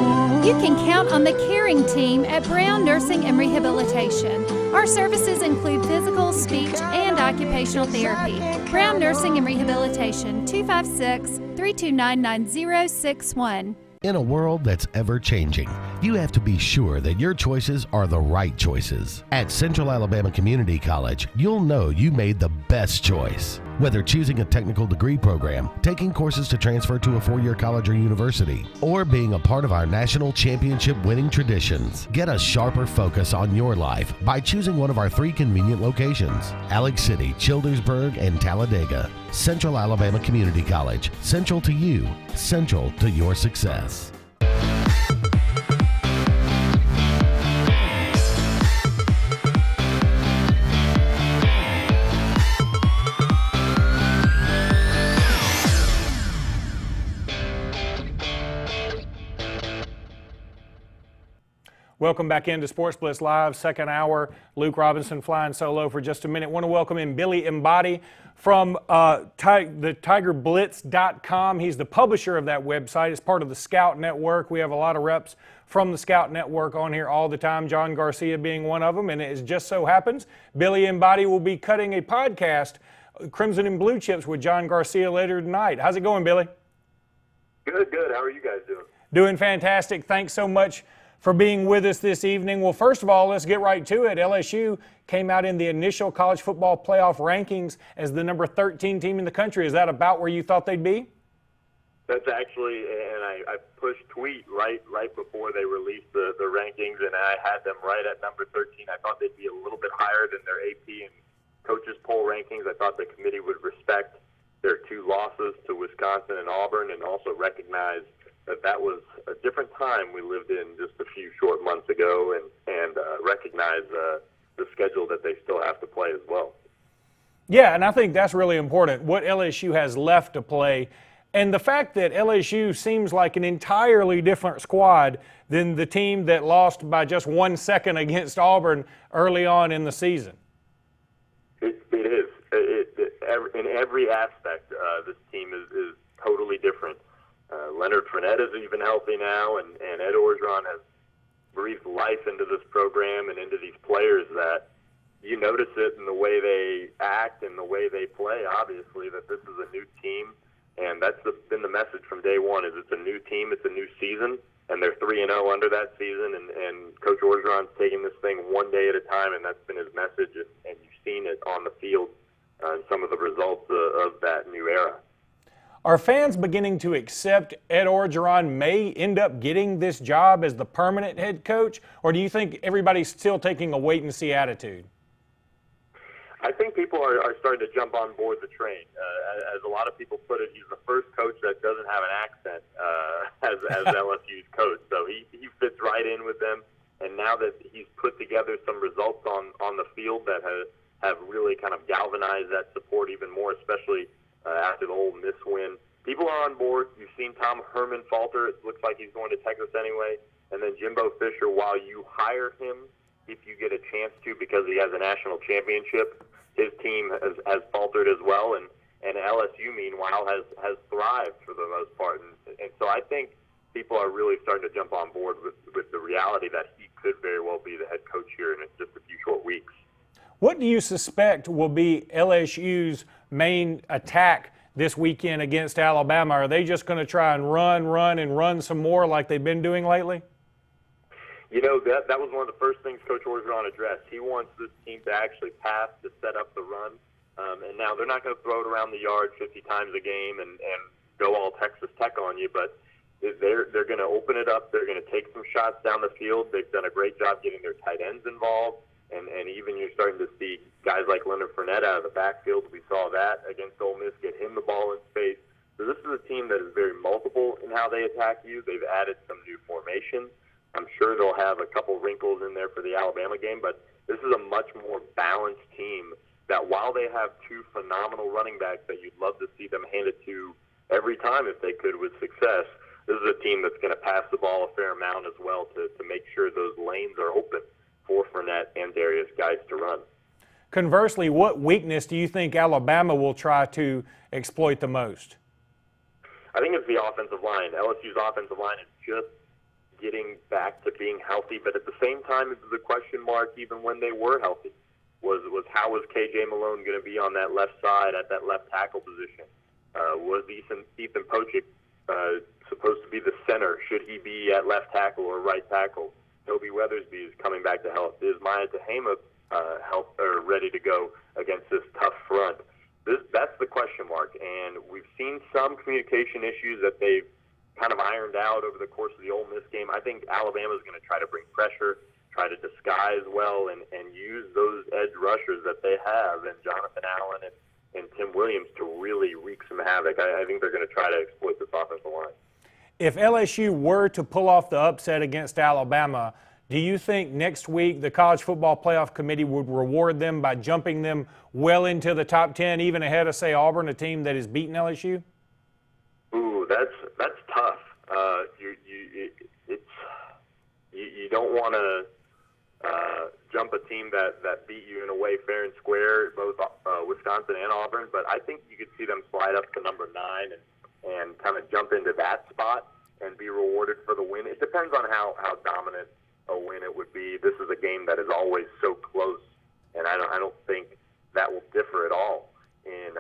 Ooh. You can count on the caring team at Brown Nursing and Rehabilitation. Our services include physical, speech, and occupational therapy. Brown Nursing and Rehabilitation, 256-329-9061. In a world that's ever-changing, you have to be sure that your choices are the right choices. At Central Alabama Community College, you'll know you made the best choice. Whether choosing a technical degree program, taking courses to transfer to a four-year college or university, or being a part of our national championship winning traditions, get a sharper focus on your life by choosing one of our 3 convenient locations: Alex City, Childersburg, and Talladega. Central Alabama Community College. Central to you, central to your success. Welcome back into Sports Blitz Live, second hour. Luke Robinson flying solo for just a minute. Want to welcome in Billy Embody from the TigerBlitz.com. He's the publisher of that website. It's part of the Scout Network. We have a lot of reps from the Scout Network on here all the time, John Garcia being one of them. And it just so happens Billy Embody will be cutting a podcast, Crimson and Blue Chips, with John Garcia later tonight. How's it going, Billy? Good, good. How are you guys doing? Doing fantastic. Thanks so much for being with us this evening. Well, first of all, let's get right to it. LSU came out in the initial college football playoff rankings as the number 13 team in the country. Is that about where you thought they'd be? That's actually, and I pushed tweet right before they released the rankings, and I had them right at number 13. I thought they'd be a little bit higher than their AP and coaches poll rankings. I thought the committee would respect their 2 losses to Wisconsin and Auburn, and also recognize that was a different time we lived in just a few short months ago, and recognize the schedule that they still have to play as well. Yeah, and I think that's really important, what LSU has left to play. And the fact that LSU seems like an entirely different squad than the team that lost by just 1 second against Auburn early on in the season. It is. In every aspect, this team is totally different. Leonard Fournette is even healthy now, and Ed Orgeron has breathed life into this program and into these players that you notice it in the way they act and the way they play, obviously, that this is a new team. And that's been the message from day one, is it's a new team, it's a new season, and they're 3-0 under that season, and Coach Orgeron's taking this thing one day at a time, and that's been his message, and you've seen it on the field and some of the results of that new era. Are fans beginning to accept Ed Orgeron may end up getting this job as the permanent head coach, or do you think everybody's still taking a wait-and-see attitude? I think people are starting to jump on board the train. As a lot of people put it, he's the first coach that doesn't have an accent as LSU's coach. So he fits right in with them. And now that he's put together some results on the field that have really kind of galvanized that support even more, especially after the Ole Miss win, people are on board. You've seen Tom Herman falter. It looks like he's going to Texas anyway. And then Jimbo Fisher, while you hire him, if you get a chance to, because he has a national championship, his team has faltered as well, and LSU, meanwhile, has thrived for the most part. And so I think people are really starting to jump on board with the reality that he could very well be the head coach here in just a few short weeks. What do you suspect will be LSU's main attack this weekend against Alabama? Are they just going to try and run some more like they've been doing lately? You know, that was one of the first things Coach Orgeron addressed. He wants this team to actually pass to set up the run. And now they're not going to throw it around the yard 50 times a game and go all Texas Tech on you, but they're going to open it up. They're going to take some shots down the field. They've done a great job getting their tight ends involved. And even you're starting to see guys like Leonard Fournette out of the backfield. We saw that against Ole Miss, get him the ball in space. So this is a team that is very multiple in how they attack you. They've added some new formations. I'm sure they'll have a couple wrinkles in there for the Alabama game, but this is a much more balanced team that while they have 2 phenomenal running backs that you'd love to see them hand it to every time if they could with success, this is a team that's going to pass the ball a fair amount as well to make sure those lanes are open for Fournette and Darius guys to run. Conversely, what weakness do you think Alabama will try to exploit the most? I think it's the offensive line. LSU's offensive line is just getting back to being healthy, but at the same time, it was a question mark even when they were healthy. Was how was KJ Malone going to be on that left side at that left tackle position? Was Ethan Pochik supposed to be the center? Should he be at left tackle or right tackle? Toby Weathersby is coming back to health. Is Maya Tehama ready to go against this tough front? That's the question mark, and we've seen some communication issues that they've kind of ironed out over the course of the Ole Miss game. I think Alabama's going to try to bring pressure, try to disguise well, and use those edge rushers that they have, and Jonathan Allen and Tim Williams to really wreak some havoc. I think they're going to try to exploit this offensive line. If LSU were to pull off the upset against Alabama, do you think next week the College Football Playoff Committee would reward them by jumping them well into the top 10, even ahead of, say, Auburn, a team that has beaten LSU? Ooh, that's tough. You don't want to jump a team that beat you in a way fair and square, both Wisconsin and Auburn, but I think you could see them slide up to number 9 and kind of jump into that spot and be rewarded for the win. It depends on how dominant a win it would be. This is a game that is always so close, and I don't think that will differ at all in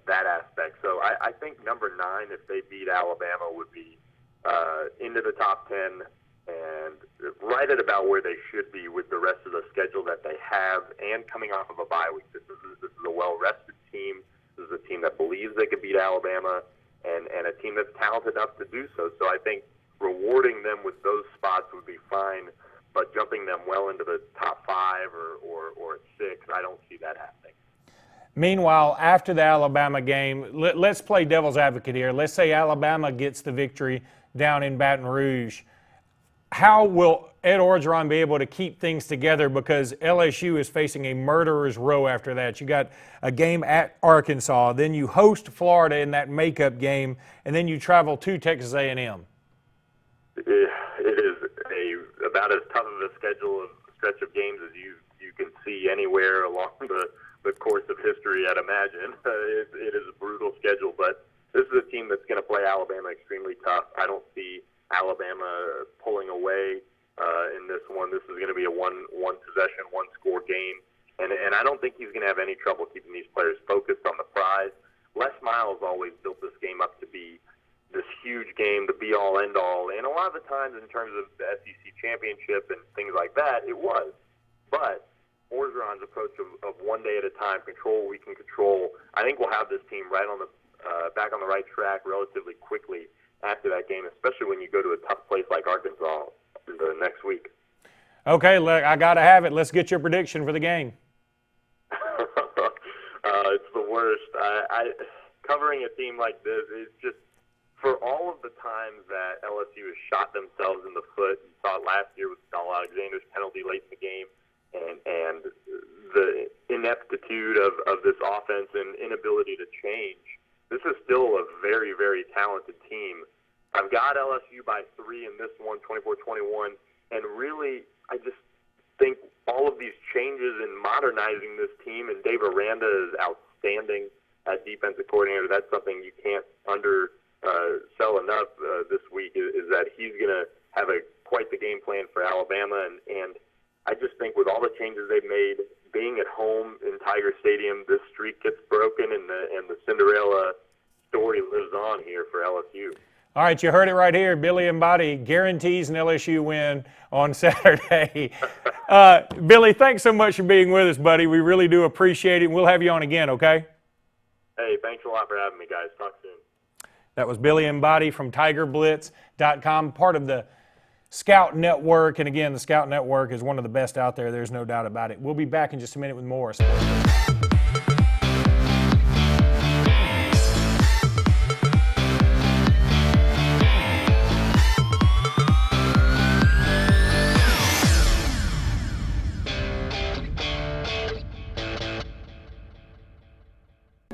that aspect. So I think number 9, if they beat Alabama, would be into the top 10 and right at about where they should be with the rest of the schedule that they have, and coming off of a bye week. This is a well-rested team. This is a team that believes they could beat Alabama, and a team that's talented enough to do so. So I think rewarding them with those spots would be fine, but jumping them well into the top 5 or 6, I don't see that happening. Meanwhile, after the Alabama game, let's play devil's advocate here. Let's say Alabama gets the victory down in Baton Rouge. How will Ed Orgeron be able to keep things together, because LSU is facing a murderer's row after that? You got a game at Arkansas, then you host Florida in that makeup game, and then you travel to Texas A&M. It is about as tough of a stretch of games as you can see anywhere along the course of history, I'd imagine. It is a brutal schedule, but this is a team that's going to play Alabama extremely tough. I don't see Alabama pulling away in this one. This is going to be a one possession, one score game, and I don't think he's going to have any trouble keeping these players focused on the prize. Les Miles always built this game up to be this huge game, the be-all, end-all, and a lot of the times in terms of the SEC championship and things like that, it was. But Orgeron's approach of one day at a time, control what we can control, I think we'll have this team right on the back on the right track relatively quickly after that game, especially when you go to a tough place like Arkansas the next week. Okay, look, I got to have it. Let's get your prediction for the game. It's the worst. Covering a team like this is just, for all of the times that LSU has shot themselves in the foot, you saw it last year with Donald Alexander's penalty late in the game, and the ineptitude of this offense and inability to change. This is still a very, very talented team. I've got LSU by 3 in this one, 24-21, and really I just think all of these changes in modernizing this team, and Dave Aranda is outstanding at defensive coordinator. That's something you can't undersell enough this week, is that he's going to have quite the game plan for Alabama, and I just think with all the changes they've made, being at home in Tiger Stadium, this streak gets broken, and the Cinderella story lives on here for LSU. All right, you heard it right here. Billy Embody guarantees an LSU win on Saturday. Billy, thanks so much for being with us, buddy. We really do appreciate it. We'll have you on again, okay? Hey, thanks a lot for having me, guys. Talk soon. That was Billy Embody from TigerBlitz.com, part of the Scout Network. And again, the Scout Network is one of the best out there. There's no doubt about it. We'll be back in just a minute with more.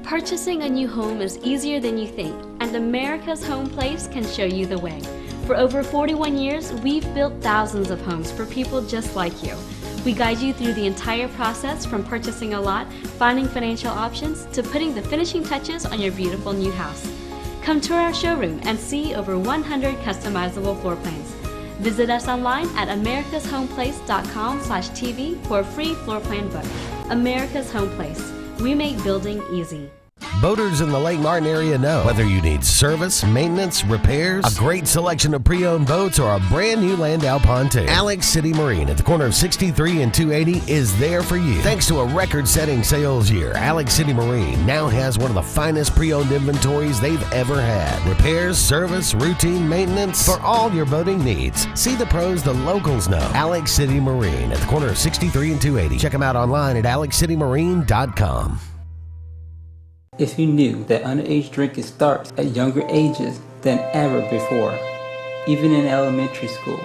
Purchasing a new home is easier than you think, and America's Home Place can show you the way. For over 41 years, we've built thousands of homes for people just like you. We guide you through the entire process, from purchasing a lot, finding financial options, to putting the finishing touches on your beautiful new house. Come tour our showroom and see over 100 customizable floor plans. Visit us online at americashomeplace.com/TV for a free floor plan book. America's Home Place. We make building easy. Boaters in the Lake Martin area know whether you need service, maintenance, repairs, a great selection of pre-owned boats, or a brand new Landau pontoon. Alex City Marine at the corner of 63 and 280 is there for you. Thanks to a record-setting sales year, Alex City Marine now has one of the finest pre-owned inventories they've ever had. Repairs, service, routine maintenance, for all your boating needs. See the pros the locals know. Alex City Marine at the corner of 63 and 280. Check them out online at alexcitymarine.com. If you knew that underage drinking starts at younger ages than ever before, even in elementary school,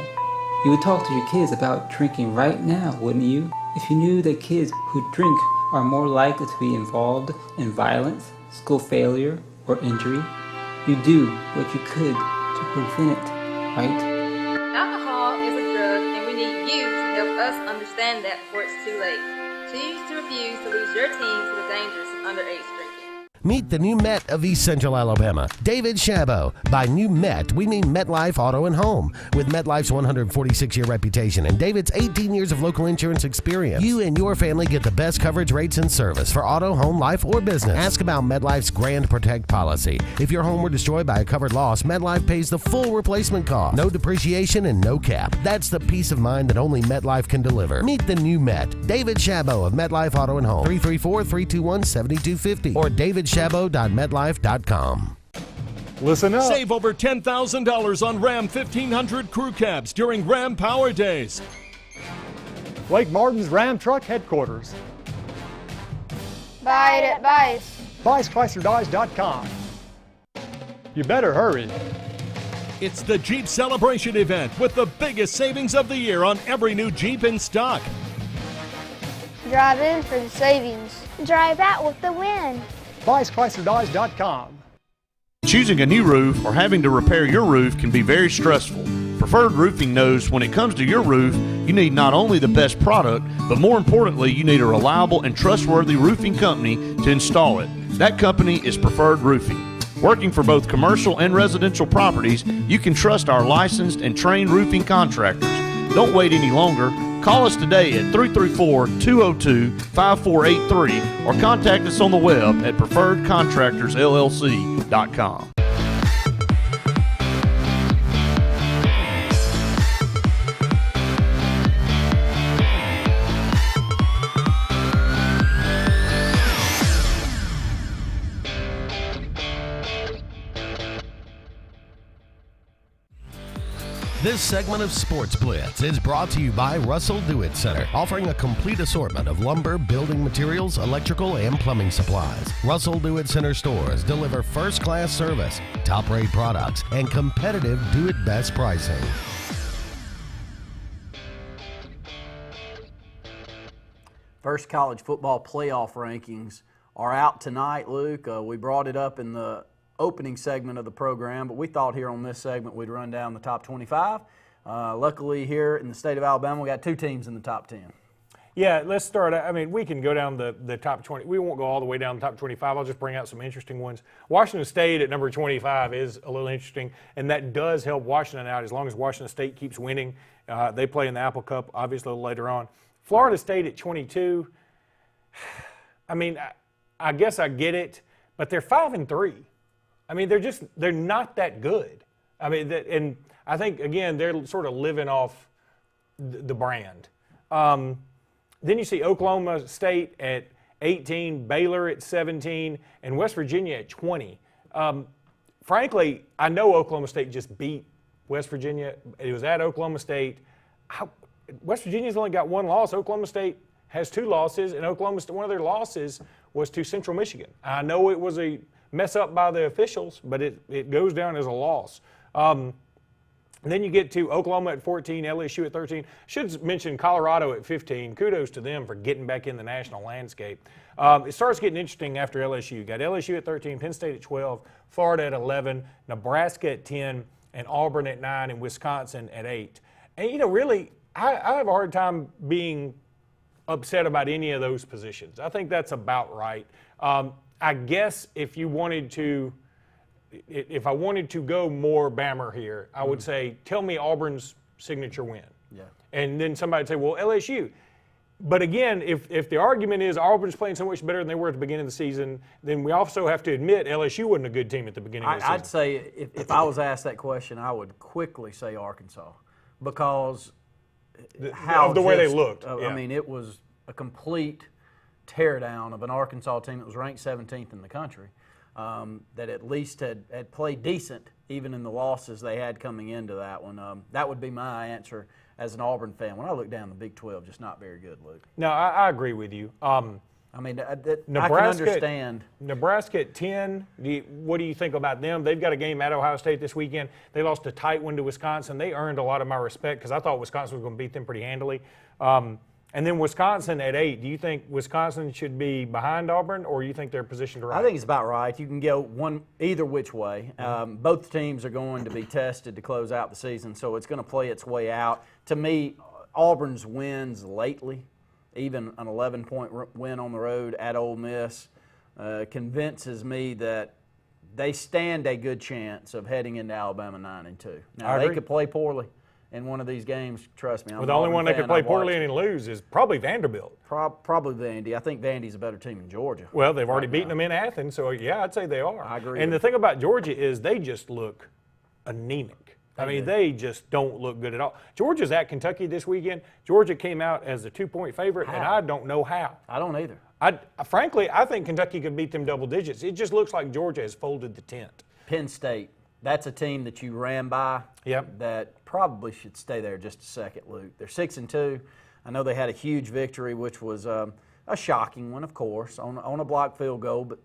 you would talk to your kids about drinking right now, wouldn't you? If you knew that kids who drink are more likely to be involved in violence, school failure, or injury, you'd do what you could to prevent it, right? Alcohol is a drug, and we need you to help us understand that before it's too late. Choose to refuse to lose your team to the dangers of underage drinking. Meet the new Met of East Central Alabama, David Chabot. By new Met, we mean MetLife Auto and Home. With MetLife's 146-year reputation and David's 18 years of local insurance experience, you and your family get the best coverage rates and service for auto, home, life, or business. Ask about MetLife's Grand Protect policy. If your home were destroyed by a covered loss, MetLife pays the full replacement cost. No depreciation and no cap. That's the peace of mind that only MetLife can deliver. Meet the new Met, David Chabot of MetLife Auto and Home, 334-321-7250 or davidchabot.metlife.com. Listen up. Save over $10,000 on Ram 1500 crew cabs during Ram Power Days. Lake Martin's Ram Truck Headquarters. Buy it at Bice. BiceChryslerDodge.com. You better hurry. It's the Jeep Celebration event with the biggest savings of the year on every new Jeep in stock. Drive in for the savings. Drive out with the win. BiceChryslerDodge.com. Choosing a new roof or having to repair your roof can be very stressful. Preferred Roofing knows when it comes to your roof, you need not only the best product, but more importantly, you need a reliable and trustworthy roofing company to install it. That company is Preferred Roofing. Working for both commercial and residential properties, you can trust our licensed and trained roofing contractors. Don't wait any longer. Call us today at 334-202-5483 or contact us on the web at preferredcontractorsllc.com. This segment of Sports Blitz is brought to you by Russell Do-It Center, offering a complete assortment of lumber, building materials, electrical, and plumbing supplies. Russell Do-It Center stores deliver first-class service, top-rate products, and competitive do-it-best pricing. First college football playoff rankings are out tonight, Luke. We brought it up in the opening segment of the program, but we thought here on this segment we'd run down the top 25. Luckily here in the state of Alabama, we got two teams in the top 10. Yeah, let's start. I mean, we can go down the top 20. We won't go all the way down the top 25. I'll just bring out some interesting ones. Washington State at number 25 is a little interesting, and that does help Washington out as long as Washington State keeps winning. They play in the Apple Cup, obviously, a little later on. Florida State at 22. I mean, I guess I get it, but they're 5-3. I mean, they're not that good. I mean, and I think, again, they're sort of living off the brand. Then you see Oklahoma State at 18, Baylor at 17, and West Virginia at 20. Frankly, I know Oklahoma State just beat West Virginia. It was at Oklahoma State. West Virginia's only got one loss. Oklahoma State has two losses, and Oklahoma State, one of their losses was to Central Michigan. I know it was a mess up by the officials, but it goes down as a loss. Then you get to Oklahoma at 14, LSU at 13. Should mention Colorado at 15. Kudos to them for getting back in the national landscape. It starts getting interesting after LSU. You got LSU at 13, Penn State at 12, Florida at 11, Nebraska at 10, and Auburn at 9, and Wisconsin at 8. And, you know, really, I have a hard time being upset about any of those positions. I think that's about right. I guess if I wanted to go more Bammer here, I would say tell me Auburn's signature win. Yeah. And then somebody would say, well, LSU. But again, if the argument is Auburn's playing so much better than they were at the beginning of the season, then we also have to admit LSU wasn't a good team at the beginning of the season. I'd say if I was asked that question, I would quickly say Arkansas, because of the way they looked. I mean, it was a complete teardown of an Arkansas team that was ranked 17th in the country, that at least had played decent even in the losses they had coming into that one. That would be my answer as an Auburn fan. When I look down the Big 12, just not very good, Luke. No, I agree with you. I mean, I can understand. Nebraska at 10, what do you think about them? They've got a game at Ohio State this weekend. They lost a tight one to Wisconsin. They earned a lot of my respect because I thought Wisconsin was going to beat them pretty handily. And then Wisconsin at 8, do you think Wisconsin should be behind Auburn, or you think they're positioned right? I think it's about right. You can go either which way. Both teams are going to be tested to close out the season, so it's going to play its way out. To me, Auburn's wins lately, even an 11-point win on the road at Ole Miss, convinces me that they stand a good chance of heading into Alabama 9-2. Now, they could play poorly in one of these games, trust me. Well, the only one they could play poorly and lose is probably Vanderbilt. Probably Vandy. I think Vandy's a better team than Georgia. Well, they've already beaten them in Athens, so yeah, I'd say they are. I agree. And the thing about Georgia is they just look anemic. They just don't look good at all. Georgia's at Kentucky this weekend. Georgia came out as a 2-point favorite, and I don't know how. I don't either. Frankly, I think Kentucky could beat them double digits. It just looks like Georgia has folded the tent. Penn State, that's a team that you ran by. Yep. That probably should stay there just a second, Luke. They're 6-2. I know they had a huge victory, which was a shocking one, of course, on a blocked field goal, but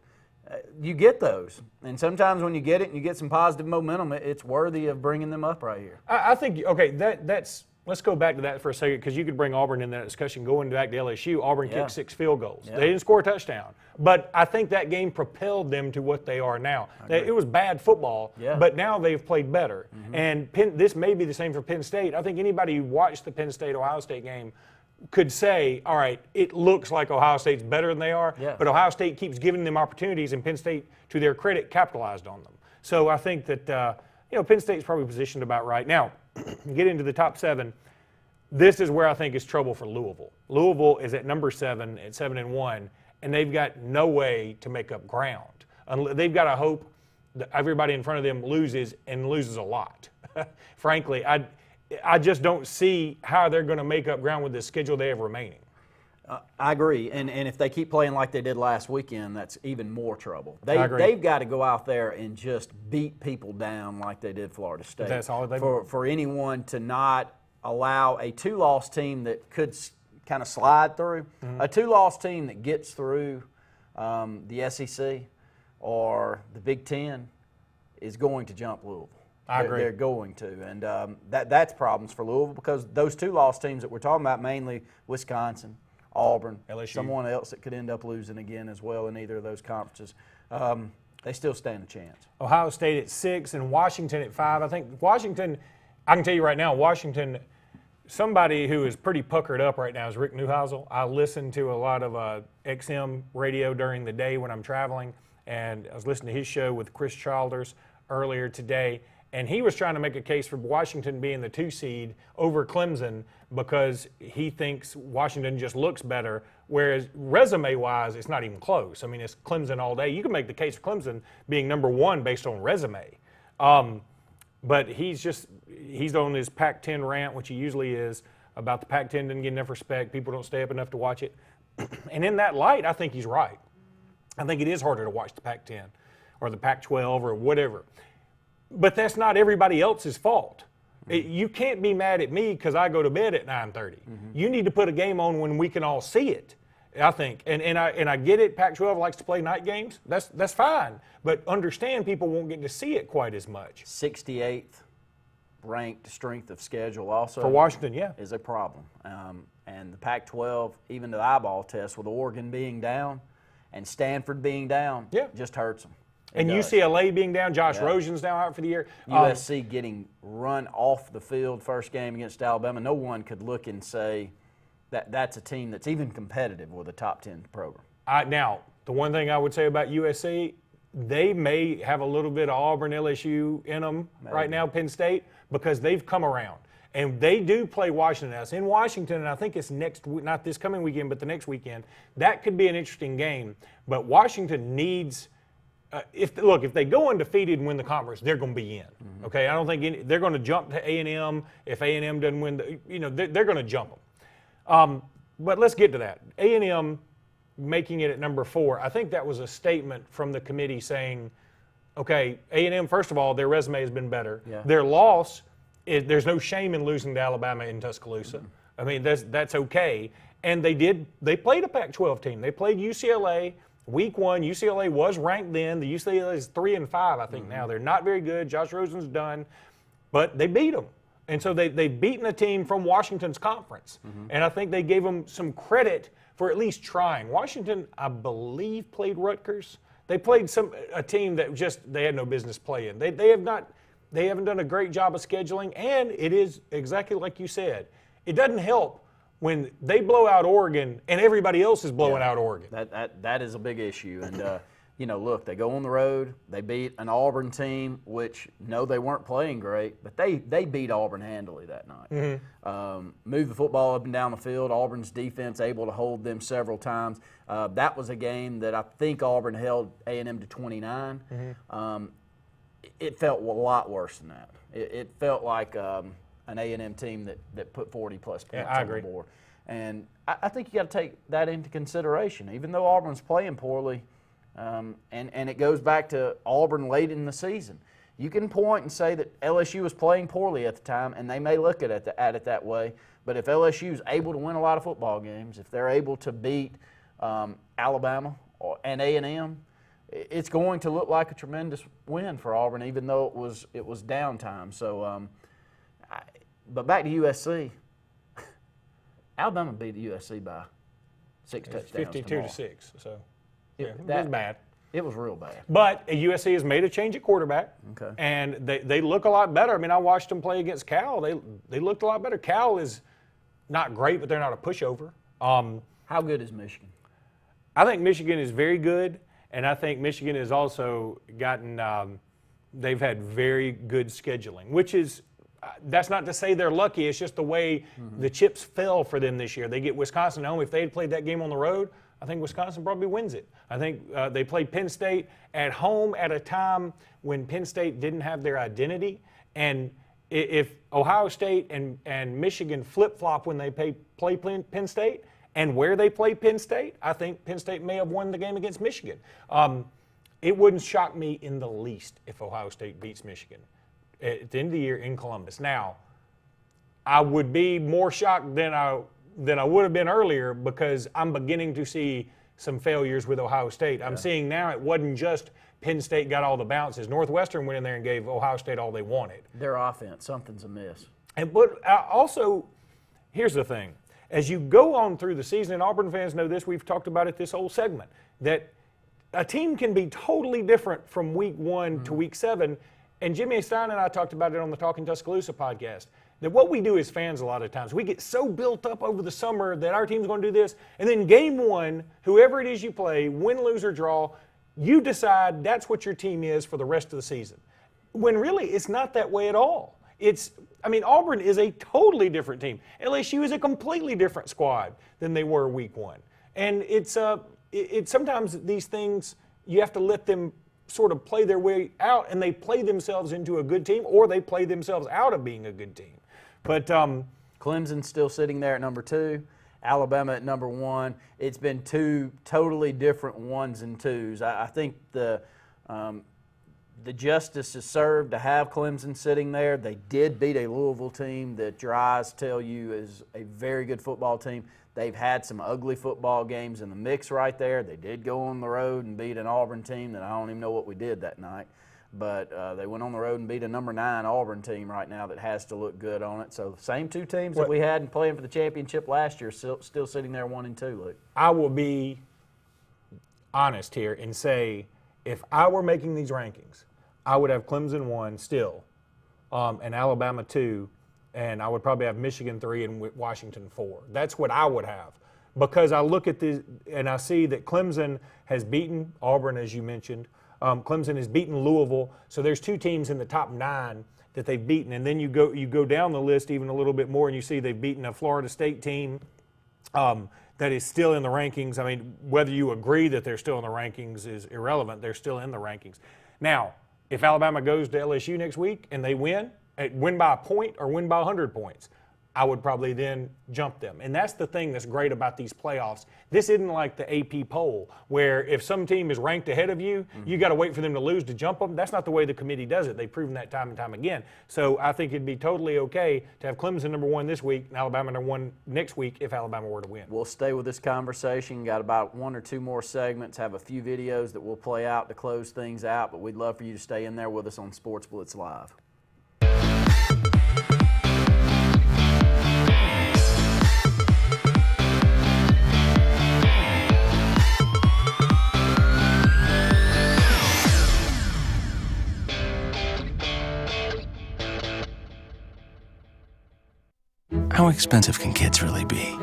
you get those. And sometimes when you get it and you get some positive momentum, it's worthy of bringing them up right here. I think, okay, that's let's go back to that for a second, because you could bring Auburn in that discussion. Going back to LSU, Auburn kicked 6 field goals. They didn't score a touchdown. But I think that game propelled them to what they are now. It was bad football, but now they've played better. And this may be the same for Penn State. I think anybody who watched the Penn State-Ohio State game could say, all right, it looks like Ohio State's better than they are, but Ohio State keeps giving them opportunities, and Penn State, to their credit, capitalized on them. So I think that Penn State's probably positioned about right. Now, get into the top 7. This is where I think is trouble for Louisville. Louisville is at number 7 at 7-1, and they've got no way to make up ground. They've got to hope that everybody in front of them loses, and loses a lot. Frankly, I just don't see how they're going to make up ground with the schedule they have remaining. I agree, and if they keep playing like they did last weekend, that's even more trouble. They've got to go out there and just beat people down like they did Florida State. That's all they for anyone to not allow a 2-loss team that could kind of slide through, a 2-loss team that gets through the SEC or the Big Ten is going to jump Louisville. I agree. They're going to, and that's problems for Louisville, because those 2-loss teams that we're talking about, mainly Wisconsin, Auburn, LSU. Someone else that could end up losing again as well in either of those conferences, they still stand a chance. Ohio State at 6 and Washington at 5. I think Washington, I can tell you right now, Washington, somebody who is pretty puckered up right now is Rick Neuheisel. I listen to a lot of XM radio during the day when I'm traveling, and I was listening to his show with Chris Childers earlier today, and he was trying to make a case for Washington being the 2 seed over Clemson because he thinks Washington just looks better, whereas resume-wise, it's not even close. I mean, it's Clemson all day. You can make the case for Clemson being number 1 based on resume. But he's on his Pac-10 rant, which he usually is, about the Pac-10 didn't get enough respect. People don't stay up enough to watch it. And in that light, I think he's right. I think it is harder to watch the Pac-10 or the Pac-12 or whatever. But that's not everybody else's fault. You can't be mad at me because I go to bed at 9:30. You need to put a game on when we can all see it, I think. And I get it, Pac-12 likes to play night games. That's fine. But understand people won't get to see it quite as much. 68th ranked strength of schedule also. For Washington, is a problem. And the Pac-12, even the eyeball test with Oregon being down and Stanford being down, just hurts them. And UCLA being down, Josh Rosen's now out for the year. USC getting run off the field first game against Alabama. No one could look and say that's a team that's even competitive with a top 10 program. Now, the one thing I would say about USC, they may have a little bit of Auburn, LSU in them right now, Penn State, because they've come around. And they do play Washington. Now, it's in Washington, and I think it's not this coming weekend, but the next weekend. That could be an interesting game. But Washington needs if they go undefeated and win the conference, they're going to be in. Mm-hmm. Okay, I don't think they're going to jump to A&M if A&M doesn't win. They're going to jump them. But let's get to that. A&M making it at number 4. I think that was a statement from the committee saying, okay, A&M, first of all, their resume has been better. Yeah. Their loss, there's no shame in losing to Alabama in Tuscaloosa. Mm-hmm. I mean, that's okay. And they played a Pac-12 team. They played UCLA. Week 1, UCLA was ranked then. The UCLA is 3-5, I think, now. They're not very good. Josh Rosen's done. But they beat them. And so they've beaten a team from Washington's conference. Mm-hmm. And I think they gave them some credit for at least trying. Washington, I believe, played Rutgers. They played a team that they had no business playing. They haven't done a great job of scheduling. And it is exactly like you said. It doesn't help when they blow out Oregon and everybody else is blowing out Oregon. That is a big issue. And, look, they go on the road. They beat an Auburn team, which, no, they weren't playing great, but they beat Auburn handily that night. Mm-hmm. Moved the football up and down the field. Auburn's defense able to hold them several times. That was a game that I think Auburn held A&M to 29. Mm-hmm. It felt a lot worse than that. It felt like an A&M team that put 40-plus points on the board. And I think you got to take that into consideration. Even though Auburn's playing poorly, and it goes back to Auburn late in the season, you can point and say that LSU was playing poorly at the time, and they may look at it that way. But if LSU is able to win a lot of football games, if they're able to beat Alabama and A&M, it's going to look like a tremendous win for Auburn, even though it was downtime. So. But back to USC, Alabama beat USC by 6 touchdowns. 52-6. So it was bad. It was real bad. But USC has made a change at quarterback. Okay. And they look a lot better. I mean, I watched them play against Cal. They looked a lot better. Cal is not great, but they're not a pushover. How good is Michigan? I think Michigan is very good, and I think Michigan has also gotten they've had very good scheduling, which is that's not to say they're lucky. It's just the way the chips fell for them this year. They get Wisconsin home. If they had played that game on the road, I think Wisconsin probably wins it. I think they played Penn State at home at a time when Penn State didn't have their identity. And if Ohio State and Michigan flip-flop when they play Penn State and where they play Penn State, I think Penn State may have won the game against Michigan. It wouldn't shock me in the least if Ohio State beats Michigan at the end of the year in Columbus. Now, I would be more shocked than I would have been earlier because I'm beginning to see some failures with Ohio State. I'm seeing now it wasn't just Penn State got all the bounces. Northwestern went in there and gave Ohio State all they wanted. Their offense, something's amiss. But also, here's the thing. As you go on through the season, and Auburn fans know this, we've talked about it this whole segment, that a team can be totally different from week 1 to week 7. And Jimmy Stein and I talked about it on the Talking Tuscaloosa podcast, that what we do as fans a lot of times, we get so built up over the summer that our team's going to do this, and then game 1, whoever it is you play, win, lose, or draw, you decide that's what your team is for the rest of the season. When really it's not that way at all. Auburn is a totally different team. LSU is a completely different squad than they were week 1. And it's sometimes these things, you have to let them sort of play their way out, and they play themselves into a good team, or they play themselves out of being a good team. But Clemson's still sitting there at number 2, Alabama at number 1. It's been 2 totally different 1s and 2s. I think the justice is served to have Clemson sitting there. They did beat a Louisville team that your eyes tell you is a very good football team. They've had some ugly football games in the mix right there. They did go on the road and beat an Auburn team that I don't even know what we did that night. But they went on the road and beat a number 9 Auburn team right now that has to look good on it. So the same 2 teams that we had playing for the championship last year still sitting there 1 and 2, Luke. I will be honest here and say if I were making these rankings, I would have Clemson 1 still, and Alabama 2, and I would probably have Michigan 3 and Washington 4. That's what I would have, because I look at this and I see that Clemson has beaten Auburn, as you mentioned. Clemson has beaten Louisville. So there's 2 teams in the top 9 that they've beaten. And then you go down the list even a little bit more, and you see they've beaten a Florida State team that is still in the rankings. I mean, whether you agree that they're still in the rankings is irrelevant. They're still in the rankings. Now, if Alabama goes to LSU next week and they win by a point or win by 100 points, I would probably then jump them. And that's the thing that's great about these playoffs. This isn't like the AP poll where if some team is ranked ahead of you, you got to wait for them to lose to jump them. That's not the way the committee does it. They've proven that time and time again. So I think it'd be totally okay to have Clemson number 1 this week and Alabama number 1 next week if Alabama were to win. We'll stay with this conversation. Got about 1 or 2 more segments, have a few videos that we'll play out to close things out, but we'd love for you to stay in there with us on Sports Blitz Live. How expensive can kids really be?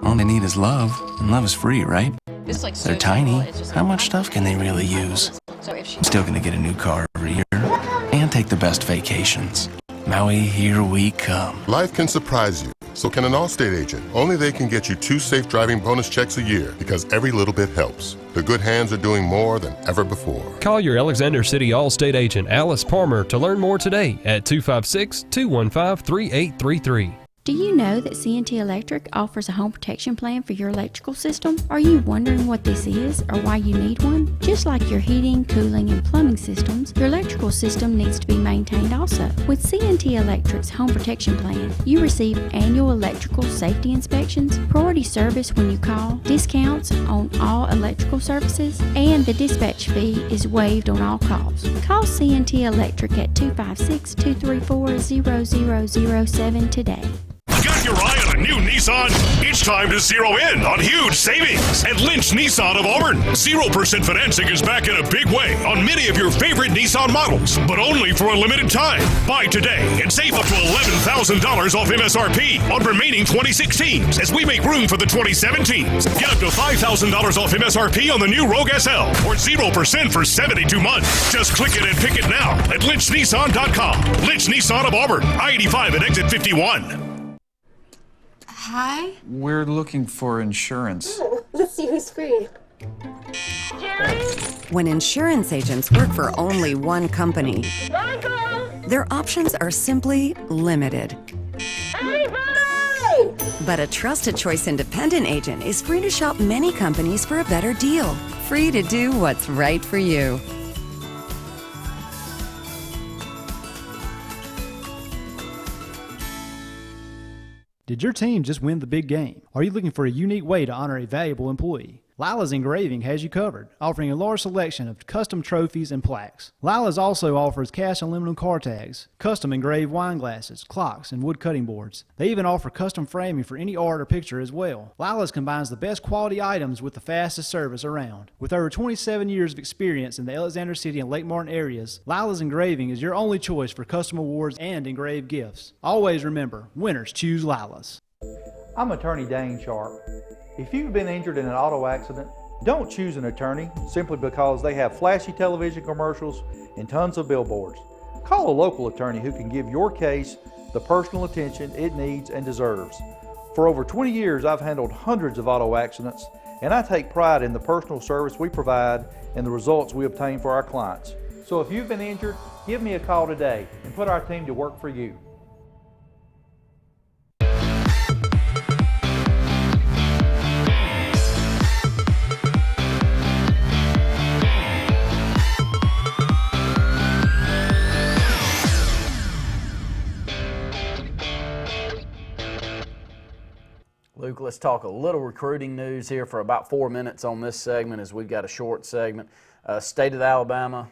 All they need is love, and love is free, right? They're tiny. How much stuff can they really use? I'm still gonna get a new car every year and take the best vacations. Maui, here we come. Life can surprise you. So can an Allstate agent. Only they can get you 2 safe driving bonus checks a year because every little bit helps. The good hands are doing more than ever before. Call your Alexander City Allstate agent, Alice Palmer, to learn more today at 256-215-3833. Do you know that C&T Electric offers a home protection plan for your electrical system? Are you wondering what this is or why you need one? Just like your heating, cooling, and plumbing systems, your electrical system needs to be maintained also. With C&T Electric's home protection plan, you receive annual electrical safety inspections, priority service when you call, discounts on all electrical services, and the dispatch fee is waived on all calls. Call C&T Electric at 256-234-0007 today. Got your eye on a new Nissan? It's time to zero in on huge savings at Lynch Nissan of Auburn. 0% financing is back in a big way on many of your favorite Nissan models, but only for a limited time. Buy today and save up to $11,000 off MSRP on remaining 2016s as we make room for the 2017s. Get up to $5,000 off MSRP on the new Rogue SL or 0% for 72 months. Just click it and pick it now at lynchnissan.com. Lynch Nissan of Auburn, I-85 and exit 51. Hi. We're looking for insurance. Let's see who's free. When insurance agents work for only one company, their options are simply limited. But a trusted choice independent agent is free to shop many companies for a better deal. Free to do what's right for you. Did your team just win the big game? Are you looking for a unique way to honor a valuable employee? Lila's Engraving has you covered, offering a large selection of custom trophies and plaques. Lila's also offers cast aluminum car tags, custom engraved wine glasses, clocks, and wood cutting boards. They even offer custom framing for any art or picture as well. Lila's combines the best quality items with the fastest service around. With over 27 years of experience in the Alexander City and Lake Martin areas, Lila's Engraving is your only choice for custom awards and engraved gifts. Always remember, winners choose Lila's. I'm attorney Dane Sharp. If you've been injured in an auto accident, don't choose an attorney simply because they have flashy television commercials and tons of billboards. Call a local attorney who can give your case the personal attention it needs and deserves. For over 20 years, I've handled hundreds of auto accidents, and I take pride in the personal service we provide and the results we obtain for our clients. So if you've been injured, give me a call today and put our team to work for you. Luke, let's talk a little recruiting news here for about 4 minutes on this segment as we've got a short segment. State of Alabama,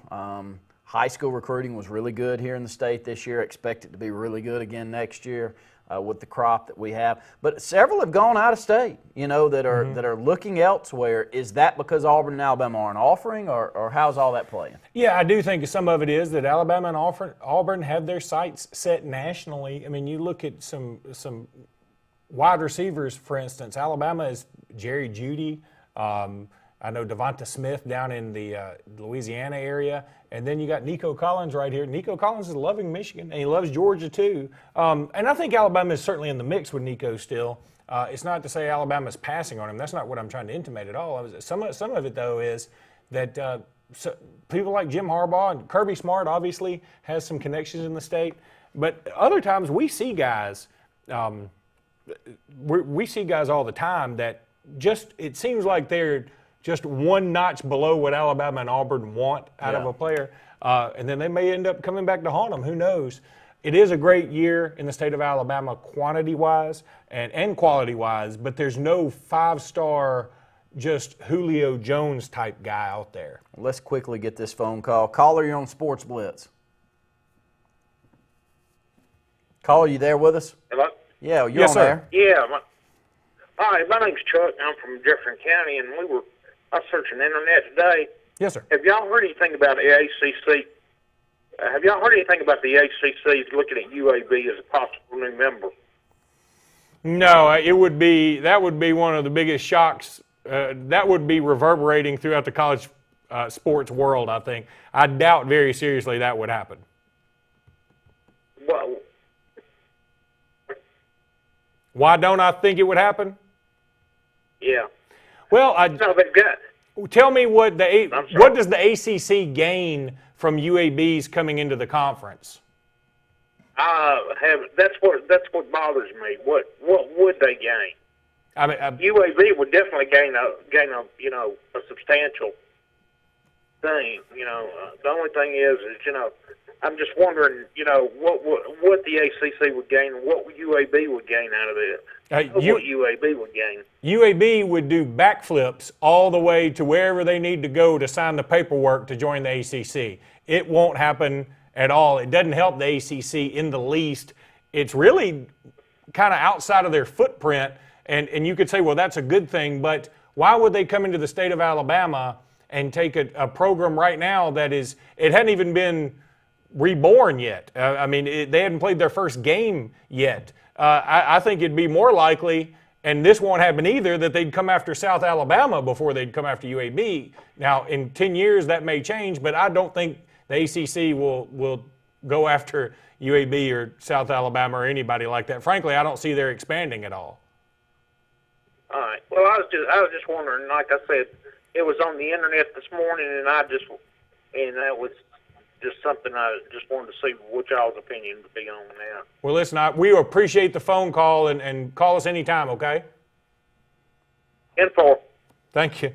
high school recruiting was really good here in the state this year. Expect it to be really good again next year with the crop that we have. But several have gone out of state, you know, that are looking elsewhere. Is that because Auburn and Alabama aren't offering, or how's all that playing? Yeah, I do think some of it is that Alabama and Auburn have their sights set nationally. I mean, you look at some wide receivers, for instance. Alabama is Jerry Jeudy. I know Devonta Smith down in the Louisiana area. And then you got Nico Collins right here. Nico Collins is loving Michigan, and he loves Georgia too. And I think Alabama is certainly in the mix with Nico still. It's not to say Alabama's passing on him. That's not what I'm trying to intimate at all. Some of it, though, is that people like Jim Harbaugh and Kirby Smart obviously has some connections in the state. But other times we see guys, we see guys all the time that just, it seems like they're just one notch below what Alabama and Auburn want out of a player. And then they may end up coming back to haunt them. Who knows? It is a great year in the state of Alabama quantity-wise and quality-wise, but there's no five-star, just Julio Jones type guy out there. Let's quickly get this phone call. Caller, you're on Sports Blitz. Caller, you there with us? Hello? Yeah, you're on there. Yeah. Hi, my name's Chuck. I'm from Jefferson County, and I was searching the internet today. Yes, sir. Have y'all heard anything about the ACC? Have y'all heard anything about the ACC looking at UAB as a possible new member? No, that would be one of the biggest shocks. That would be reverberating throughout the college sports world, I think. I doubt very seriously that would happen. Well, why don't I think it would happen? Yeah. Well, no, they've got. Tell me what does the ACC gain from UAB's coming into the conference? That's what bothers me. What would they gain? I mean, UAB would definitely gain a substantial thing. The only thing is I'm just wondering, what the ACC would gain and what UAB would gain out of it. What UAB would gain. UAB would do backflips all the way to wherever they need to go to sign the paperwork to join the ACC. It won't happen at all. It doesn't help the ACC in the least. It's really kind of outside of their footprint, and you could say, well, that's a good thing, but why would they come into the state of Alabama and take a program right now that it hadn't even been reborn yet? They hadn't played their first game yet. I think it'd be more likely, and this won't happen either, that they'd come after South Alabama before they'd come after UAB. Now, in 10 years, that may change, but I don't think the ACC will go after UAB or South Alabama or anybody like that. Frankly, I don't see they're expanding at all. All right. Well, I was just wondering. Like I said, it was on the internet this morning, and that was just something I just wanted to see what y'all's opinion would be on that. Well, listen, we appreciate the phone call, and call us anytime, okay? Info. Thank you.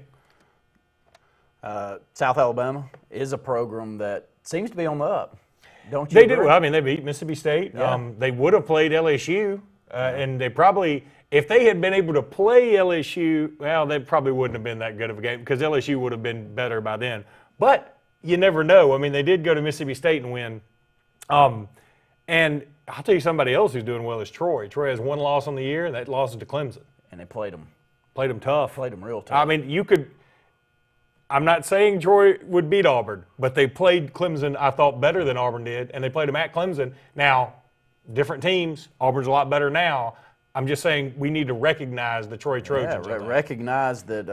South Alabama is a program that seems to be on the up. Don't you They agree? do. I mean, they beat Mississippi State. Yeah. They would have played LSU, and they probably, if they had been able to play LSU, well, they probably wouldn't have been that good of a game because LSU would have been better by then. But you never know. I mean, they did go to Mississippi State and win. And I'll tell you somebody else who's doing well is Troy. Troy has one loss on the year, and that loss is to Clemson. And they played them. Played them tough. Played them real tough. I mean, I'm not saying Troy would beat Auburn, but they played Clemson, I thought, better than Auburn did, and they played them at Clemson. Now, different teams. Auburn's a lot better now. I'm just saying we need to recognize the Troy Trojans. Yeah, recognize that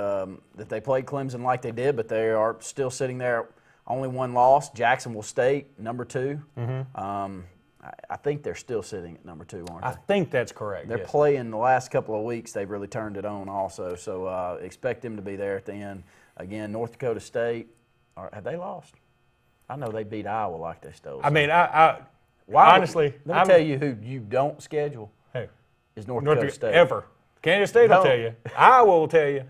that they played Clemson like they did, but they are still sitting there. Only one loss, Jacksonville State, number 2. Mm-hmm. I think they're still sitting at number 2, aren't they? I think that's correct. They're playing the last couple of weeks. They've really turned it on also. So expect them to be there at the end. Again, North Dakota State, have they lost? I know they beat Iowa like they stole. I mean, honestly. Let me tell you who you don't schedule is North Dakota State. Ever. Kansas State will tell you. Iowa will tell you.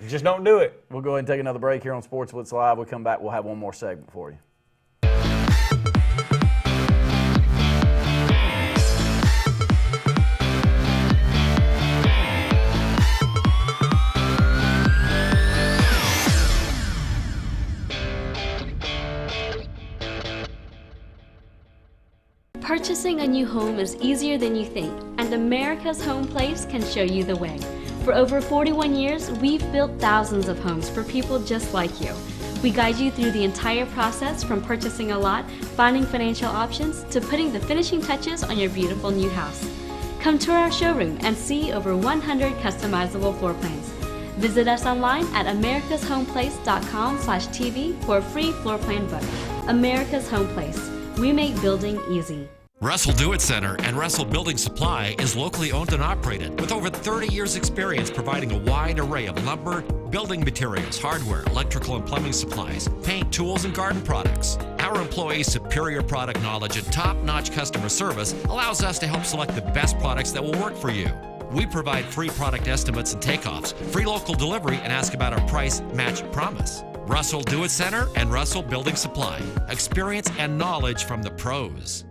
You just don't do it. We'll go ahead and take another break here on Sports Blitz Live. We'll come back. We'll have one more segment for you. Purchasing a new home is easier than you think, and America's Home Place can show you the way. For over 41 years, we've built thousands of homes for people just like you. We guide you through the entire process from purchasing a lot, finding financial options, to putting the finishing touches on your beautiful new house. Come tour our showroom and see over 100 customizable floor plans. Visit us online at americashomeplace.com/TV for a free floor plan book. America's Home Place. We make building easy. Russell Do-It Center and Russell Building Supply is locally owned and operated with over 30 years experience providing a wide array of lumber, building materials, hardware, electrical and plumbing supplies, paint, tools, and garden products. Our employees' superior product knowledge and top-notch customer service allows us to help select the best products that will work for you. We provide free product estimates and takeoffs, free local delivery, and ask about our price match promise. Russell Do-It Center and Russell Building Supply. Experience and knowledge from the pros.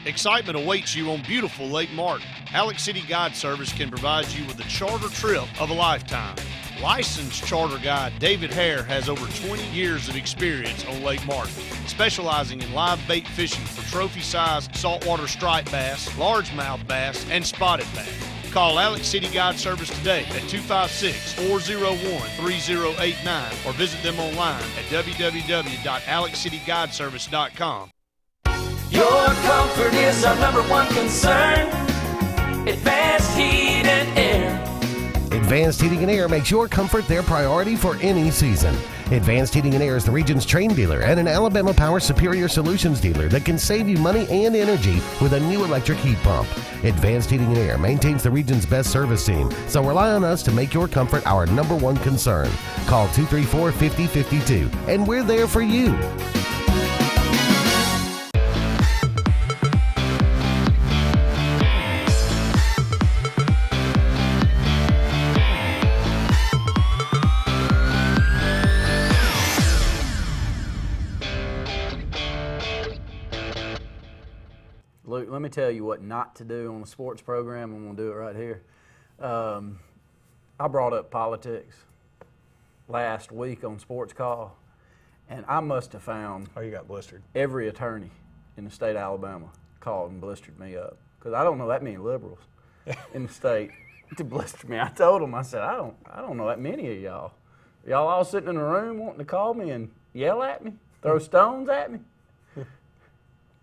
Excitement awaits you on beautiful Lake Martin. Alex City Guide Service can provide you with a charter trip of a lifetime. Licensed charter guide David Hare has over 20 years of experience on Lake Martin, specializing in live bait fishing for trophy-sized saltwater striped bass, largemouth bass, and spotted bass. Call Alex City Guide Service today at 256-401-3089 or visit them online at www.alexcityguideservice.com. Your comfort is our #1 concern. Advanced Heat and Air. Advanced Heating and Air makes your comfort their priority for any season. Advanced Heating and Air is the region's train dealer and an Alabama Power Superior Solutions dealer that can save you money and energy with a new electric heat pump. Advanced Heating and Air maintains the region's best service team, so rely on us to make your comfort our #1 concern. Call 234-5052, and we're there for you. Luke, let me tell you what not to do on a sports program. I'm going to do it right here. I brought up politics last week on Sports Call, and I must have found you got blistered. Every attorney in the state of Alabama called and blistered me up, because I don't know that many liberals in the state to blister me. I told them, I said, I don't know that many of y'all. Y'all all sitting in a room wanting to call me and yell at me, throw stones at me.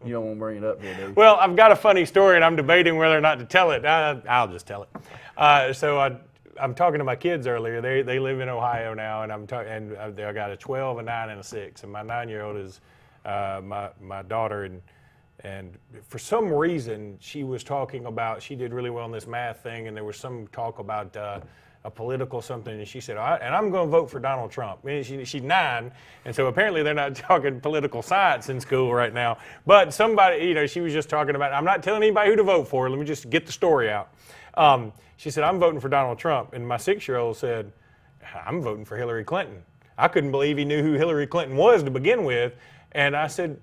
You don't want to bring it up here, do you? Well, I've got a funny story, and I'm debating whether or not to tell it. I'll just tell it. I'm talking to my kids earlier. They live in Ohio now, and I got a 12, a 9, and a 6. And my 9-year-old is my daughter, and for some reason she was talking about, she did really well in this math thing, and there was some talk about a political something, and she said, and I'm going to vote for Donald Trump. I mean, she's 9, and so apparently they're not talking political science in school right now. But somebody, she was just talking about, I'm not telling anybody who to vote for. Let me just get the story out. She said, I'm voting for Donald Trump. And my 6-year-old said, I'm voting for Hillary Clinton. I couldn't believe he knew who Hillary Clinton was to begin with. And I said,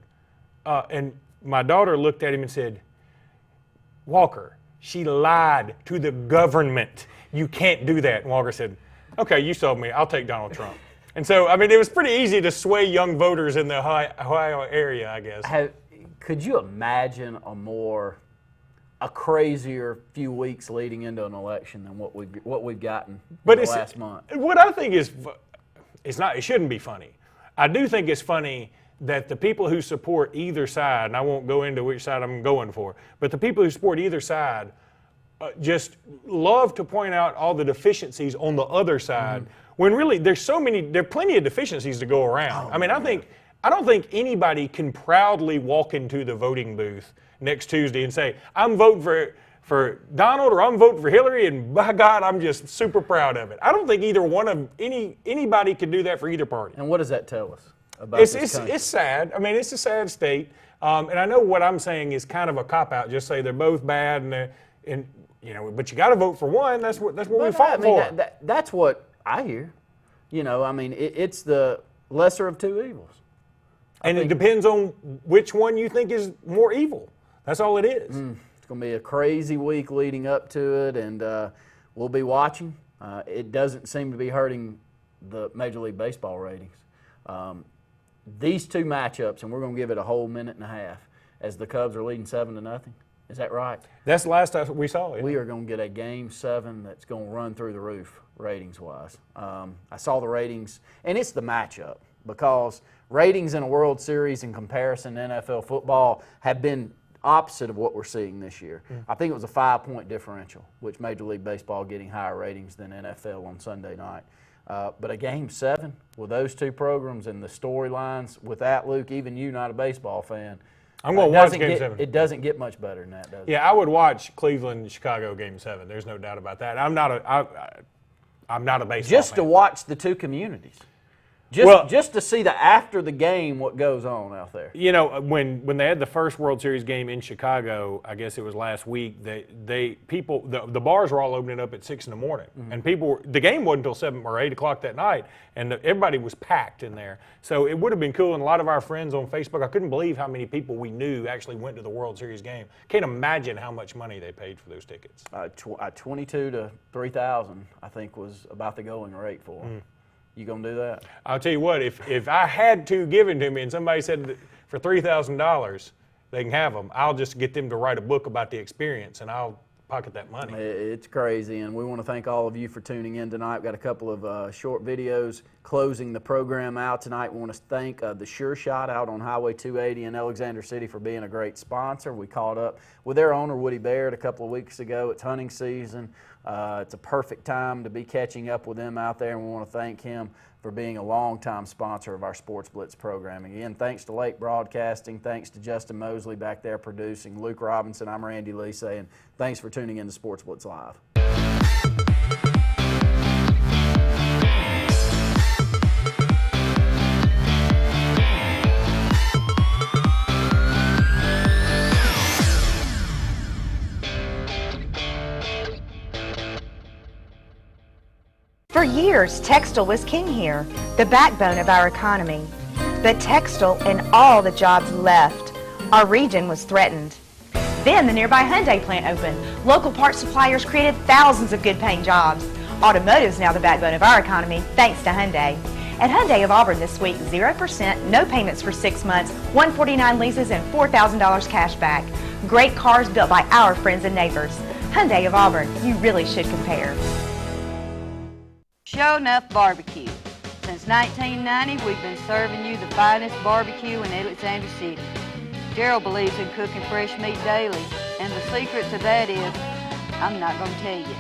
and my daughter looked at him and said, Walker, she lied to the government. You can't do that. And Walker said, okay, you sold me. I'll take Donald Trump. And so, I mean, it was pretty easy to sway young voters in the Ohio area, I guess. Could you imagine a crazier few weeks leading into an election than what we've gotten last month? What I think is, it shouldn't be funny. I do think it's funny that the people who support either side, and I won't go into which side I'm going for, but the people who support either side just love to point out all the deficiencies on the other side, when really there are plenty of deficiencies to go around. I don't think anybody can proudly walk into the voting booth next Tuesday and say, I'm voting for Donald or I'm voting for Hillary, and by God, I'm just super proud of it. I don't think either one of anybody can do that for either party. And what does that tell us about this country? It's sad. I mean, it's a sad state. And I know what I'm saying is kind of a cop-out. Just say they're both bad, but you got to vote for one. That's what we fought for. That's what I hear. It's the lesser of two evils. And it depends on which one you think is more evil. That's all it is. It's going to be a crazy week leading up to it, and we'll be watching. It doesn't seem to be hurting the Major League Baseball ratings. These two matchups, and we're going to give it a whole minute and a half, as the Cubs are leading 7-0. Is that right? That's the last time we saw it. We are going to get a Game 7 that's going to run through the roof ratings-wise. I saw the ratings, and it's the matchup, because ratings in a World Series in comparison to NFL football have been opposite of what we're seeing this year. I think it was a 5-point differential, which Major League Baseball getting higher ratings than NFL on Sunday night. But a Game 7 with those two programs and the storylines with that, Luke, even you not a baseball fan, I'm going to watch Game 7. It doesn't get much better than that, does it? Yeah, I would watch Cleveland-Chicago Game 7. There's no doubt about that. I'm not a baseball Just fan. to watch the two communities. Just to see after the game what goes on out there. You know, when they had the first World Series game in Chicago, I guess it was last week, the bars were all opening up at 6 in the morning. And the game wasn't until 7 or 8 o'clock that night, and everybody was packed in there. So it would have been cool, and a lot of our friends on Facebook, I couldn't believe how many people we knew actually went to the World Series game. Can't imagine how much money they paid for those tickets. 22 to 3,000, I think, was about the going rate for them. You gonna do that? I'll tell you what, if I had two given to me and somebody said that for $3,000 they can have them, I'll just get them to write a book about the experience and I'll pocket that money. It's crazy, and we want to thank all of you for tuning in tonight. We've got a couple of short videos closing the program out tonight. We want to thank the Sure Shot out on Highway 280 in Alexander City for being a great sponsor. We caught up with their owner, Woody Baird, a couple of weeks ago. It's hunting season. It's a perfect time to be catching up with them out there, and we want to thank him for being a longtime sponsor of our Sports Blitz programming. Again, thanks to Lake Broadcasting, thanks to Justin Mosley back there producing, Luke Robinson, I'm Randy Lee saying thanks for tuning in to Sports Blitz Live. For years, textile was king here, the backbone of our economy. But textile and all the jobs left. Our region was threatened. Then the nearby Hyundai plant opened. Local parts suppliers created thousands of good-paying jobs. Automotive is now the backbone of our economy, thanks to Hyundai. At Hyundai of Auburn this week, 0%, no payments for 6 months, $149 leases, and $4,000 cash back. Great cars built by our friends and neighbors. Hyundai of Auburn, you really should compare. Show Enough Barbecue. Since 1990, we've been serving you the finest barbecue in Alexander City. Gerald believes in cooking fresh meat daily, and the secret to that is, I'm not going to tell you.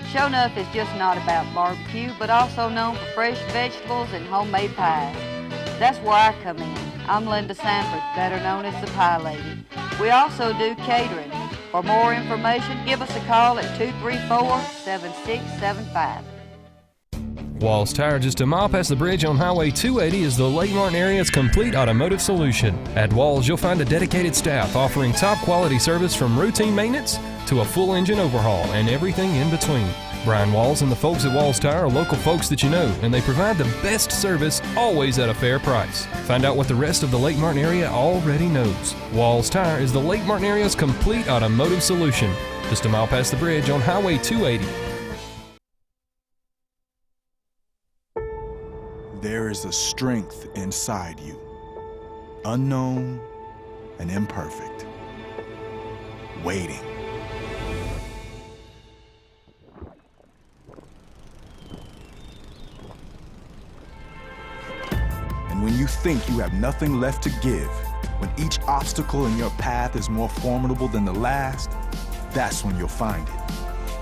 Show Enough is just not about barbecue, but also known for fresh vegetables and homemade pies. That's where I come in. I'm Linda Sanford, better known as the Pie Lady. We also do catering. For more information, give us a call at 234-7675. Walls Tire, just a mile past the bridge on Highway 280, is the Lake Martin area's complete automotive solution. At Walls, you'll find a dedicated staff offering top quality service from routine maintenance to a full engine overhaul and everything in between. Brian Walls and the folks at Walls Tire are local folks that you know, and they provide the best service always at a fair price. Find out what the rest of the Lake Martin area already knows. Walls Tire is the Lake Martin area's complete automotive solution. Just a mile past the bridge on Highway 280. There is a strength inside you, unknown and imperfect, waiting. And when you think you have nothing left to give, when each obstacle in your path is more formidable than the last, that's when you'll find it.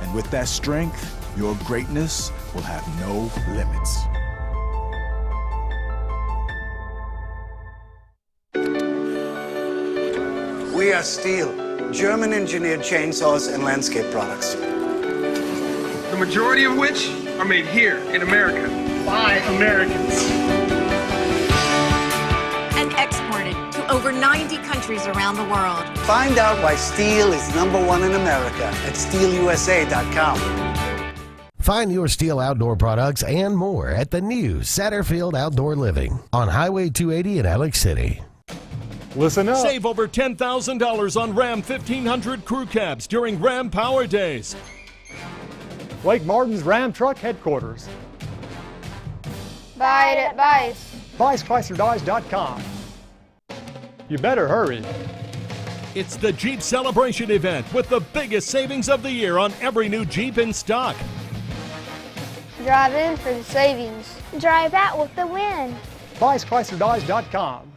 And with that strength, your greatness will have no limits. We are Steel, German-engineered chainsaws and landscape products. The majority of which are made here in America by Americans. And exported to over 90 countries around the world. Find out why Steel is #1 in America at steelusa.com. Find your Steel outdoor products and more at the new Satterfield Outdoor Living on Highway 280 in Alex City. Listen up. Save over $10,000 on Ram 1500 crew cabs during Ram Power Days. Blake Martin's Ram Truck Headquarters. Buy it at Bice. BiceChryslerDodge.com. You better hurry. It's the Jeep Celebration event with the biggest savings of the year on every new Jeep in stock. Drive in for the savings. Drive out with the win. BiceChryslerDodge.com.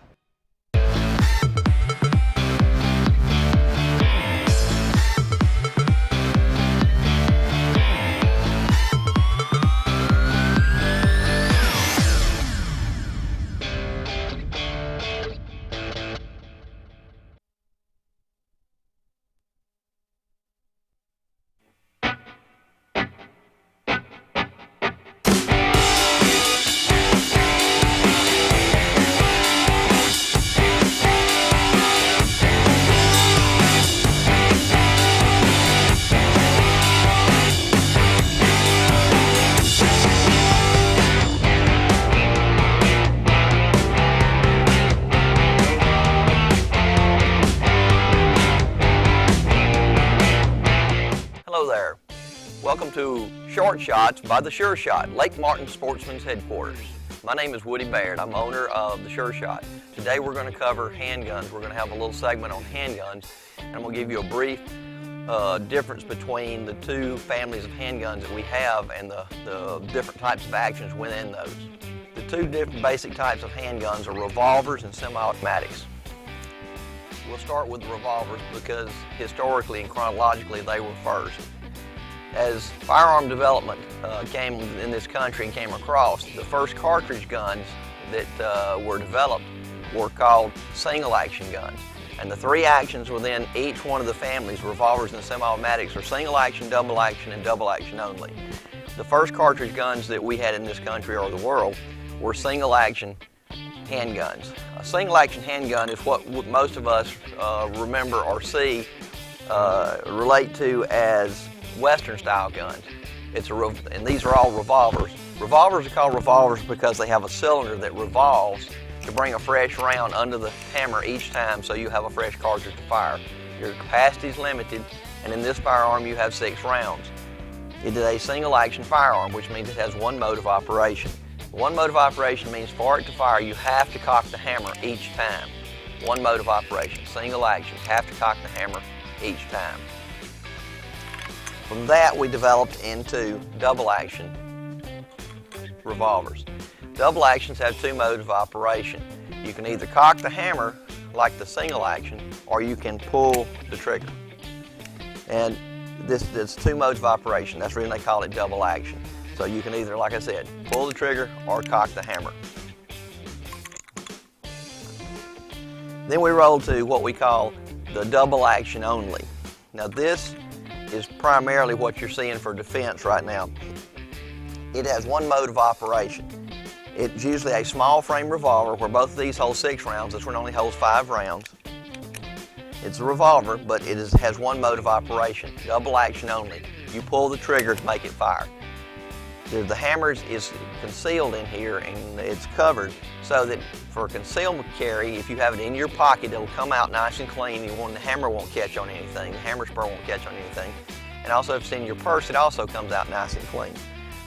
Welcome to Short Shots by the Sure Shot, Lake Martin Sportsman's headquarters. My name is Woody Baird. I'm owner of the Sure Shot. Today we're going to cover handguns. We're going to have a little segment on handguns, and I'm going to give you a brief difference between the two families of handguns that we have and the different types of actions within those. The two different basic types of handguns are revolvers and semi-automatics. We'll start with the revolvers because historically and chronologically they were first. As firearm development came in this country and came across, the first cartridge guns that were developed were called single action guns. And the three actions within each one of the families, revolvers and semi-automatics, are single action, double action, and double action only. The first cartridge guns that we had in this country or the world were single action handguns. A single action handgun is what most of us remember or see, relate to as Western style guns. And these are all revolvers. Revolvers are called revolvers because they have a cylinder that revolves to bring a fresh round under the hammer each time so you have a fresh cartridge to fire. Your capacity is limited, and in this firearm you have 6 rounds. It is a single action firearm, which means it has one mode of operation. One mode of operation means for it to fire you have to cock the hammer each time. One mode of operation, single action, have to cock the hammer each time. From that we developed into double action revolvers. Double actions have 2 modes of operation. You can either cock the hammer like the single action, or you can pull the trigger. And there's 2 modes of operation. That's the reason they call it double action. So you can either, like I said, pull the trigger or cock the hammer. Then we roll to what we call the double action only. Now this is primarily what you're seeing for defense right now. It has one mode of operation. It's usually a small frame revolver where both of these hold 6 rounds. This one only holds 5 rounds. It's a revolver, but it has one mode of operation, double action only. You pull the trigger to make it fire. The hammer is concealed in here and it's covered so that for concealment carry, if you have it in your pocket, it'll come out nice and clean. The hammer won't catch on anything, the hammer spur won't catch on anything. And also if it's in your purse, it also comes out nice and clean.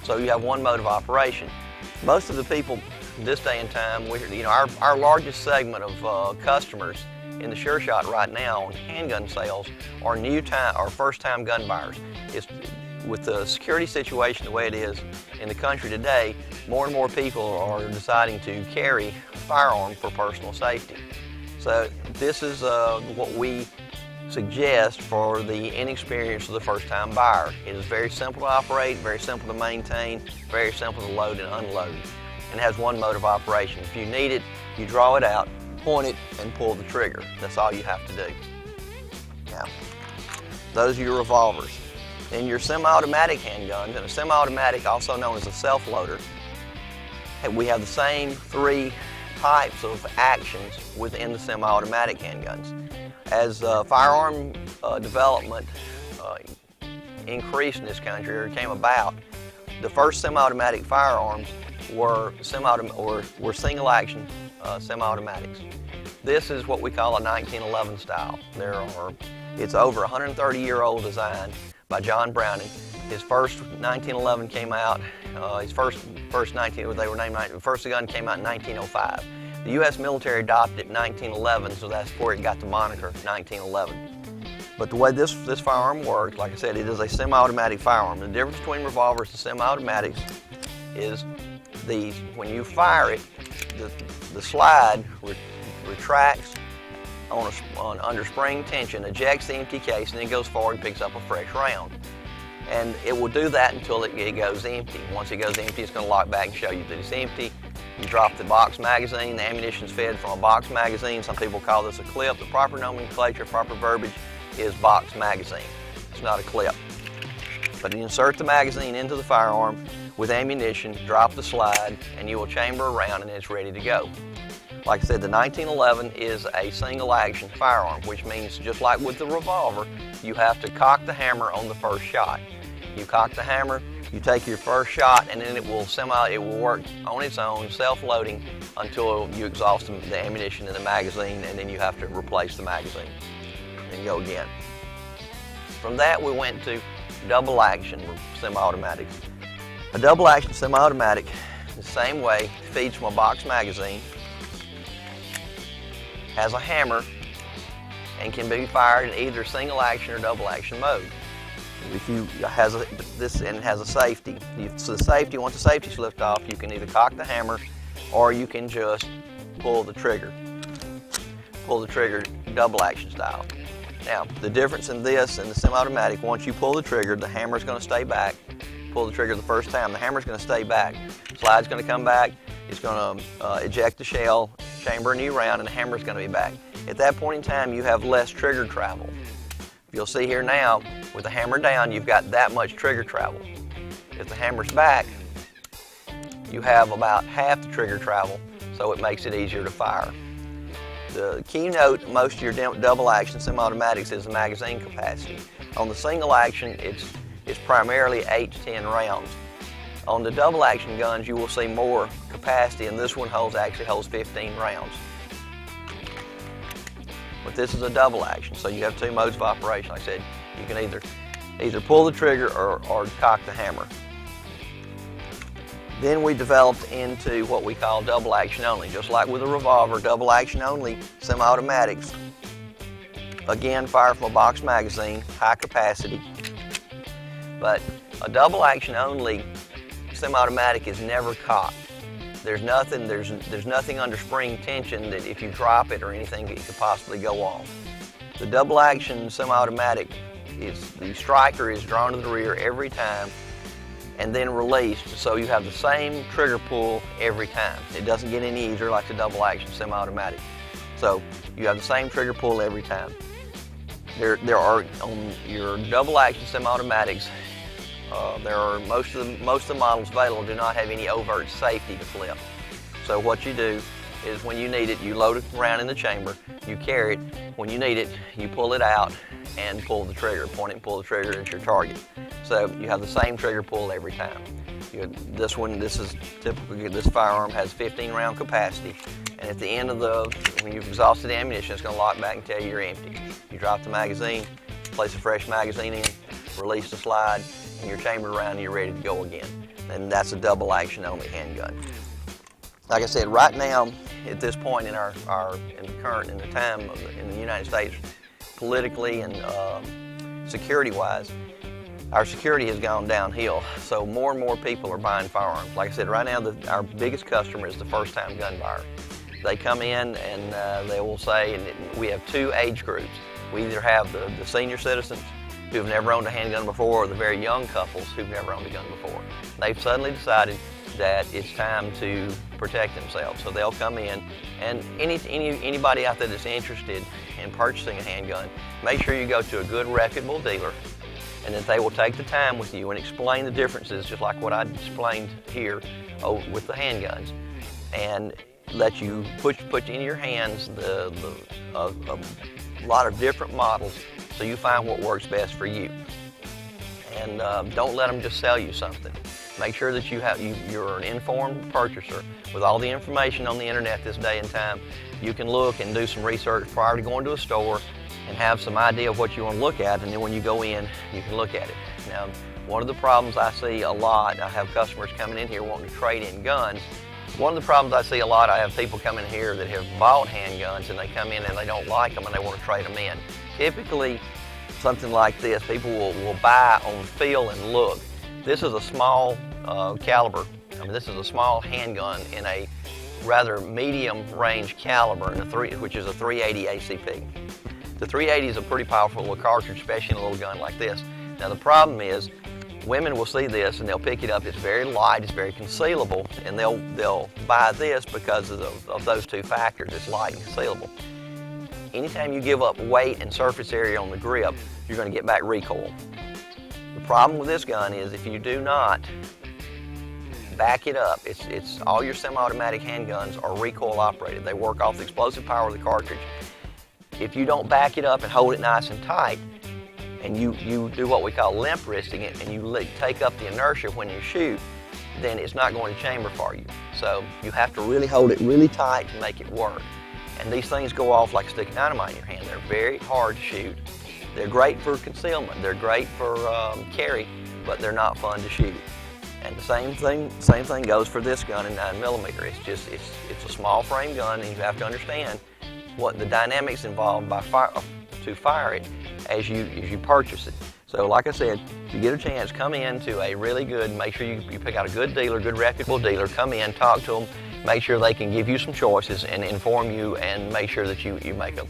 So you have one mode of operation. Most of the people this day and time, our largest segment of customers in the Sure Shot right now on handgun sales are first-time gun buyers. With the security situation the way it is in the country today, more and more people are deciding to carry a firearm for personal safety. So this is what we suggest for the inexperienced or the first-time buyer. It is very simple to operate, very simple to maintain, very simple to load and unload, and has one mode of operation. If you need it, you draw it out, point it, and pull the trigger. That's all you have to do. Now, those are your revolvers. In your semi-automatic handguns, and a semi-automatic, also known as a self-loader, we have the same 3 types of actions within the semi-automatic handguns. As firearm development increased in this country or came about, the first semi-automatic firearms were single action semi-automatics. This is what we call a 1911 style. It's over 130-year-old design by John Browning. His first 1911 came out. His first gun came out in 1905. The U.S. military adopted it in 1911, so that's where it got the moniker 1911. But the way this firearm works, like I said, it is a semi-automatic firearm. The difference between revolvers and semi-automatics is when you fire it, the slide retracts under spring tension, ejects the empty case, and then goes forward and picks up a fresh round. And it will do that until it goes empty. Once it goes empty, it's going to lock back and show you that it's empty. You drop the box magazine. The ammunition is fed from a box magazine. Some people call this a clip. The proper nomenclature, proper verbiage is box magazine. It's not a clip. But you insert the magazine into the firearm with ammunition, drop the slide, and you will chamber a round and it's ready to go. Like I said, the 1911 is a single action firearm, which means just like with the revolver, you have to cock the hammer on the first shot. You cock the hammer, you take your first shot, and then it will work on its own, self-loading, until you exhaust the ammunition in the magazine, and then you have to replace the magazine and go again. From that we went to double action semi-automatics. A double action semi-automatic, the same way, feeds from a box magazine, has a hammer, and can be fired in either single action or double action mode. If you has a safety. So the safety, once the safety's lifted off, you can either cock the hammer or you can just pull the trigger. Pull the trigger double action style. Now, the difference in this and the semi-automatic, once you pull the trigger, the hammer's going to stay back. Pull the trigger the first time, the hammer's going to stay back. Slide's going to come back, it's going to eject the shell, chamber a new round, and the hammer's going to be back. At that point in time, you have less trigger travel. You'll see here now, with the hammer down, you've got that much trigger travel. If the hammer's back, you have about half the trigger travel, so it makes it easier to fire. The keynote, most of your double action semi-automatics is the magazine capacity. On the single action, it's primarily 8 to 10 rounds. On the double action guns, you will see more capacity, and this one actually holds 15 rounds. But this is a double action, so you have 2 modes of operation. Like I said, you can either pull the trigger or cock the hammer. Then we developed into what we call double action only. Just like with a revolver, double action only semi-automatics. Again, fire from a box magazine, high capacity. But a double action only semi-automatic is never cocked. There's nothing under spring tension that if you drop it or anything, it could possibly go off. The double action semi-automatic the striker is drawn to the rear every time and then released, so you have the same trigger pull every time. It doesn't get any easier like the double action semi-automatic. So you have the same trigger pull every time. There are, on your double action semi-automatics, there are most of the models available do not have any overt safety to flip. So what you do is when you need it, you load it around in the chamber, you carry it. When you need it, you pull it out and pull the trigger. Point it and pull the trigger at your target. So you have the same trigger pull every time. This is typically, this firearm has 15 round capacity, and at the end of when you've exhausted ammunition, it's going to lock back and tell you you're empty. You drop the magazine, place a fresh magazine in, release the slide, and you're chambered around and you're ready to go again. And that's a double action only handgun. Like I said, right now, at this point in the time in the United States, politically and security-wise, our security has gone downhill. So more and more people are buying firearms. Like I said, right now our biggest customer is the first-time gun buyer. They come in and they will say, and we have 2 age groups. We either have the senior citizens who've never owned a handgun before, or the very young couples who've never owned a gun before. They've suddenly decided that it's time to protect themselves. So they'll come in, and anybody out there that's interested in purchasing a handgun, make sure you go to a good reputable dealer, and that they will take the time with you and explain the differences, just like what I explained here with the handguns, and let you put in your hands a lot of different models so you find what works best for you. And don't let them just sell you something. Make sure that you're an informed purchaser. With all the information on the internet this day and time, you can look and do some research prior to going to a store and have some idea of what you want to look at, and then when you go in, you can look at it. Now, one of the problems I see a lot, I have customers coming in here wanting to trade in guns. One of the problems I see a lot, I have people coming here that have bought handguns and they come in and they don't like them and they want to trade them in. Typically, something like this, people will buy on feel and look. This is a small caliber. This is a small handgun in a rather medium range caliber, which is a 380 ACP. The 380 is a pretty powerful little cartridge, especially in a little gun like this. Now the problem is, women will see this and they'll pick it up. It's very light, it's very concealable, and they'll buy this because of those 2 factors. It's light and concealable. Anytime you give up weight and surface area on the grip, you're going to get back recoil. The problem with this gun is if you do not back it up, it's all your semi-automatic handguns are recoil operated. They work off the explosive power of the cartridge. If you don't back it up and hold it nice and tight, and you do what we call limp wristing it, and you take up the inertia when you shoot, then it's not going to chamber for you. So you have to really hold it really tight to make it work. And these things go off like a stick of dynamite in your hand. They're very hard to shoot, They're great for concealment, they're great for carry, but they're not fun to shoot. And the same thing goes for this gun in 9mm. It's a small frame gun, and you have to understand what the dynamics involved to fire it as you purchase it. So like I said, if you get a chance, come in to a really good, make sure you pick out a good dealer, good reputable dealer, come in, talk to them, make sure they can give you some choices and inform you and make sure that you make them.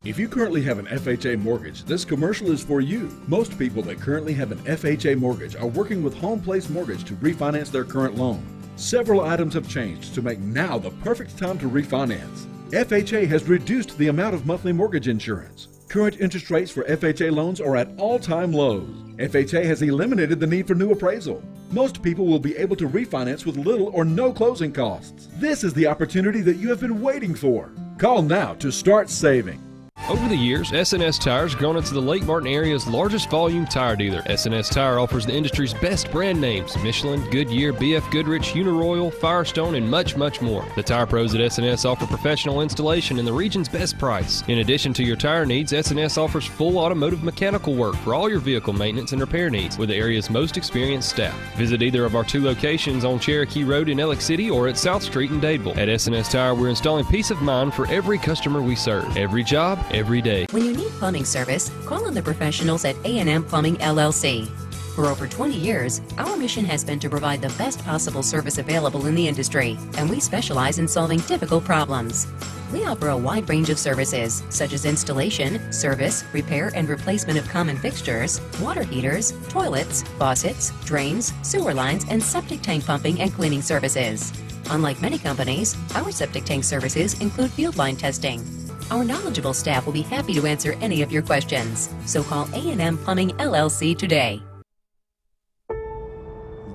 If you currently have an FHA mortgage, this commercial is for you. Most people that currently have an FHA mortgage are working with Home Place Mortgage to refinance their current loan. Several items have changed to make now the perfect time to refinance. FHA has reduced the amount of monthly mortgage insurance. Current interest rates for FHA loans are at all-time lows. FHA has eliminated the need for new appraisal. Most people will be able to refinance with little or no closing costs. This is the opportunity that you have been waiting for. Call now to start saving. Over the years, S&S Tire has grown into the Lake Martin area's largest volume tire dealer. S&S Tire offers the industry's best brand names: Michelin, Goodyear, BF Goodrich, Uniroyal, Firestone, and much, much more. The tire pros at S&S offer professional installation and the region's best price. In addition to your tire needs, S&S offers full automotive mechanical work for all your vehicle maintenance and repair needs with the area's most experienced staff. Visit either of our 2 locations on Cherokee Road in Ellick City or at South Street in Dadeville. At S&S Tire, we're installing peace of mind for every customer we serve. Every job, every day. When you need plumbing service, call on the professionals at A&M Plumbing LLC. For over 20 years, our mission has been to provide the best possible service available in the industry, and we specialize in solving difficult problems. We offer a wide range of services, such as installation, service, repair, and replacement of common fixtures, water heaters, toilets, faucets, drains, sewer lines, and septic tank pumping and cleaning services. Unlike many companies, our septic tank services include field line testing. Our knowledgeable staff will be happy to answer any of your questions. So call A&M Plumbing LLC today.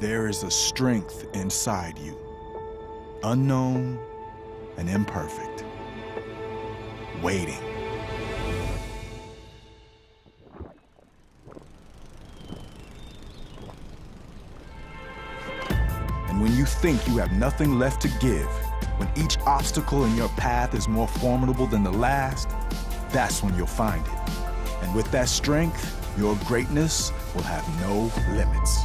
There is a strength inside you, unknown and imperfect, waiting. And when you think you have nothing left to give, when each obstacle in your path is more formidable than the last, that's when you'll find it. And with that strength, your greatness will have no limits.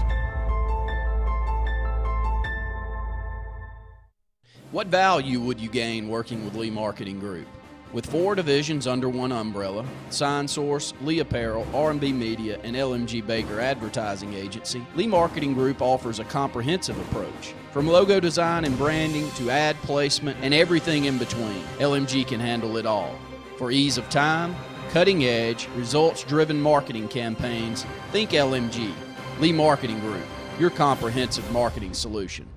What value would you gain working with Lee Marketing Group? With 4 divisions under one umbrella, Sign Source, Lee Apparel, R&B Media, and LMG Baker Advertising Agency, Lee Marketing Group offers a comprehensive approach. From logo design and branding to ad placement and everything in between, LMG can handle it all. For ease of time, cutting edge, results-driven marketing campaigns, think LMG. Lee Marketing Group, your comprehensive marketing solution.